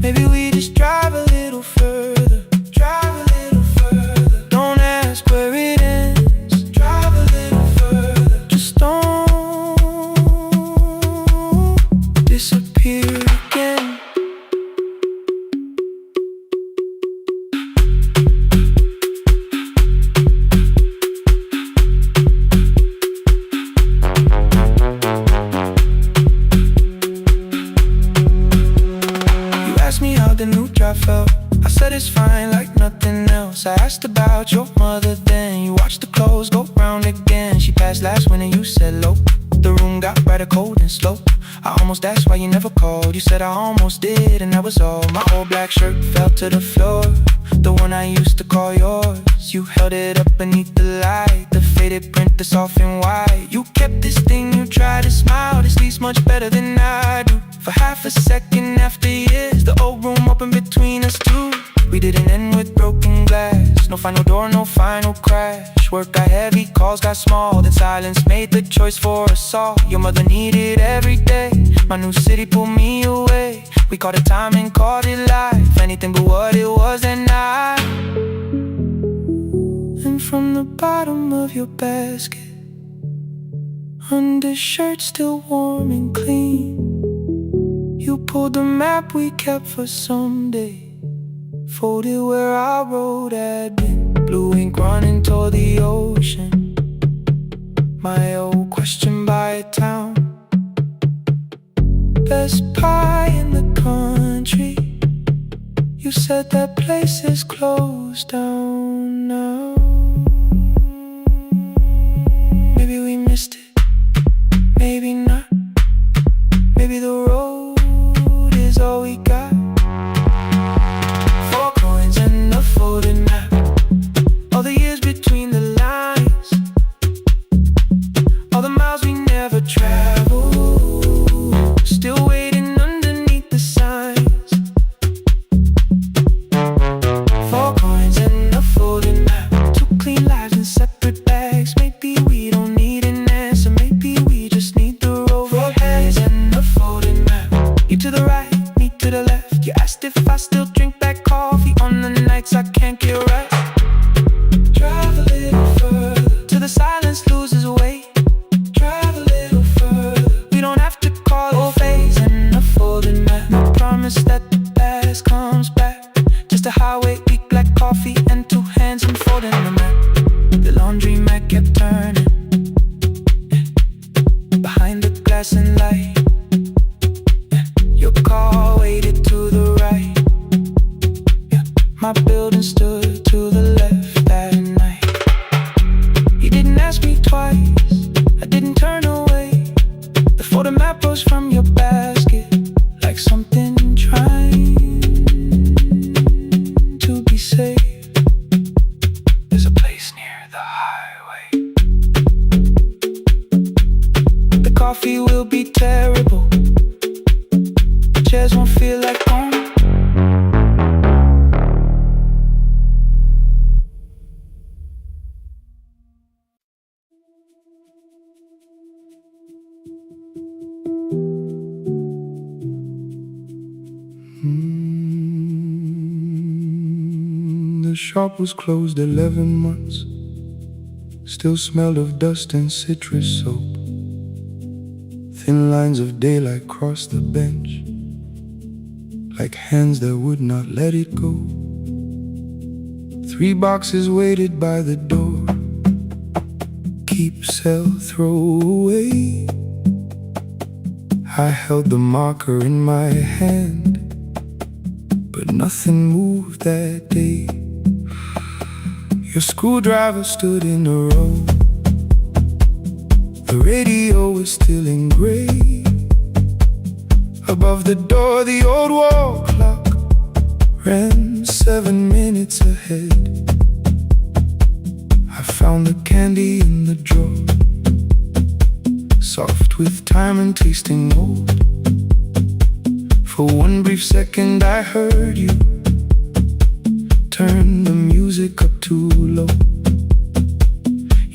Maybe we just drive a little further. Drive a little further. Don't ask where it ends. Drive a little further. Just don't disappear again. Me how the new drive felt. I said it's fine like nothing else. I asked about your mother then. You watched the clothes go round again. She passed last winter, you said low. The room got brighter, cold and slow. I almost asked why you never called. You said I almost did and that was all. My old black shirt fell to the floor, the one I used to call yours. You held it up beneath the light, the faded print, the soft and white. You kept this thing, you tried to smile. This sleeps much better than I do. For half a second after years, the old room opened between us two. We didn't end with broken glass. No final door, no final crash. Work got heavy, calls got small. Then silence made the choice for us all. Your mother needed every day. My new city pulled me away. We called it time and called it life. Anything but what it was that night. And from the bottom of your basket, undershirt still warm and clean, you pulled the map we kept for someday. Folded where our road had been. Blue ink running toward the ocean. My old question by a town. Best pie in the country. You said that place is closed down now. Maybe we missed it, maybe not. Maybe the road is all we got. 4 coins and a folding map. All the years between the lines, all the miles we never traveled, still waiting underneath the signs. 4 coins and a folding map. 2 clean lives in separate bags. Maybe we don't need an answer. Maybe we just need the road. 4 hands and a folding map. You to the right, me to the left. You asked if I still drink that coffee on the nights I can't get right. Drive a little further till the silence loses weight. Drive a little further. We don't have to call it phase and a folding map. No promise that the past comes back. Just a highway, weak black coffee and 2 hands unfolding the map. The laundry mat kept turning behind the glass and light. Your car waited to the right. My building stood to the left that night. You didn't ask me twice, I didn't turn away. Before the map rose from your basket, like something trying to be safe. There's a place near the highway. The coffee will be terrible. The chairs won't feel like home. The shop was closed 11 months. Still smelled of dust and citrus soap. Thin lines of daylight crossed the bench, like hands that would not let it go. 3 boxes waited by the door. Keep, sell, throw away. I held the marker in my hand, but nothing moved that day. Your screwdriver stood in a row. The radio was still in gray. Above the door, the old wall clock ran 7 minutes ahead. I found the candy in the drawer, soft with time and tasting old. For one brief second I heard you turn the music up too low.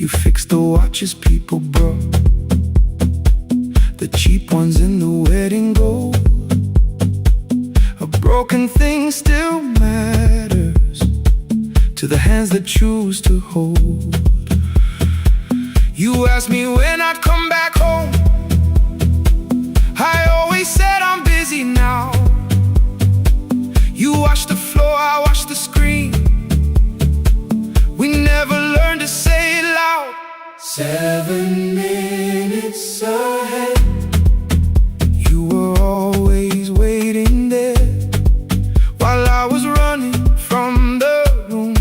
You fixed the watches people brought, the cheap ones in the wedding gold. A broken thing still matters to the hands that choose to hold. You asked me when I'd come back home. I always said I'm busy now. You washed the floor, I washed the screen. We never learned to say it loud. 7 minutes ahead. You were always waiting there while I was running from the room.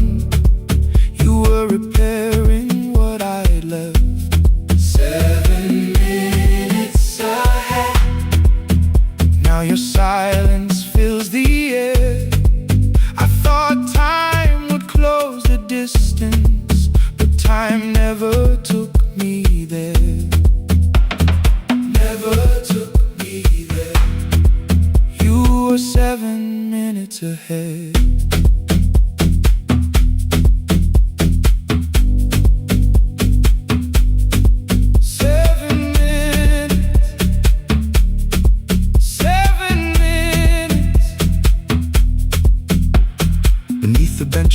You were repairing what I'd left. 7 minutes ahead. Now your silence fills the air. I thought time would close the distance, but time never took me there. Never took me there. You were 7 minutes ahead.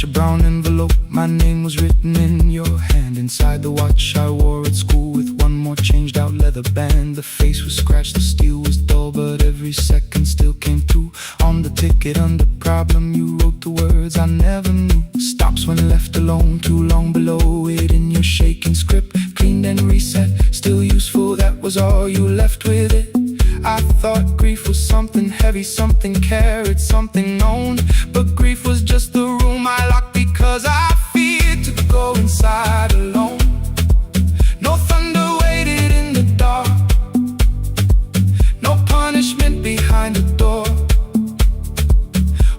A brown envelope, my name was written in your hand. Inside the watch I wore at school with one more changed out leather band. The face was scratched, the steel was dull, but every second still came through. On the ticket under problem you wrote the words I never knew. Stops when left alone, too long below it in your shaking script. Cleaned and reset, still useful, that was all you left with it. I thought grief was something heavy, something carried, something known. But grief was just the room I locked because I feared to go inside alone. No thunder waited in the dark, no punishment behind the door.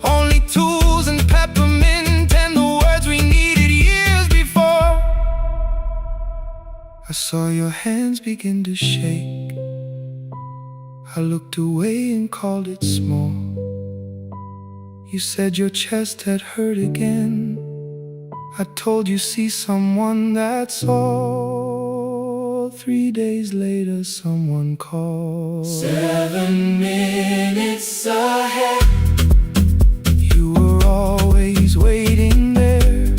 Only tools and peppermint and the words we needed years before. I saw your hands begin to shake. I looked away and called it small. You said your chest had hurt again. I told you see someone, that's all. 3 days later someone called. 7 minutes ahead. You were always waiting there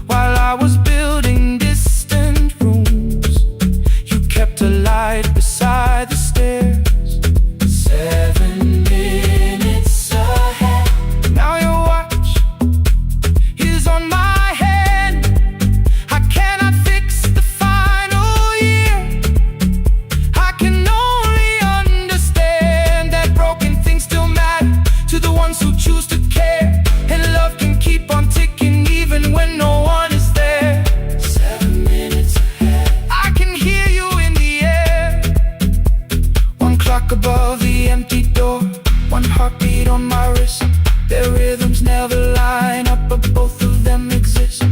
while I was building distant rooms. You kept a light beside the stairs. 7 minutes ahead. Now your watch is on my hand. I cannot fix the final year. I can only understand that broken things still matter to the ones who choose to care. And love can keep on ticking even when no one is there. 7 minutes ahead. I can hear you in the air. One clock above the empty door, one heartbeat on my wrist. Their rhythms never line up, but both of them exist.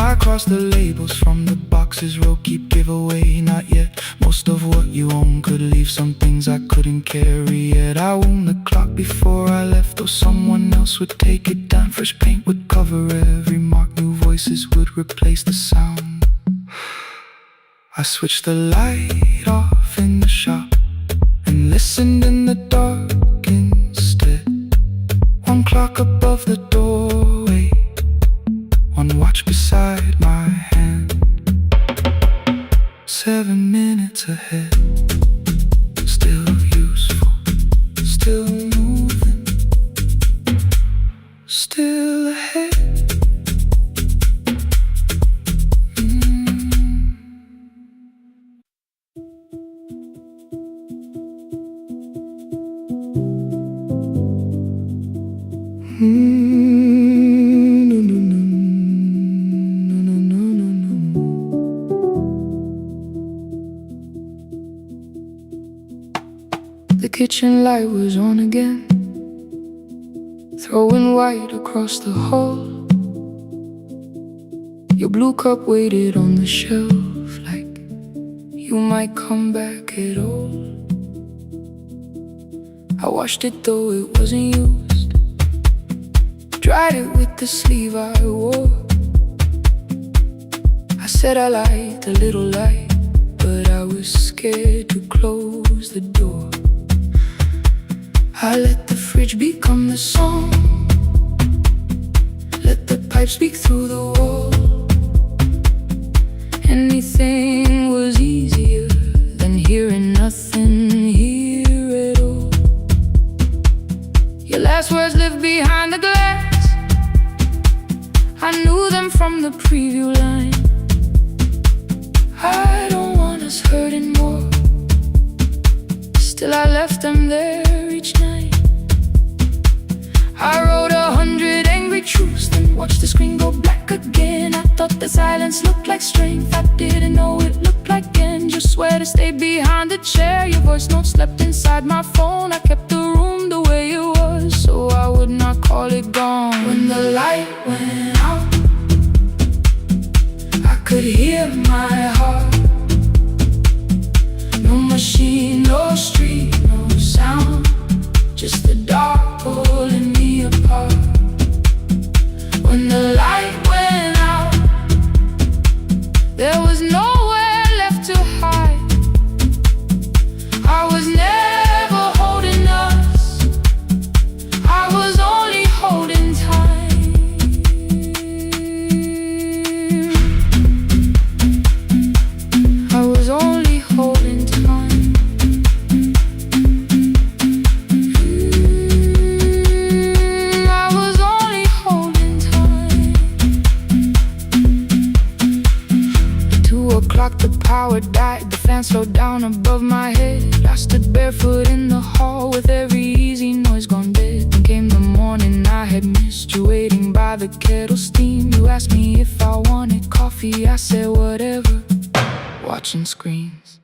I cross the labels from the boxes, row keep giveaway, not yet. Most of what you own could leave some things I couldn't carry yet. I wound the clock before I left, though someone else would take it down. Fresh paint would cover every mark, new voices would replace the sound. I switched the light off in the shop and listened in the dark instead. One clock above the doorway, one watch beside my hand. 7 minutes ahead. Still useful, still moving, still ahead. No, no, no, no, no, no, no. The kitchen light was on again, throwing white across the hall. Your blue cup waited on the shelf like you might come back at all. I washed it though it wasn't used, dried it with the sleeve I wore. I said I liked a little light, but I was scared to close the door. I let the fridge become the song, let the pipe speak through the wall. Anything was easier than hearing nothing here at all. Your last words lived behind the glass, I knew them from the preview line. I don't want us hurting more, still I left them there each night. I wrote 100 angry truths, then watched the screen go black again. I thought the silence looked like strength, I didn't know it looked like end. You swear to stay behind the chair, your voice note slept inside my phone. I kept the room the way it was, so I would not call it gone. When the light went out, I could hear my heart. No machine, no street, no sound, just the dark pulling me apart. When the light went out, there was nowhere left to hide. I was never holding us, I was only holding time. I was only holding time. I was only holding time. At 2 o'clock the power died, the fan slowed down above my head. I stood barefoot in the hall with every easy noise gone dead. Then came the morning I had missed you, waiting by the kettle steam. You asked me if I wanted coffee, I said whatever, watching screens.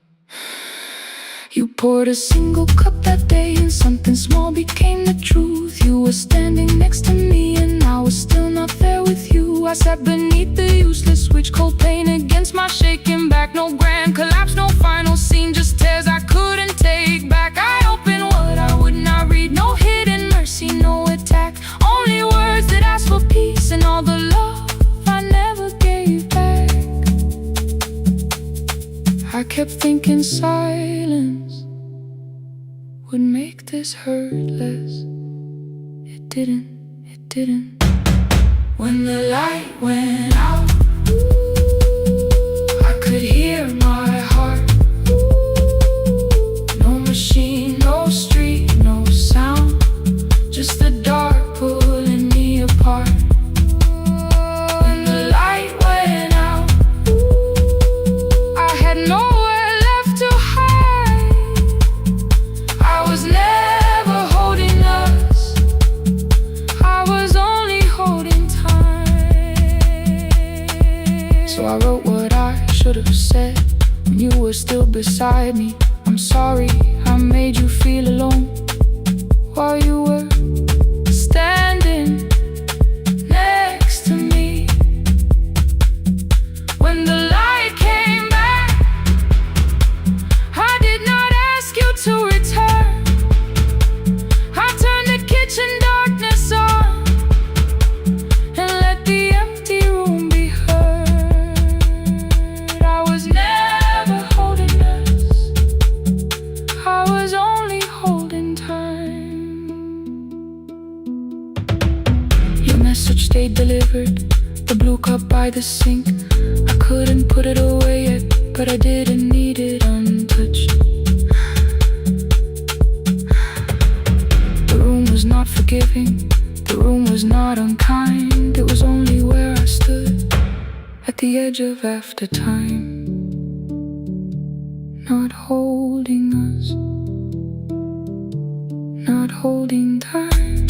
You poured a single cup that day and something small became the truth. You were standing next to me and I was still not there with you. I sat beneath the useless switch, cold pain against my shaking back. No grand collapse, no final scene, just tears I couldn't take back. I opened what I would not read, no hidden mercy, no attack. Only words that asked for peace and all the love I never gave back. I kept thinking silence would make this hurt less. It didn't, it didn't. When the light went out, I could hear my heart. No machine, no street, no sound, just the dark pulling me apart. When the light went out, I had nowhere left to hide. I was never holding us, I was only holding time. So I wrote what I should have said when you were still beside me. I'm sorry I made you feel alone while you were standing next to me. When the light came back, I did not ask you to return. I turned the kitchen darkness on and let the empty room be heard. I was never holding us, I was only holding time. Your message stayed delivered, the blue cup by the sink. I couldn't put it away yet, but I didn't need it untouched. The room was not forgiving, the room was not unkind. It was only where I stood at the edge of after time, not holding us, not holding time.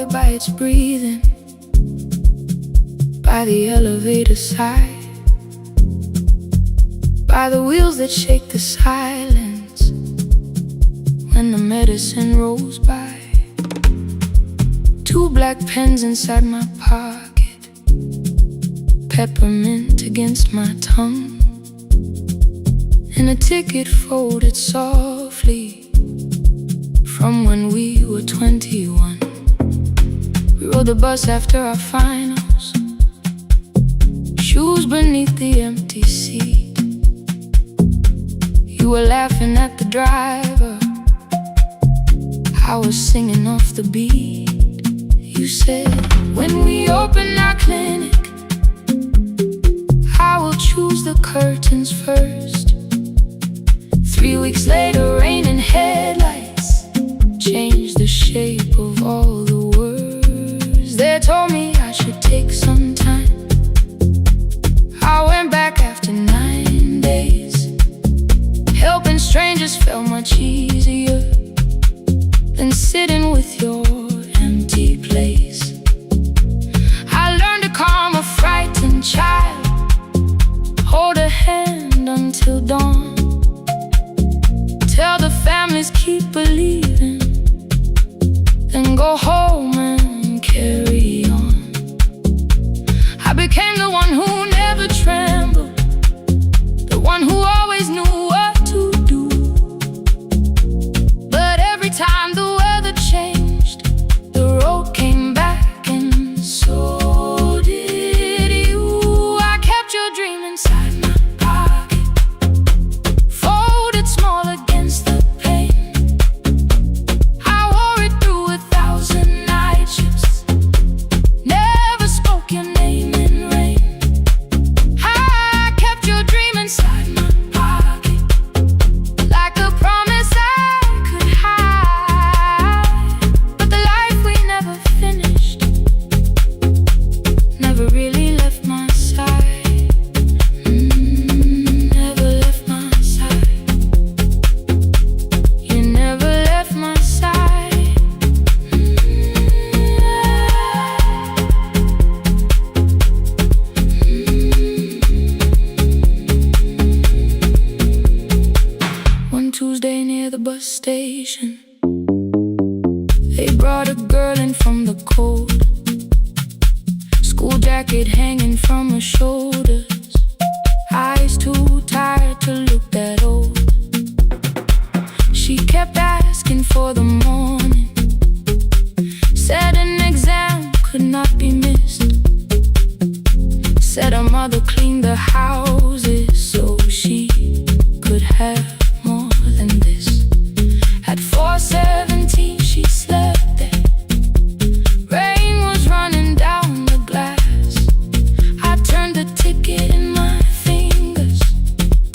hallway by its breathing, by the elevator side, by the wheels that shake the silence when the medicine rolls by. 2 black pens inside my pocket, peppermint against my tongue, and a ticket folded softly from when we were 21. We rode the bus after our finals, shoes beneath the empty seat. You were laughing at the driver, I was singing off the beat. You said, when we open our clinic, I will choose the curtains first. 3 weeks later, rain and headlights changed the shape of all the words. They told me I should take some time. I went back after 9 days. Helping strangers felt much easier than sitting with your empty place. I learned to calm a frightened child, hold a hand until dawn, tell the families keep believing, then go home and carry on. I became the one who never trembled, the one who always knew what to do. But every time the weather changed, the road came back, and so did you. I kept your dream inside my pocket, folded small against the pain. I wore it through 1,000 night shifts, never spoke your name in rain. I kept your dream inside my pocket, like a promise I could hide. But the life we never finished never really left my side. Never left my side. You never left my side. One Tuesday near the bus station, they brought a girl in from the cold, school jacket hanging from her shoulders, eyes too tired to look that old. She kept asking for the morning, said an exam could not be missed, said her mother cleaned the houses so she could have more than this. At 4:17 she slept there, rain was running down the glass. I turned the ticket in my fingers,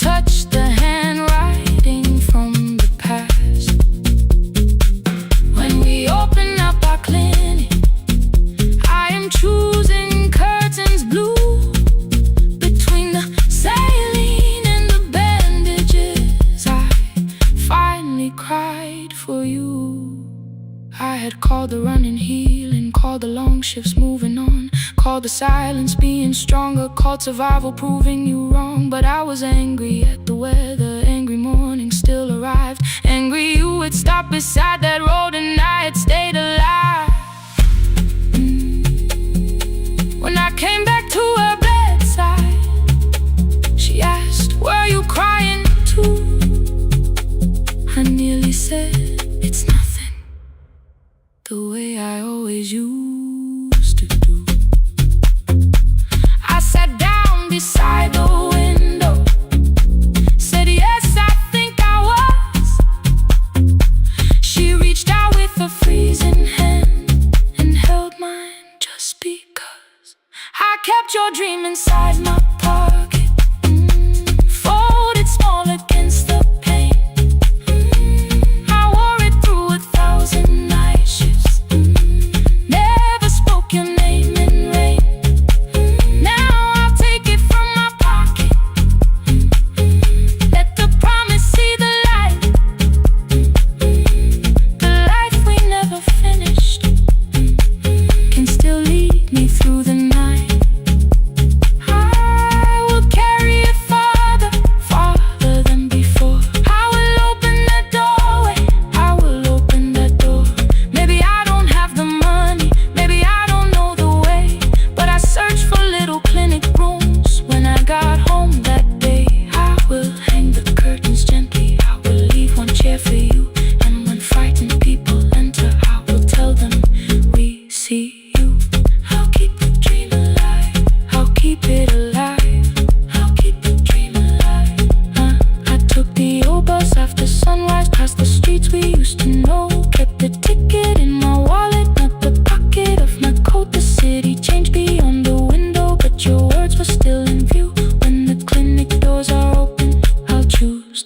touched the handwriting from the past. When we open up our clinic, I am choosing curtains blue, between the saline and the bandages. I finally cried for you. I had called the running healing, called the long shifts moving on, called the silence being stronger, called survival proving you wrong. But I was angry at the weather, angry morning still arrived, angry you had stopped beside that road and I had stayed alive. When I came back to her bedside, she asked, were you crying too? I nearly said, it's nothing, the way I always used to do. I sat down beside the window, said, yeah,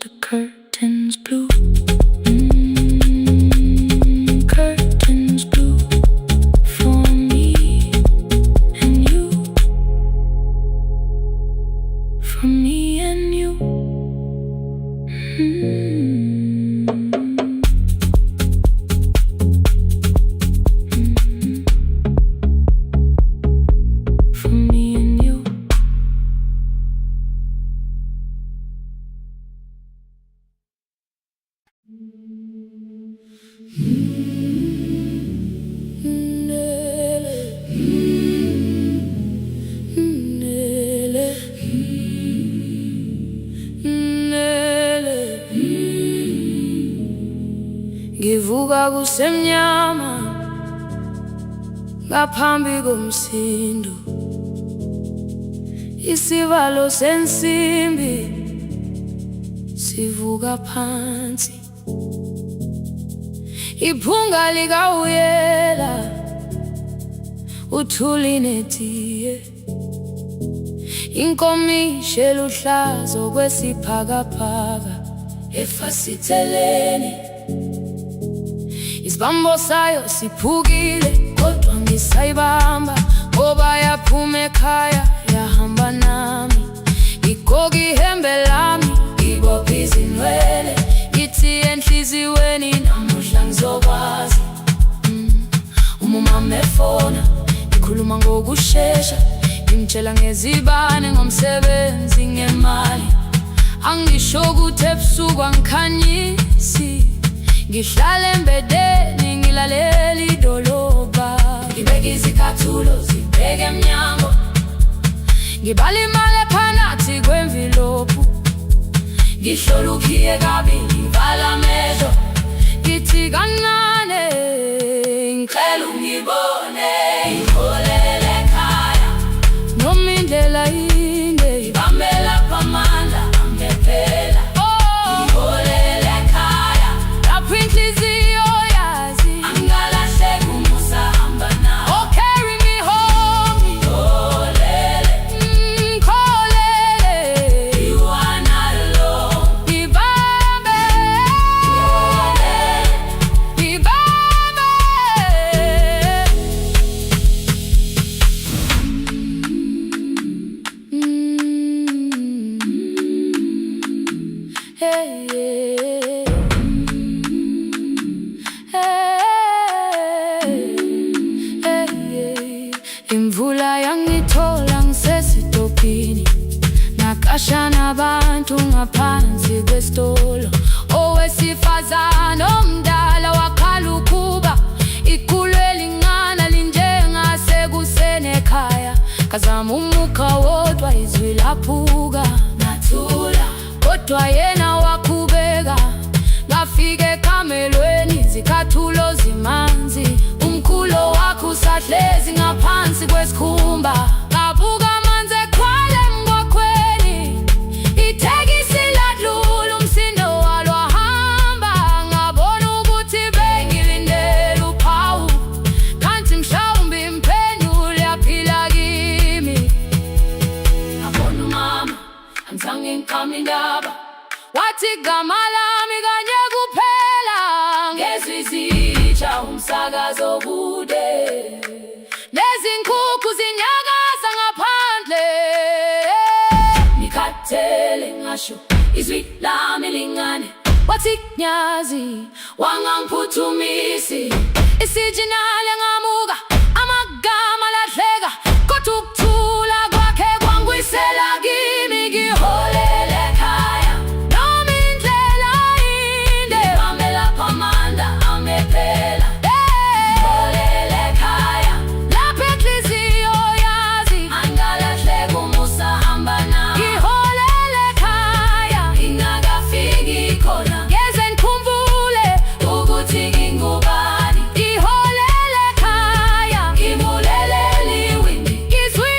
the curtains blue. Curtains blue for me and you. For me and you. For me and you. Ngivuka kusemnyama ngaphambi komsindo, isivalo sensimbi sivuka phansi, iphunga likawuyela uthuli netiye, inkomishi eluhlaza okwesiphakapaka efasiteleni. Isibambo sayo siphukile kodwa ngisayibamba, ngoba yaphuma ekhaya yahamba nami. Igoga ihembe lami, ibopha izinwele, ithi enhliziyweni namuhla ngizokwazi. Umama efona, ikhuluma ngokushesha, imtshela ngezibane, ngomsebenzi, ngemali. Angisho ukuthi ebusuku angikhanyisi, ngihlala embedeni ngilalela idolobha. Ngibeka izicathulo zibheke emnyango, ngibala imali ephakathi kwemvilophu, ngihlola ukhiye kabili, ngivala amehlo, ngithi kancane ngicela ungibone. Ngiholele ekhaya noma indlela inde, ngibambela phamandla angephela. Ngiholele ekhaya lapho inhliziyo yazi angalahleki umusa hamba nawe. Oh, carry me home. Ngiholele, ngiholele, you are not alone. Ngibambe, ngiholele, ngibambe. Hey, yeah. Hey, yeah. Imvula yangithola ngisesitopini, nakasha nabantu ngaphansi kwesitolo. Owesifazane omdala wakhala ukuba ikhulu elingana linjengasekuseni ekhaya. Kazama umukha wodwa izwi laphuka, nathula kodwa yena wakhubeka. Ngafika ekamelweni, izicathulo zimanzi, umkhulo wakho usahlezi ngaphansi kwesikhumba. Ngabuka amanzi ekhwale emgwaqweni, itekisi ladlula, umsindo walo wahamba. Ngabona ukuthi bengilindele uphawu, kanti mhlawumbe impendulo yaphila kimi. Ngabona umama angizange ngiqame indaba, wathi igama lami kanye kuphela. Ngezwi izitsha umsakazo kude, nezinkukhu zinyakaza ngaphandle. Ngikhathele ngasho izwi lami lingane, wathi nyazi wangangiphuthumisi. Isijinali ngamuka, amagama lahleka, kodwa ukuthula kwakhe kwangwisela kimi. Ngiholele ekhaya noma indlela inde, ngibambela phamandla angephela. Ngiholele ekhaya lapho inhliziyo yazi angalahleki umusa hamba nawe. Ngiholele ekhaya ingakafiki khona, ngeze ngikhumbule ukuthi ngingubani. Ngiholele ekhaya, ngibulelele iwindi, ngizwi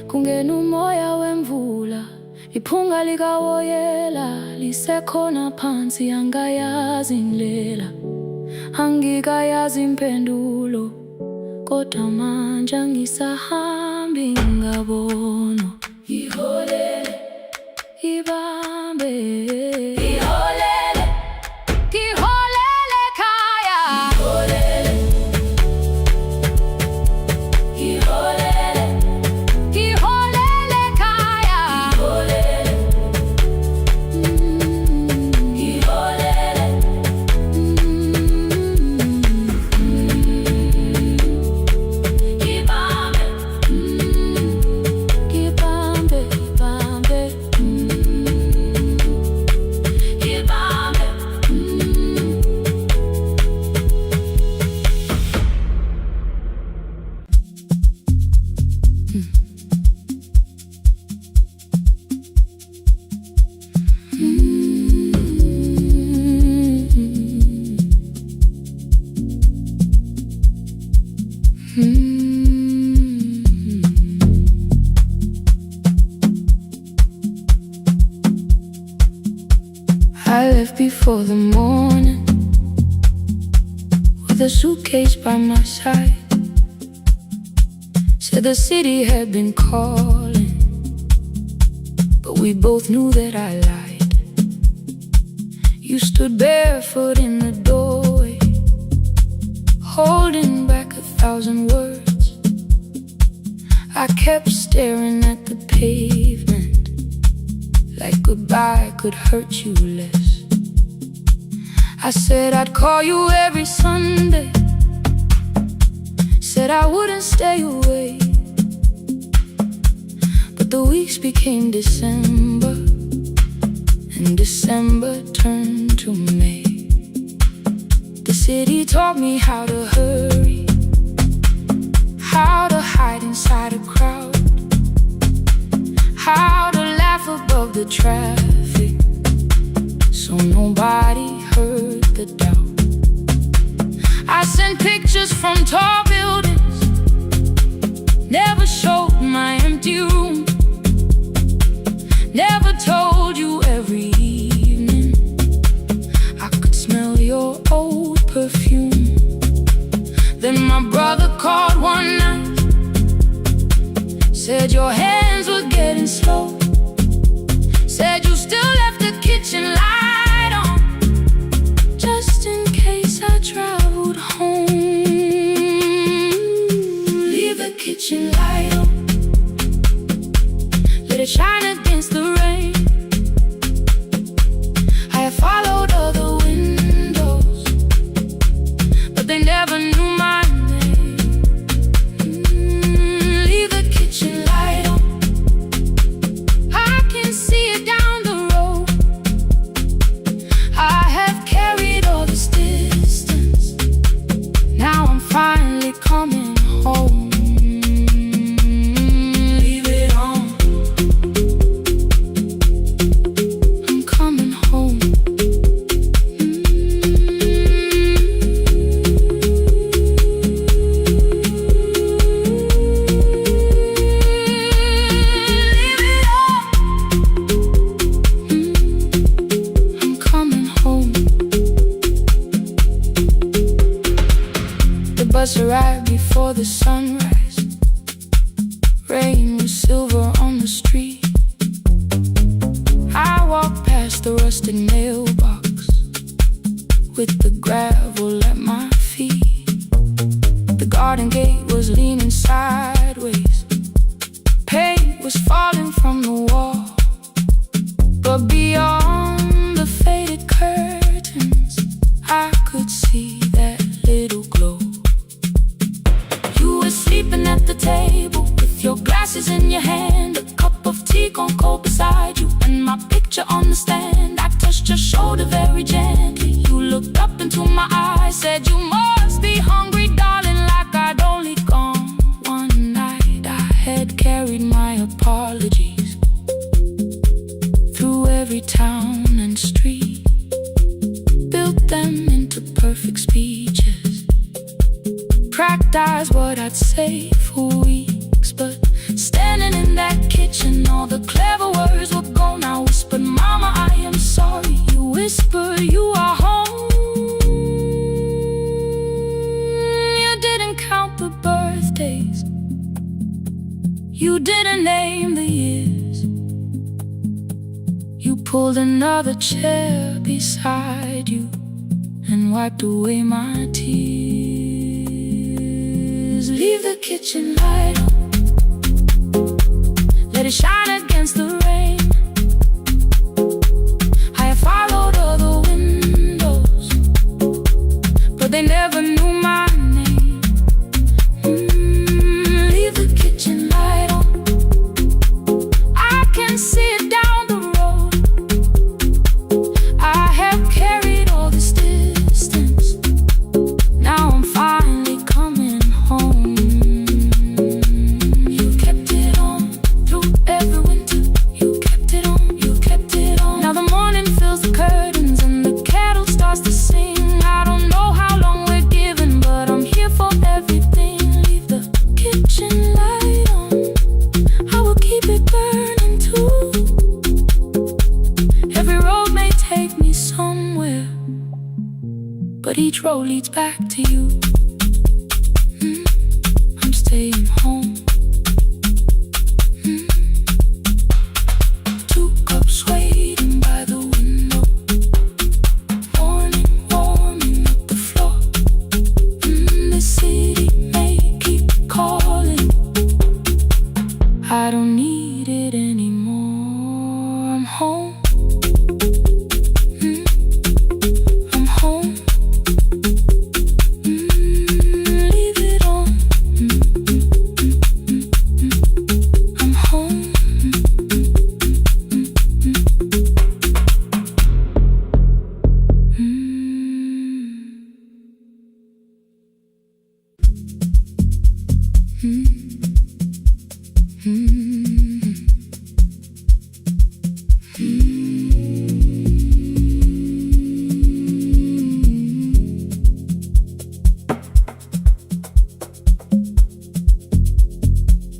kungena umoya wemvula, iphunga likawoyela lisekhona phansi. Angayazi indlela, angikayazi impendulo, kodwa manje angisahambi ngabono. Iholele, ibambe, iholele, iholele khaya. Iholele, iholele, iholele khaya. Iholele, iholele, ibambe, ibambe, ibambe, ibambe. I left before the morning, with a suitcase by my side. Said the city had been calling, but we both knew that I lied. You stood barefoot in the doorway, holding back 1,000 words. I kept staring at the pavement, like goodbye could hurt you less. I said I'd call you every Sunday, said I wouldn't stay away. But the weeks became December, and December turned to May. The city taught me how to hurry, how to hide inside a crowd, how to laugh above the traffic, so nobody heard the doubt. I sent pictures from tall buildings, never showed my empty room, never told you every evening I could smell your old perfume. Then my brother called one night, said your hands were getting slow, said you still left the kitchen light on, just in case I traveled home. Leave the kitchen light on, let it shine against the rain. I have followed other windows, but they never knew my name. Leave the kitchen light on, I can see it down the road. I have carried all this distance, now I'm finally coming home. Leave it on, I'm coming home. Leave it on, I'm coming home. The bus arrived before the sunrise, rain was silver on the street. I walked past the rusted mailbox, with the gravel at my feet. The garden gate was leaning sideways, paint was falling from the wall, but beyond the faded curtains I could see that little glow. You were sleeping at the table, with your glasses in your hand, a cup of tea gone cold beside you, and my picture on the stand. I touched your shoulder very gently, you looked up into my eyes, said you must be hungry, darling, like I'd only gone one night. I had carried my apologies through every town and street, built them into perfect speeches, practiced what I'd say for weeks, but standing in that kitchen, all the clever words were gone. I whispered, Mama, I am sorry. You whispered, you are home. You didn't count the birthdays, you didn't name the years. You pulled another chair beside you and wiped away my tears. Leave the kitchen light on, let it shine against the rain. I have followed other windows, but they never knew my name. Leave the kitchen light on, I can see it down the road. I have carried all this distance, now I'm finally coming home. You kept it on through every winter, you kept it on, you kept it on. Now the morning fills the curtains and the kettle starts to sing. I don't know how long we're given, but I'm here for everything. Leave the kitchen light on, I will keep it burning too. Every road may take me somewhere, but each road leads back to you. I'm staying home. 2 cups waiting by the window, morning warming up the floor. The city may keep calling, I don't need it anymore. I'm home. I'm home. Leave it on. I'm home.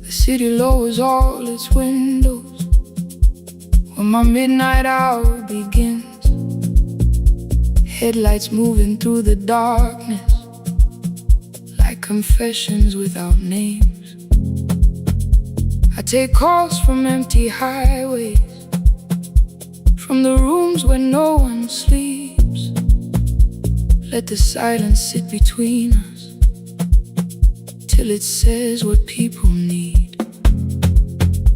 The city lowers all its windows when my midnight hour begins. Headlights moving through the darkness like confessions without names. I take calls from empty highways, from the rooms where no one sleeps. Let the silence sit between us till it says what people need.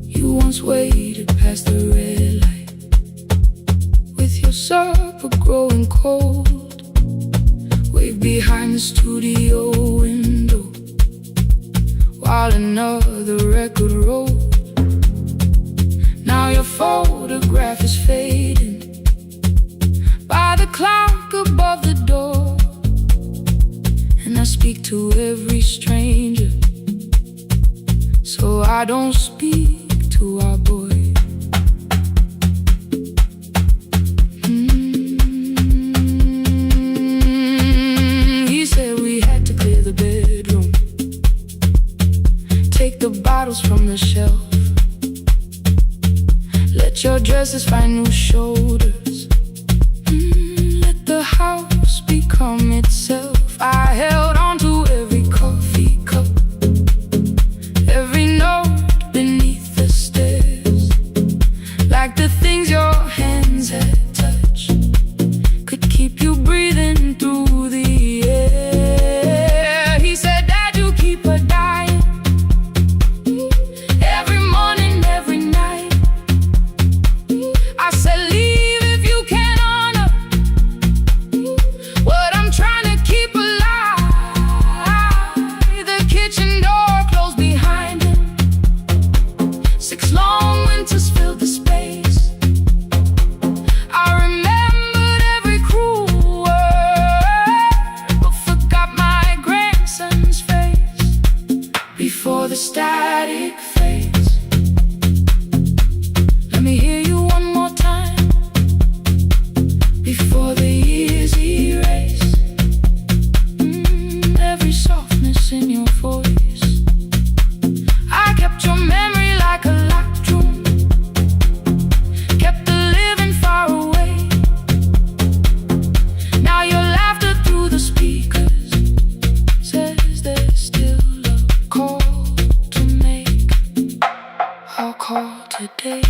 You once waited past the red light with your supper growing cold. Waved behind the studio window while another record rolled. Now your photograph is fading by the clock above the door. And I speak to every stranger, so I don't speak to our boy. He said we had to clear the bedroom, take the bottles from the shelf, let your dresses find new shoulders, let the house become itself. I held on to every coffee cup, every note beneath the stairs, like the things your hands had touched could keep you breathing through the air. He said, Dad, you keep her dying every morning, every night. I said, leave if you can honor what I'm trying to keep alive. call today.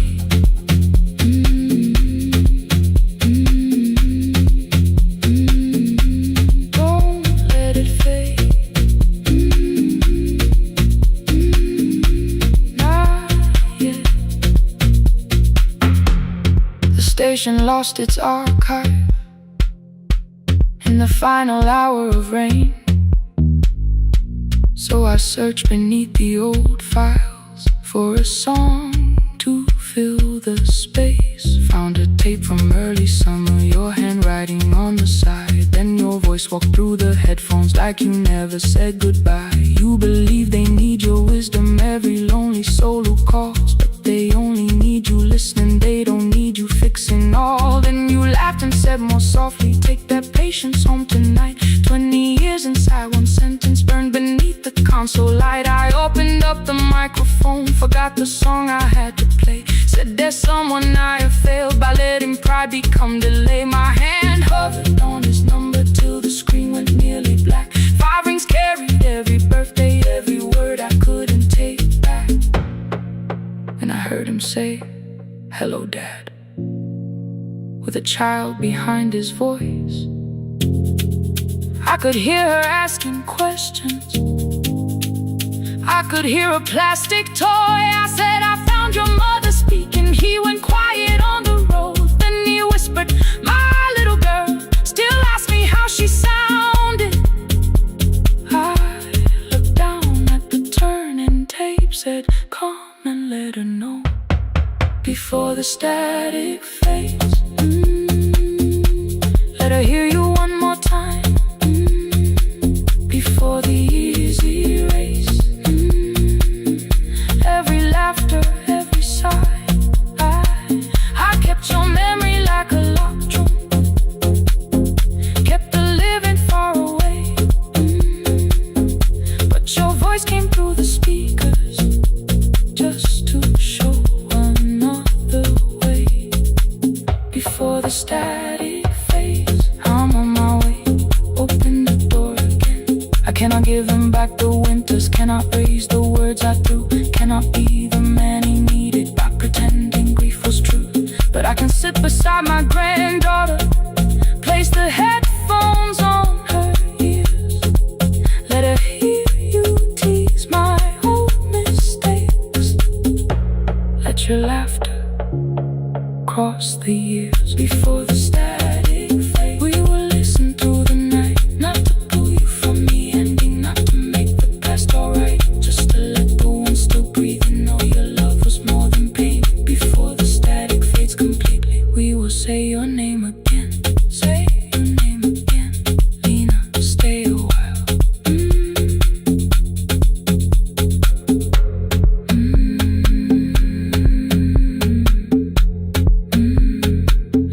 Don't let it fade. Not yet. The station lost its archive in the final hour of rain. So I searched beneath the old files for a song to fill the space. Found a tape from early summer, your handwriting on the side. Then your voice walked through the headphones like you never said goodbye. You believe they need your wisdom, every lonely soul who calls, but they only need you listening, they don't need you fixing all. Then you laughed and said more softly, take that patience home tonight. 20 years inside one sentence burned beneath the console light. I opened up the microphone, forgot the song I had to play. Said there's someone I have failed by letting pride become delay. My hand hovered on his number till the screen went nearly black. 5 rings carried every birthday, every word I couldn't take back. And I heard him say, hello dad, with a child behind his voice. I could hear her asking questions, I could hear a plastic toy. I said, I found your mother speaking. He went quiet on the road. Then he whispered, my little girl still asks me how she sounded. I looked down at the turning tape, said, come and let her know before the static fades. Let her hear you one more time before the easy race. Every laughter, every sigh, I kept your memory like a locked drum, kept the living far away. But your voice came through the speakers just to show another way. Before the static fades, I'm on my way, open the door again. I cannot give him back the winters, cannot raise the words I threw, cannot be the man he needed by pretending grief was true. But I can sit beside my granddaughter, place the headphones on her ears, let her hear you tease my old mistakes. Let your laughter cross the years. Before the static fade, we will listen through the night, not to pull you from the ending, not to make the past alright, just to let the one still breathing know your love was more than pain. Before the static fades completely, we will say your name again, say your name again. Lena, stay a while.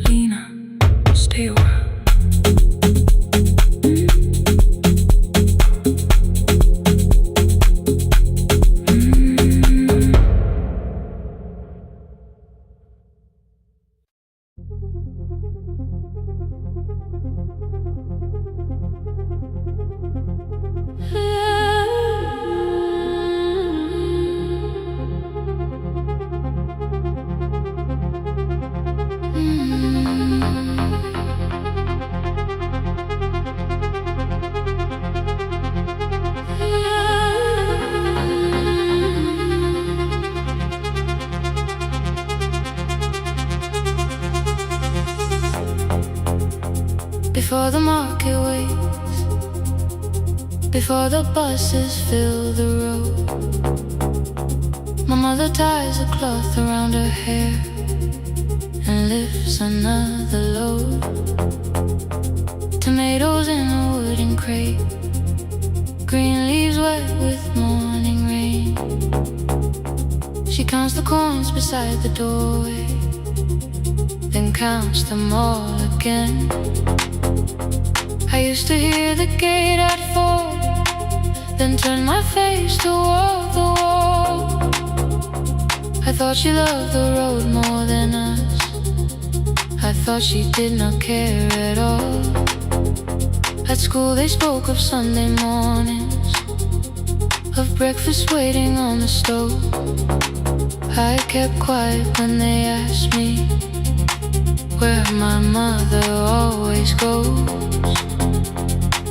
Lena, stay a while. Before the market waits, before the buses fill the road, my mother ties a cloth around her hair and lifts another load. Tomatoes in a wooden crate, green leaves wet with morning rain. She counts the coins beside the doorway, then counts them all again. I used to hear the gate at 4, then turn my face toward the wall. I thought she loved the road more than us, I thought she did not care at all. At school they spoke of Sunday mornings, of breakfast waiting on the stove. I kept quiet when they asked me where my mother always goes.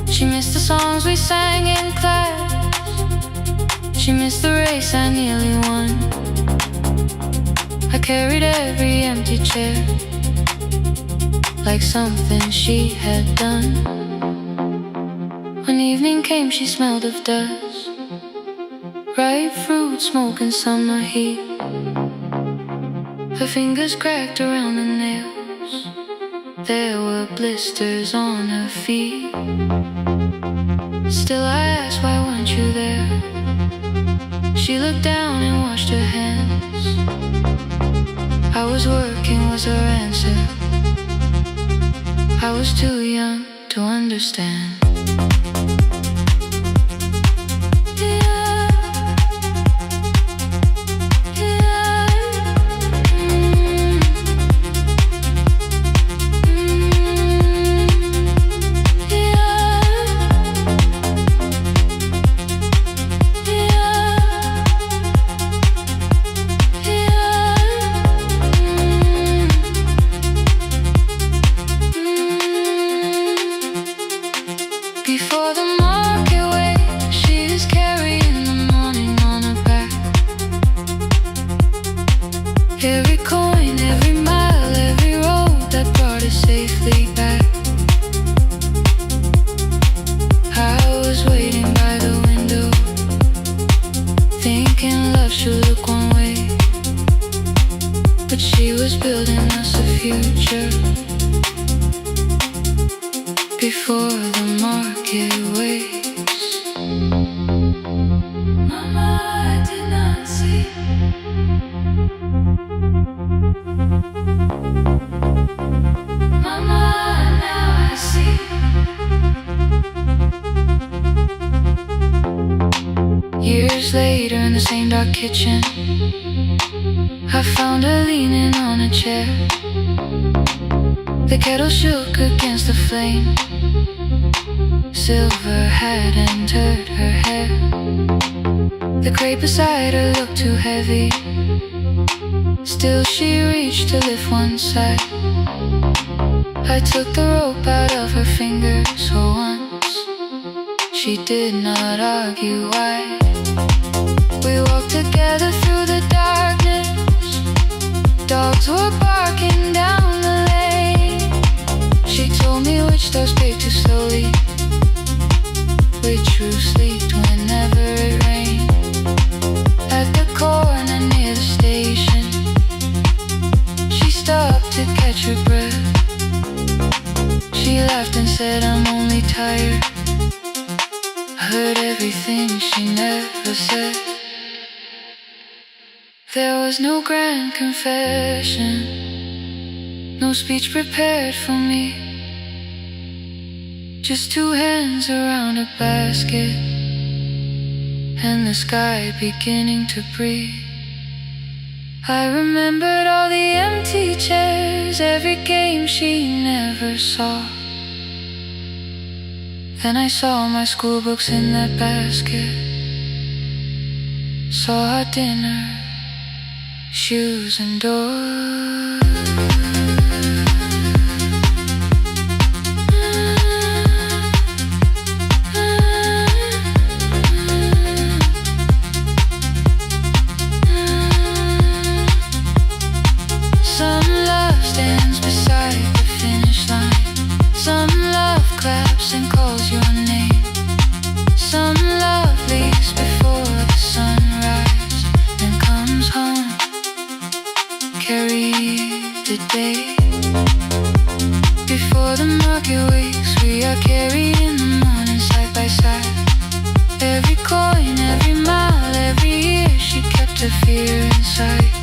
She missed the songs we sang in class. She missed the race I nearly won. I carried every empty chair like something she had done. When evening came, she smelled of dust, ripe fruit, smoke and summer heat. Her fingers cracked around the nails. There were blisters on her feet. Still I asked, why weren't you there? She looked down and washed her hands. I was working was her answer. I was too young to understand. Before the market wakes, she is carrying the morning on her back. Every coin, every mile, every road that brought us safely back. I was waiting by the window, thinking love should look one way, but she was building us a future. Before the market wakes, Mama, I did not see. Mama, now I see. Years later in the same dark kitchen, I found her leaning on a chair. The kettle shook against the flame. Silver had entered her hair. The crate beside her looked too heavy. Still she reached to lift one side. I took the rope out of her fingers for once. She did not argue why. We walked together through the darkness. Dogs were barking down the lane. She told me which doors break too slowly, which roofs leaked whenever it rained. At the corner near the station, she stopped to catch her breath. She laughed and said, I'm only tired. I heard everything she never said. There was no grand confession, no speech prepared for me. Just two hands around a basket, and the sky beginning to breathe. I remembered all the empty chairs, every game she never saw. Then I saw my school books in that basket, saw our dinner, shoes and doors. And calls your name. Some love leaves before the sunrise and comes home. Carry the day. Before the market wakes, we are carried in the morning side by side. Every coin, every mile, every year, she kept her fear inside.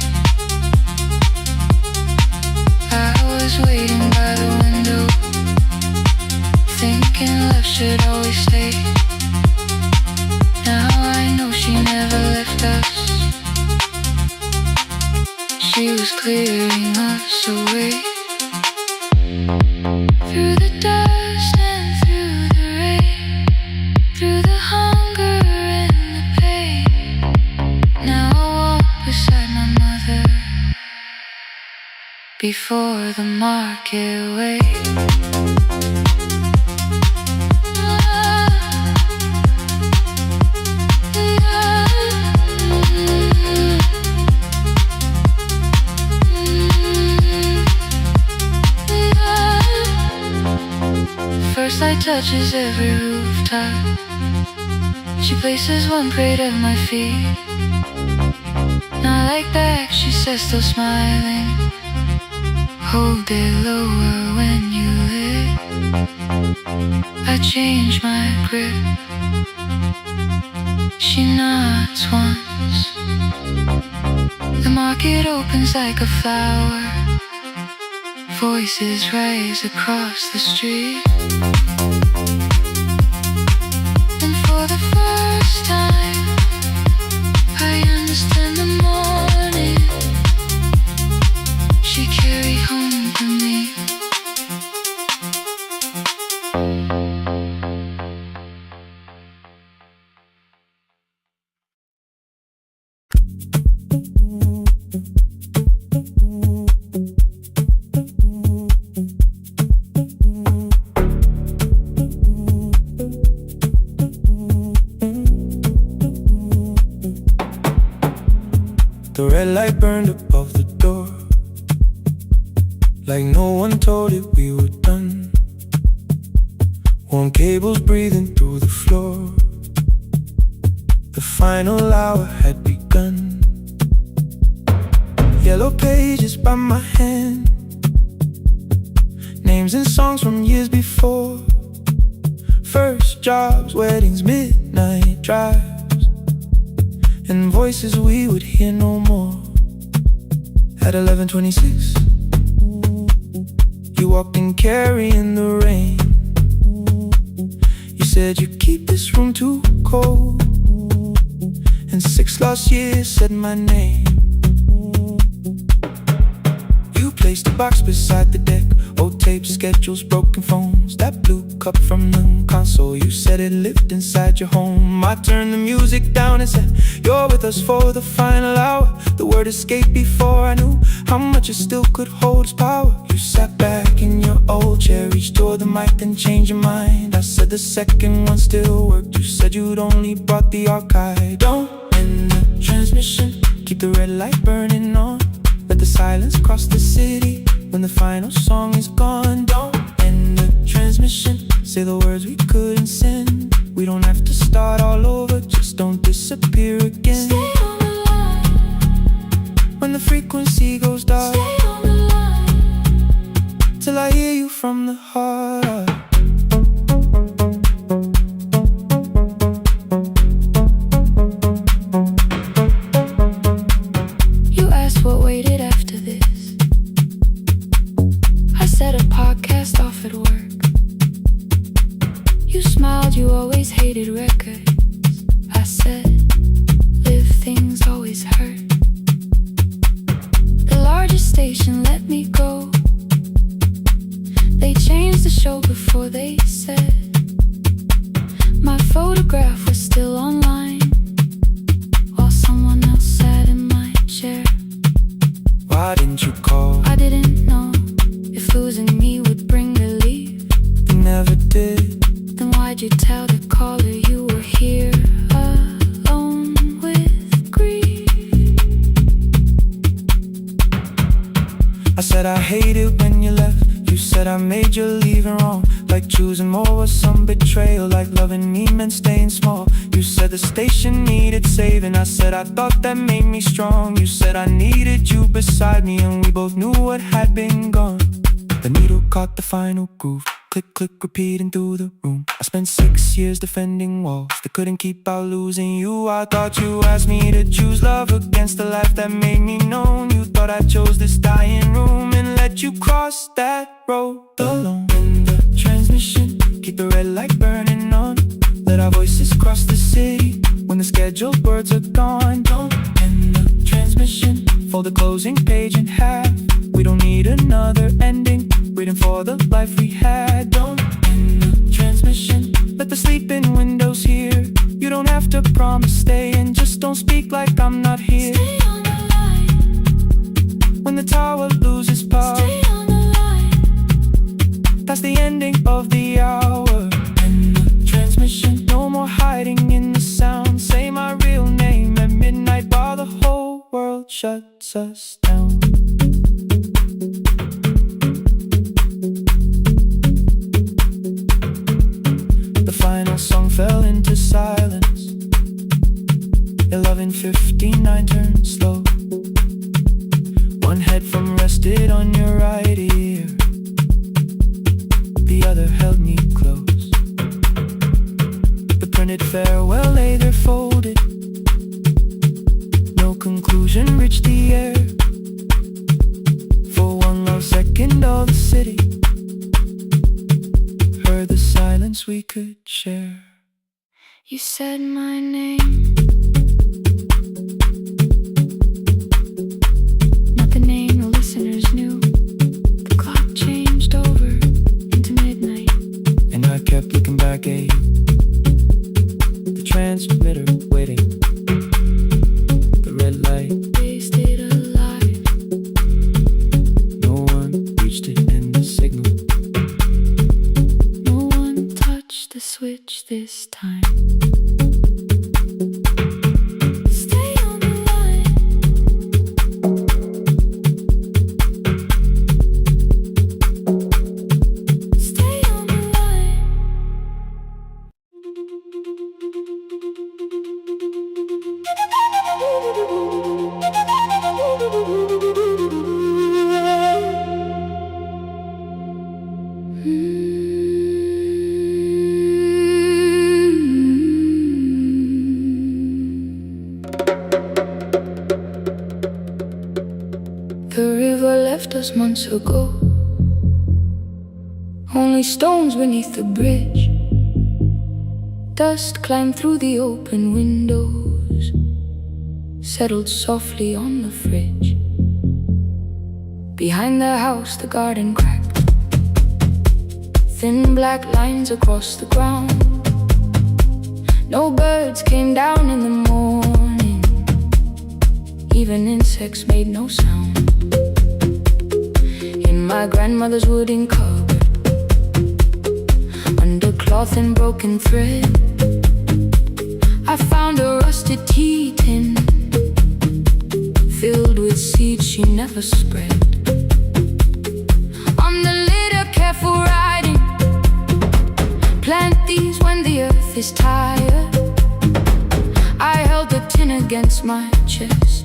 I was waiting by the window, thinking love should always stay. Now I know she never left us. She was clearing us away. Through the dust and through the rain, through the hunger and the pain. before the market waits. First light touches every rooftop. She places one plate at my feet. Not like back, she says, still smiling. Hold it lower when you lit. I change my grip. She nods once. The market opens like a flower. Voices rise across the street. And for the first time, I understand the morning she carried home to me. The red light burned above the door, like no one told it we were done. Warm cables breathing through the floor. The final hour had begun. Yellow pages by my hand, names and songs from years before. First jobs, weddings, midnight drives, and voices we would hear no more. At 11:26, you walked in carrying the rain. You said you keep this room too cold, and 6 lost years said my name. You placed a box beside the deck, old tapes, schedules, broken phones, that blue cup from the console. You said it lived inside your home. I turned the music down and said, you're with us for the final hour. The word escaped before I knew how much it still could hold its power. You sat back in your old chair, reached toward the mic, then changed your mind. I said the second one still worked. You said you'd only brought the archive. Don't end the transmission, keep the red light burning on. Let the silence cross the city when the final song is gone. Don't end the transmission, say the words we couldn't send. We don't have to start all over, just don't disappear again. Stay on the line. When the frequency goes dark, Stay on the line. till I hear you from the heart. You asked what waited after this. I said a podcast off at work. You smiled, you always hated records. I said, live things always hurt. The largest station let me go. They changed the show before they said my photograph was still online, while someone else sat in my chair. Why didn't you call? I didn't know if losing me would bring relief. You never did. Then why'd you tell the caller you were here alone with grief? I said I hate it when you left. You said I made you leaving wrong, like choosing more was some betrayal, like loving me meant staying small. You said the station needed saving. I said I thought that made me strong. You said I needed you beside me, and we both knew what had been gone. The needle caught the final groove, click, click, repeating through the room. I spent 6 years defending walls that couldn't keep out losing you. I thought you asked me to choose love against the life that made me known. You thought I chose this dying room and let you cross that road alone. In the transmission, keep the red light burning on. Let our voices cross the city when the scheduled words are gone. Don't end the transmission, fold the closing page in half. We don't need another ending, waiting for the life we had. Don't end the transmission, let the sleeping windows hear. You don't have to promise staying, just don't speak like I'm not here. Stay on the line. When the tower loses power, shuts us down. The final song fell into silence. 11:59 turned slow. One headphone rested on your right ear, the other held me close. The printed farewell lay there folded. No conclusion reached the air. For one last second all the city heard the silence we could share. You said my name, not the name the listeners knew. The clock changed over into midnight, and I kept looking back at you. The transmitter waiting, the red light, they stayed alive. no one reached it in the signal. No one touched the switch this time. Stay on the line. Stay on the line. The river left us months ago. Only stones beneath the bridge. Dust climbed through the open windows, settled softly on the fridge. Behind the house the garden cracked, thin black lines across the ground. No birds came down in the morning, even insects made no sound. In my grandmother's wooden cupboard, under cloth and broken thread, I found a rusted tea tin filled with seeds she never spread. On the litter, careful writing, plant these when the earth is tired. I held the tin against my chest,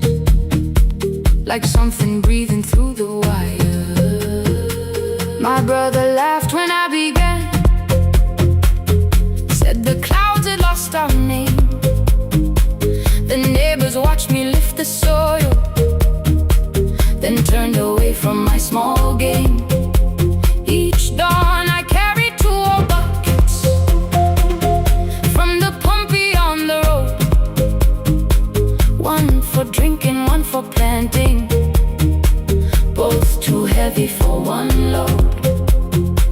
like something breathing through the wire. My brother laughed when I began, said the clouds had lost our name. The neighbors watched me lift the soil, then turned away from my small game. Each dawn I carried 2 old buckets from the pump beyond the road, one for drinking, one for planting, both too heavy for one load.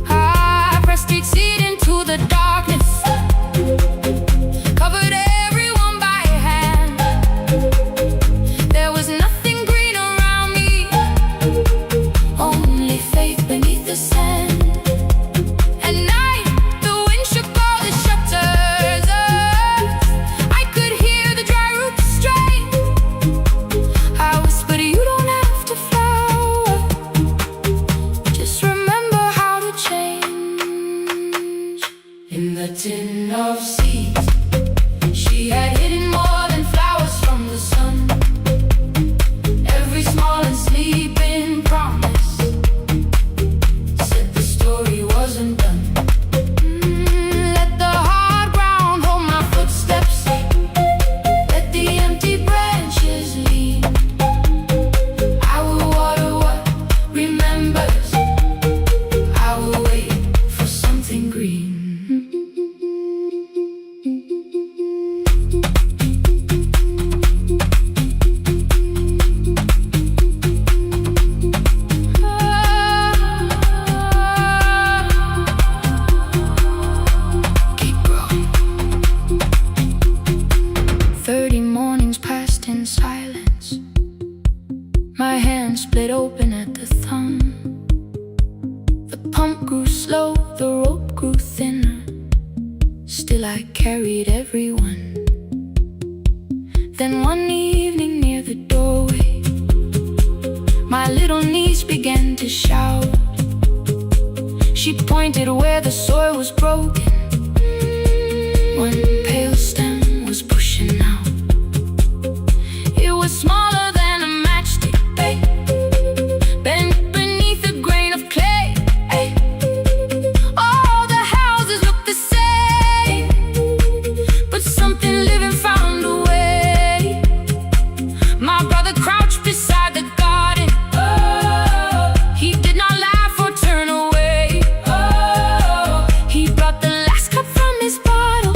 I pressed each seed into the darkness, covered everyone by hand. There was nothing green around me, only faith beneath the sand. At night, the wind shook all the shutters. I could hear the dry roots strain. I whispered, you don't have to flower, just remember how to change. In the tin of seeds, she had hidden more than flowers from the sun. Every small and sleeping promise said the story wasn't done. Let the hard ground hold my footsteps, let the empty branches lean. I will water what remembers, I will wait for something green. Keep growing. 30 mornings passed in silence. My hand split open at the thumb. The pump grew slow, the rope grew thinner. Still I carried everyone. Then one evening near the doorway, My little niece began to shout. She pointed where the soil was broken. One pale stem was pushing out. It was smaller than a matchstick, babe, bent beneath a grain of clay. All the houses looked the same, but something living found a way. My brother crouched beside the garden. He did not laugh or turn away. He brought the last cup from his bottle,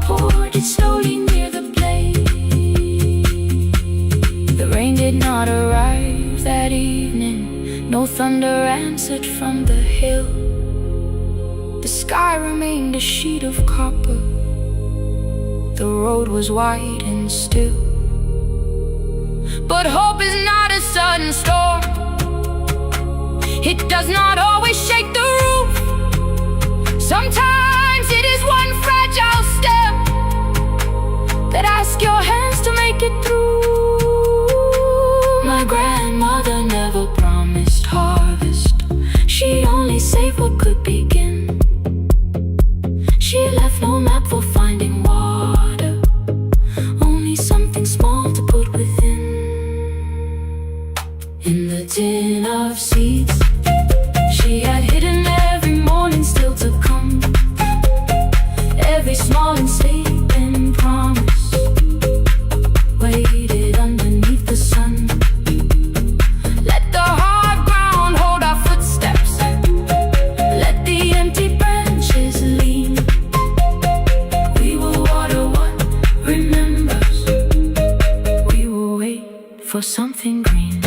poured it slowly near the blaze. The rain did not arrive that evening. No thunder answered from the hill. The sky remained a sheet of copper. The road was wide and still. But hope is not a sudden storm. It does not always shake the roof. Sometimes it is one fragile step that asks your hands to make it through. My grandmother never promised harvest. She only saved what could begin. She left no map for finding water, only something small to put within. In the tin of seeds she had hidden every morning still to come, every small enslaving promise waited underneath the sun. Let the hard ground hold our footsteps, let the empty branches lean. We will water what remembers, we will wait for something green.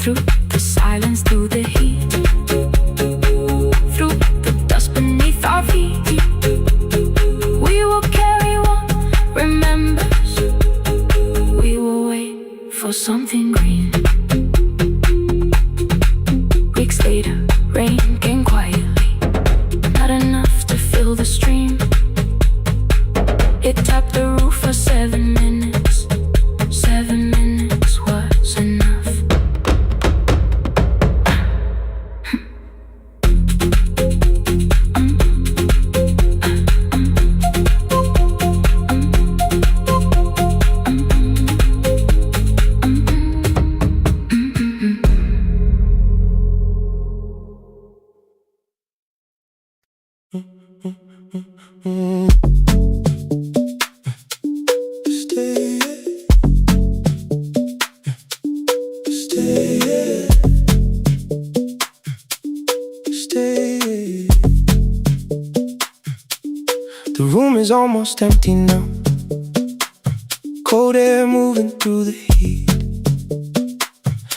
Through the silence, through the heat, through the dust beneath our feet, we will carry what remembers, we will wait for something green. Weeks later, rain came quietly, not enough to fill the stream. It tapped the roof for 7 minutes. 7 minutes was enough. The room is almost empty now. Cold air moving through the heat.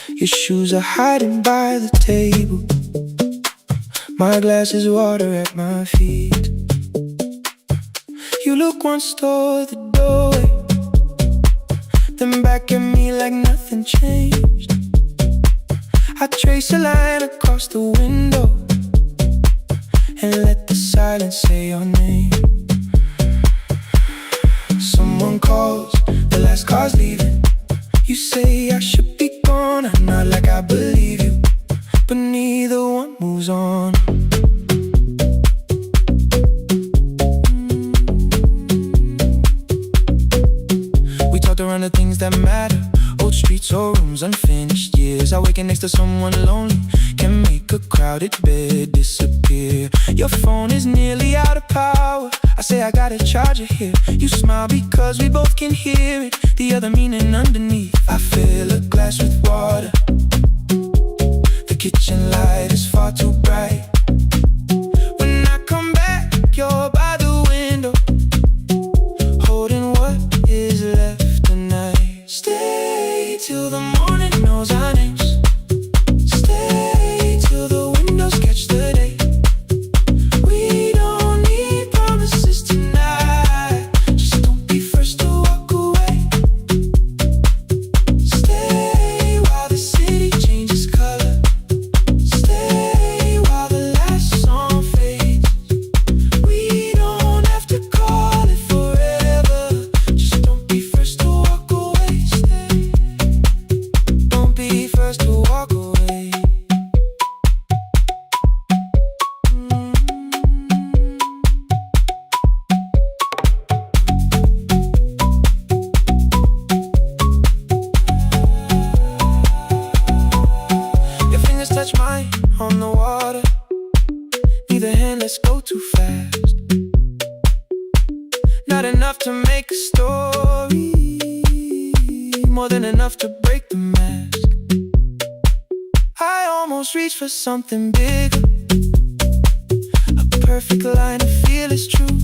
Your shoes are hiding by the table. My glass is water at my feet. You look once toward the doorway, then back at me like nothing changed. I trace a line across the window and let the silence say your name. Someone calls, the last car's leaving. You say I should be gone, I nod like I believe you, but neither one moves on. We talked around the things that matter, old streets or rooms, unfinished years. Awaken next to someone lonely can make a crowded bed disappear. Your phone is nearly out of power. I say I got a charger here. You smile because we both can hear it, the other meaning underneath. I fill a glass with water. The kitchen light is far too bright. When I come back, you're by the window, holding what is left tonight. Stay till the morning knows our names. Stay till the windows catch the day. We don't need promises tonight, just don't be first to walk away. Stay while the city changes color. Stay while the last song fades. We don't have to call it forever, just don't be first to walk away. Stay. enough to break the mask. I almost reached for something bigger, a perfect line to feel is true.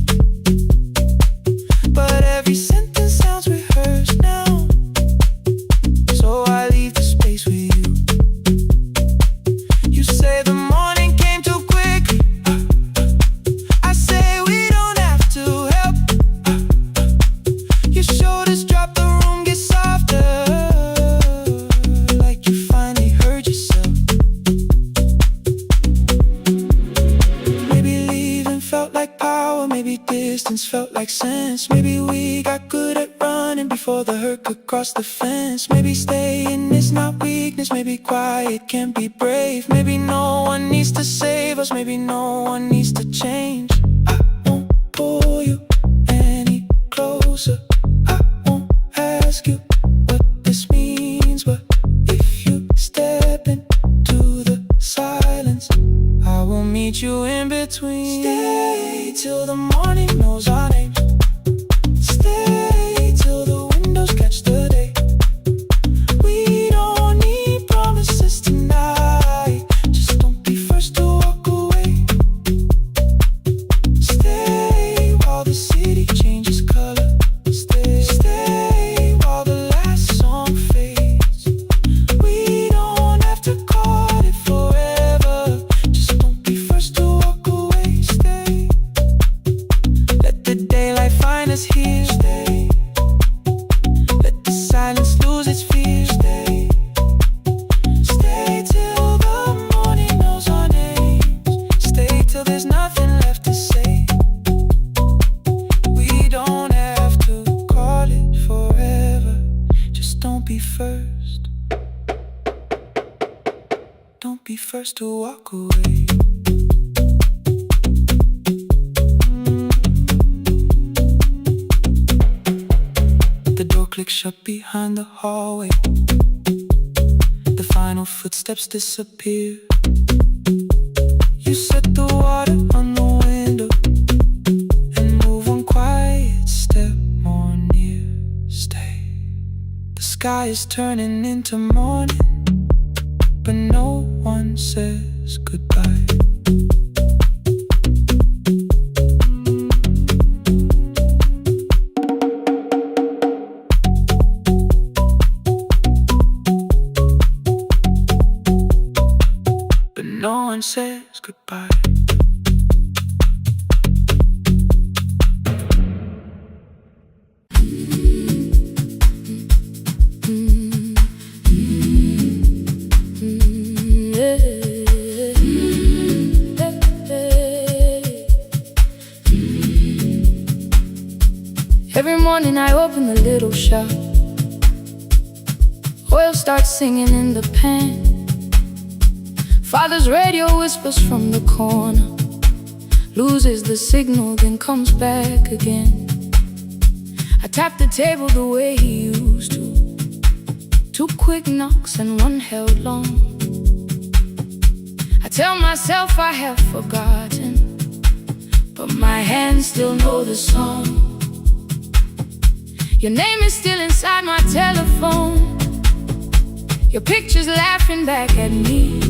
But every sentence sounds rehearsed now, so I leave the space with you. You say the morning came too quick, I say we don't have to help. Your shoulders drop, the room gets softer, like you finally heard yourself. Maybe leaving felt like power, maybe distance felt like sense. Maybe we got good at running before the hurt could cross the fence. Maybe staying is not weakness, maybe quiet can be brave. Maybe no one needs to save us, maybe no one needs to change. I won't pull you any closer, I won't ask you what this means, but if you step into the silence, I will meet you in between. Stay till the morning knows our names. Stay till the windows catch the day. We don't need promises tonight, just don't be first to walk away. Stay while the city changes color. Stay while the last song fades. We don't have to call it forever, just don't be first to walk away. Stay, let the daylight find us here. Stay, let the silence lose its fear. Stay, stay till the morning knows our names. Stay till there's nothing left to say. We don't have to call it forever, just don't be first. Don't be first to walk away. The door clicks shut behind the hallway. The final footsteps disappear. You set the water on the window and move one quiet step more near. Stay. The sky is turning into morning, but no one says goodbye. But no one says goodbye. Every morning I open the little shop. Oil starts singing in the pan. Father's radio whispers from the corner, loses the signal, then comes back again. I tap the table the way he used to. 2 quick knocks and 1 held long. I tell myself I have forgotten, but my hands still know the song. Your name is still inside my telephone. Your picture's laughing back at me.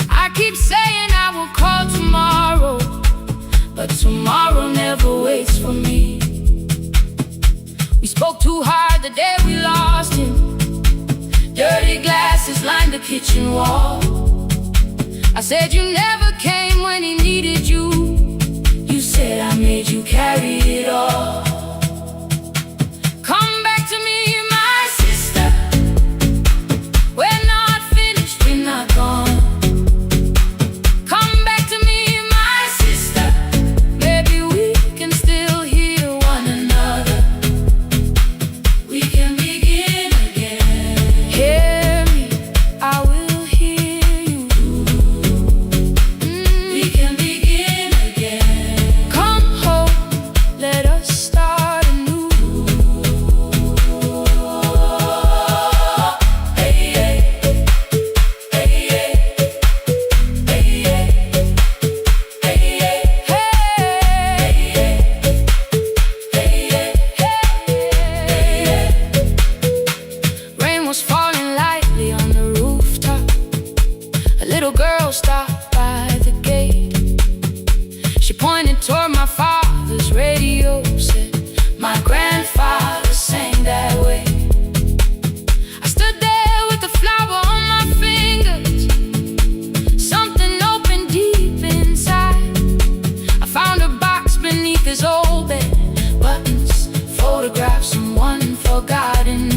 I keep saying I will call tomorrow, but tomorrow never waits for me. We spoke too hard the day we lost him. Dirty glasses lined the kitchen wall. I said you never came when he needed you. You said I made you carry it all. Come back to me, my sister. We're not finished, we're not gone. Come back to me, my sister. Maybe we can still hear one another. We can begin again. Hear me, I will hear you. We can begin again. Come home, let us start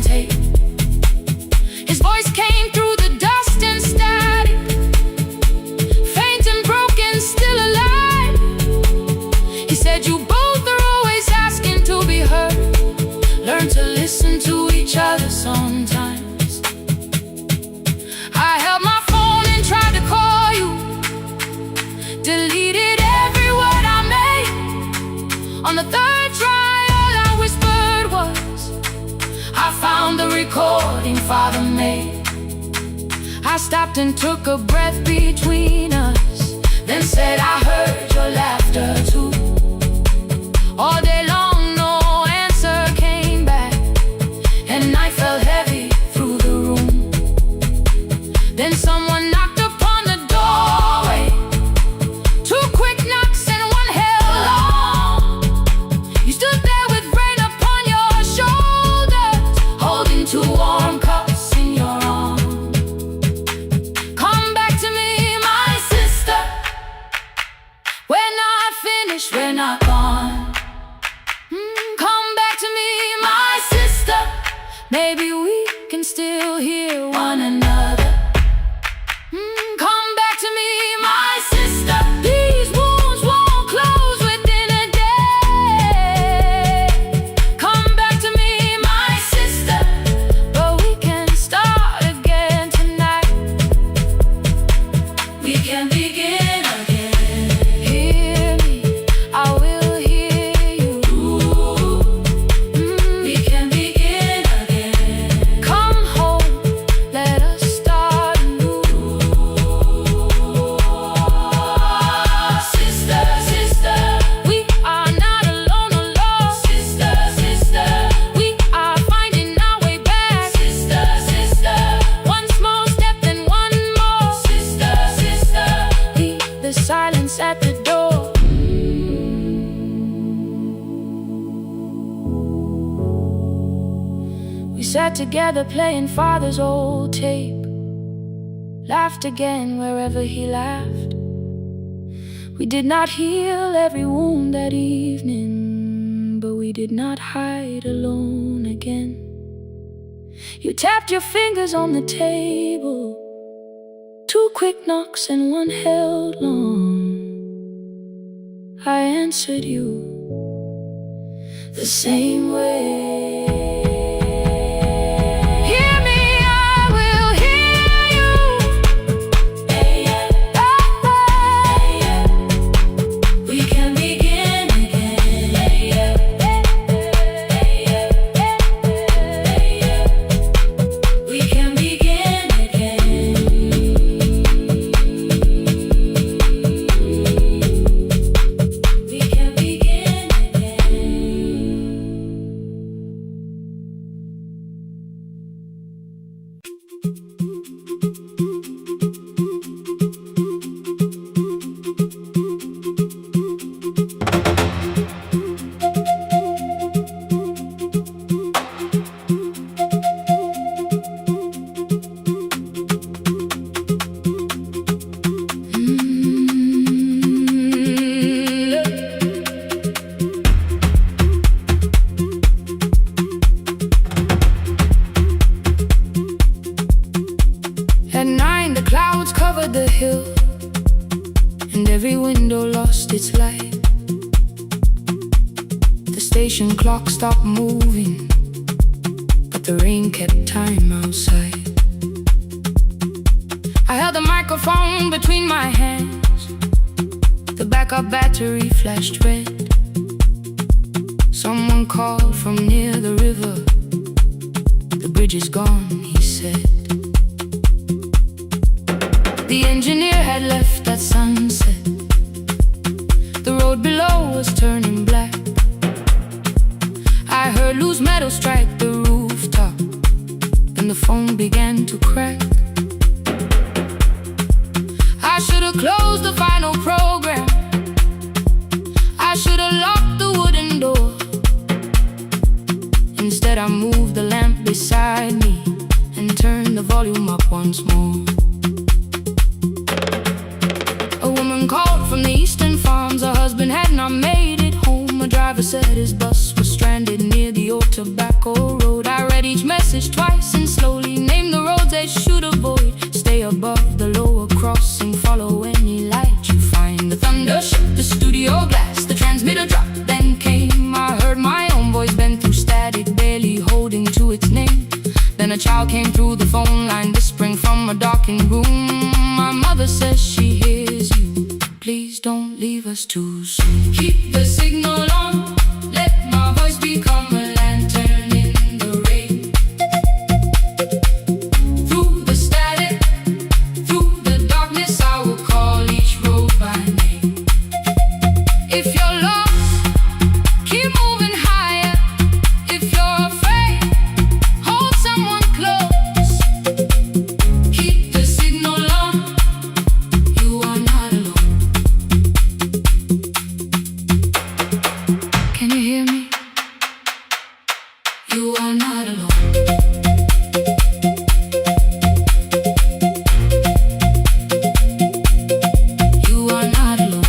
tape. His voice came through the dust and static, faint and broken, still alive. He said, you both are always asking to be heard. Learn to listen to each other sometimes. I held my phone and tried to call you, deleted every word I made. On the third try, all I whispered was, I found the recording Father made. I stopped and took a breath between us, then said, I heard your laughter too. All day long, no answer came back, and night fell heavy through the room. Then someone knocked upon the doorway. Two quick knocks and one held long. You stood there with rain upon your shoulders, holding two warm cups in your arms. Come back to me, my sister. We're not finished, we're not gone. Come back to me, my sister. Maybe we can still hear one another. Come back to me, my sister. These wounds won't close within a day. Come back to me, my sister. But we can start again tonight. We can begin again. Hear me, I will hear you. We can begin again. Come home, let us start anew. Sister, sister, we are not alone, alone. Sister, sister, we are finding our way back. Sister, sister, one small step and one more. Sister, sister, leave the silence at the door. We sat together playing Father's old tape, laughed again wherever he laughed. We did not heal every wound that evening, but we did not hide alone again. You tapped your fingers on the table, two quick knocks and one held long. I answered you the same way. Hear me, I will hear you. We can begin again. We can begin again. We can begin again. At 9, the clouds covered the hill, and every window lost its light. The station clock stopped moving, but the rain kept time outside. I held the microphone between my hands. The backup battery flashed red. Someone called from near the river. The bridge is gone, he said. The engineer had left at sunset. The road below was turning black. I heard loose metal strike the rooftop, and the phone began to crack. I should have closed the final program. I should have locked the wooden door. Instead I moved the lamp beside me and turned the volume up once more. A woman called from the eastern farms. Her husband had not made it home. A driver said his bus was stranded near the old tobacco road. I read each message twice and slowly name the roads they should avoid. Stay above the lower crossing, follow any light you find. The thunder shook the studio glass, the transmitter dropped, then came. I heard my own voice bend through static, barely holding to its name. Then a child came through the phone line, whispering from a darkened room. My mother says she hears you, please don't leave us too soon. Keep the signal on, let my voice become a lantern in the rain. Through the static, through the darkness, I will call each road by name. If you're lost, keep moving higher. If you're afraid, hold someone close. Keep the signal on, you are not alone. Can you hear me? You are not alone. You are not alone.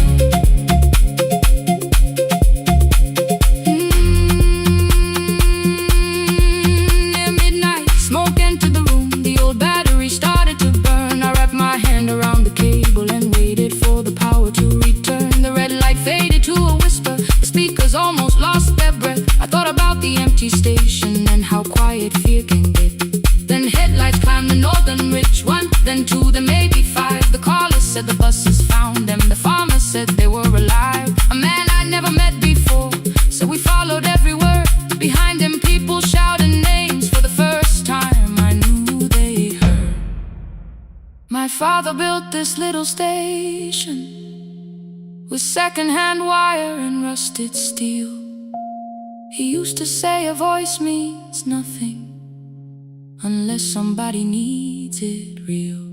Near midnight, smoke entered the room. The old battery started to burn. I wrapped my hand around the cable and waited for the power to return. The red light faded to a whisper. The speakers almost lost their breath. I thought about the empty station and how quiet fear can get. Then headlights climbed the northern ridge, one, then two, then maybe five. The caller said the buses found them. The farmer said they were alive. A man I'd never met before, so we followed every word. Behind them people shouted names. For the first time I knew they heard. My father built this little station with second-hand wire and rusted steel. He used to say a voice means nothing unless somebody needs it real.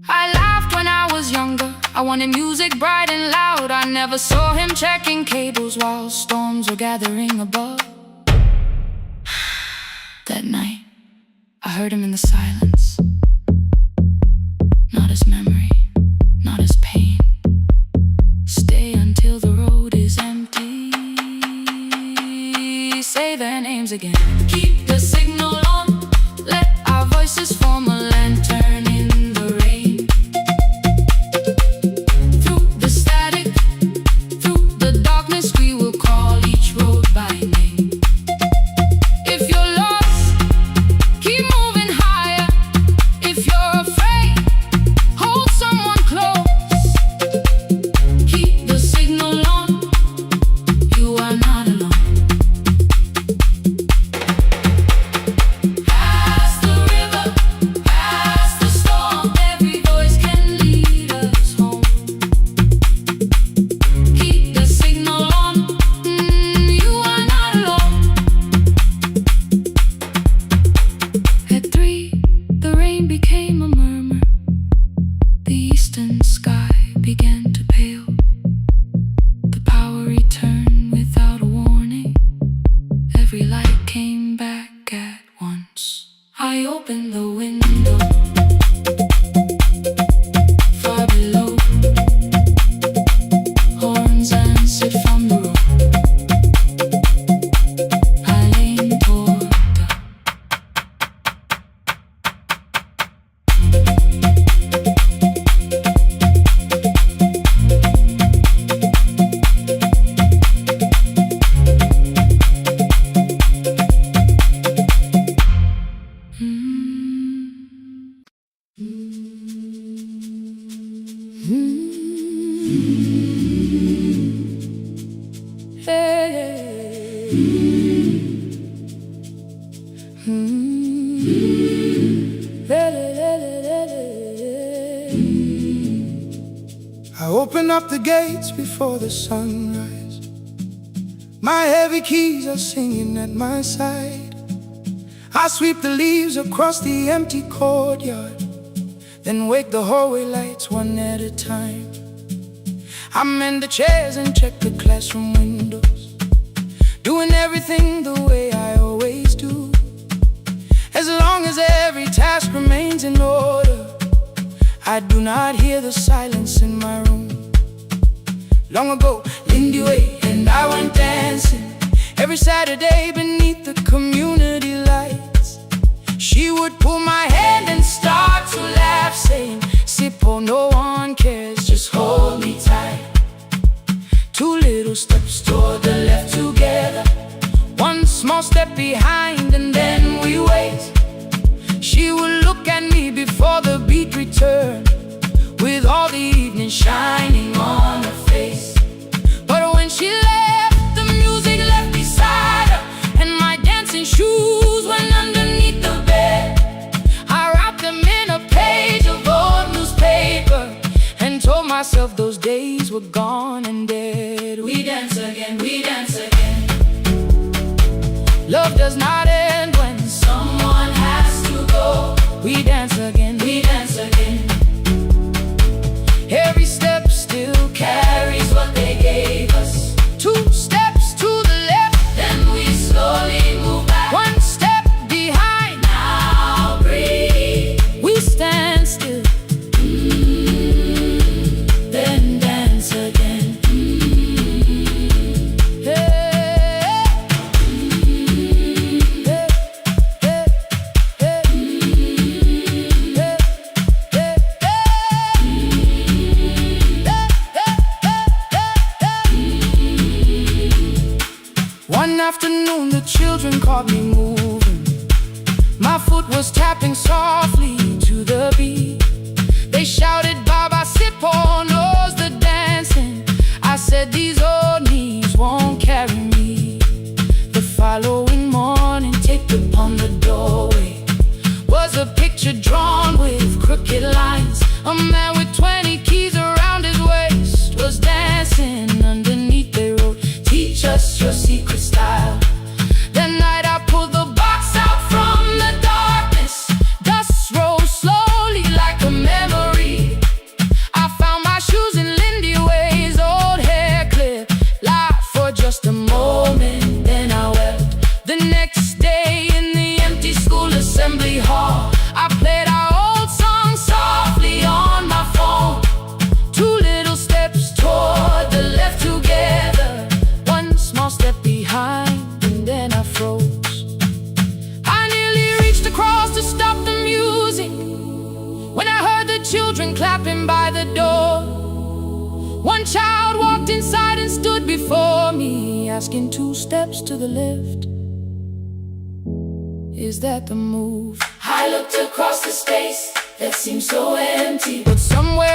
I laughed when I was younger. I wanted music bright and loud. I never saw him checking cables while storms were gathering above. That night, I heard him in the silence. Not as memory, not as pain. Stay until the road is empty. Say their names again. Keep the signal on, let our voices form a lantern in the rain. Through the static, through the darkness, we will call each road by name. If you're lost, keep moving higher. If you're afraid, hold someone close. Keep the signal on, you are not alone. Past the river, past the storm, every voice can lead us home. Keep the signal on, you are not alone. At 3, the rain became a murmur. The eastern sky began to pale. The power returned without a warning. Every light came back at once. I opened the window. Far below, horns answered from the road. I leaned toward the I open up the gates before the sunrise. My heavy keys are singing at my side. I sweep the leaves across the empty courtyard, then wake the hallway lights one at a time. I mend the chairs and check the classroom windows, doing everything the way I always do. As long as every task remains in order, I do not hear the silence in my room. Long ago, Lindy Way and I went dancing Every Saturday beneath the community lights, she would pull my hand and start to laugh, saying, "Sippo, no one cares, just hold me tight." Two little steps toward the left together, one small step behind, and then we wait. She would look at me before the beat returned, with all the evening shining on her face. But when she left, the music left beside her, and my dancing shoes went underneath the bed. I wrapped them in a page of old newspaper and told myself those days were gone and dead. We dance again, we dance again. Love does not end when someone has to go. We dance again, we dance again. Every step still carries what they gave us. Two steps to the left, then we slowly move back. One step behind, now breathe. We stand still, then dance again. One afternoon the children caught me moving. My foot was tapping softly to the beat. They shouted, "Baba Sippo knows the dancing." I said, "These old knees won't carry me." The following morning, taped upon the doorway was a picture drawn with crooked lines. A man with 20 keys around his waist was dancing. Underneath they wrote, "Teach us your secret style." That night I pulled the box out from the darkness. Dust rose slowly like a memory. I found my shoes in Lindy Way's old hair clip. Laughed for just a moment, then I wept. The next day in the empty school assembly hall, I played our old song softly on my phone. Two little steps toward the left together, one small step behind, and then I froze. I nearly reached across to stop the music when I heard the children clapping by the door. One child walked inside and stood before me, asking, "Two steps to the left, is that the move?" I looked across the space that seemed so empty, but somewhere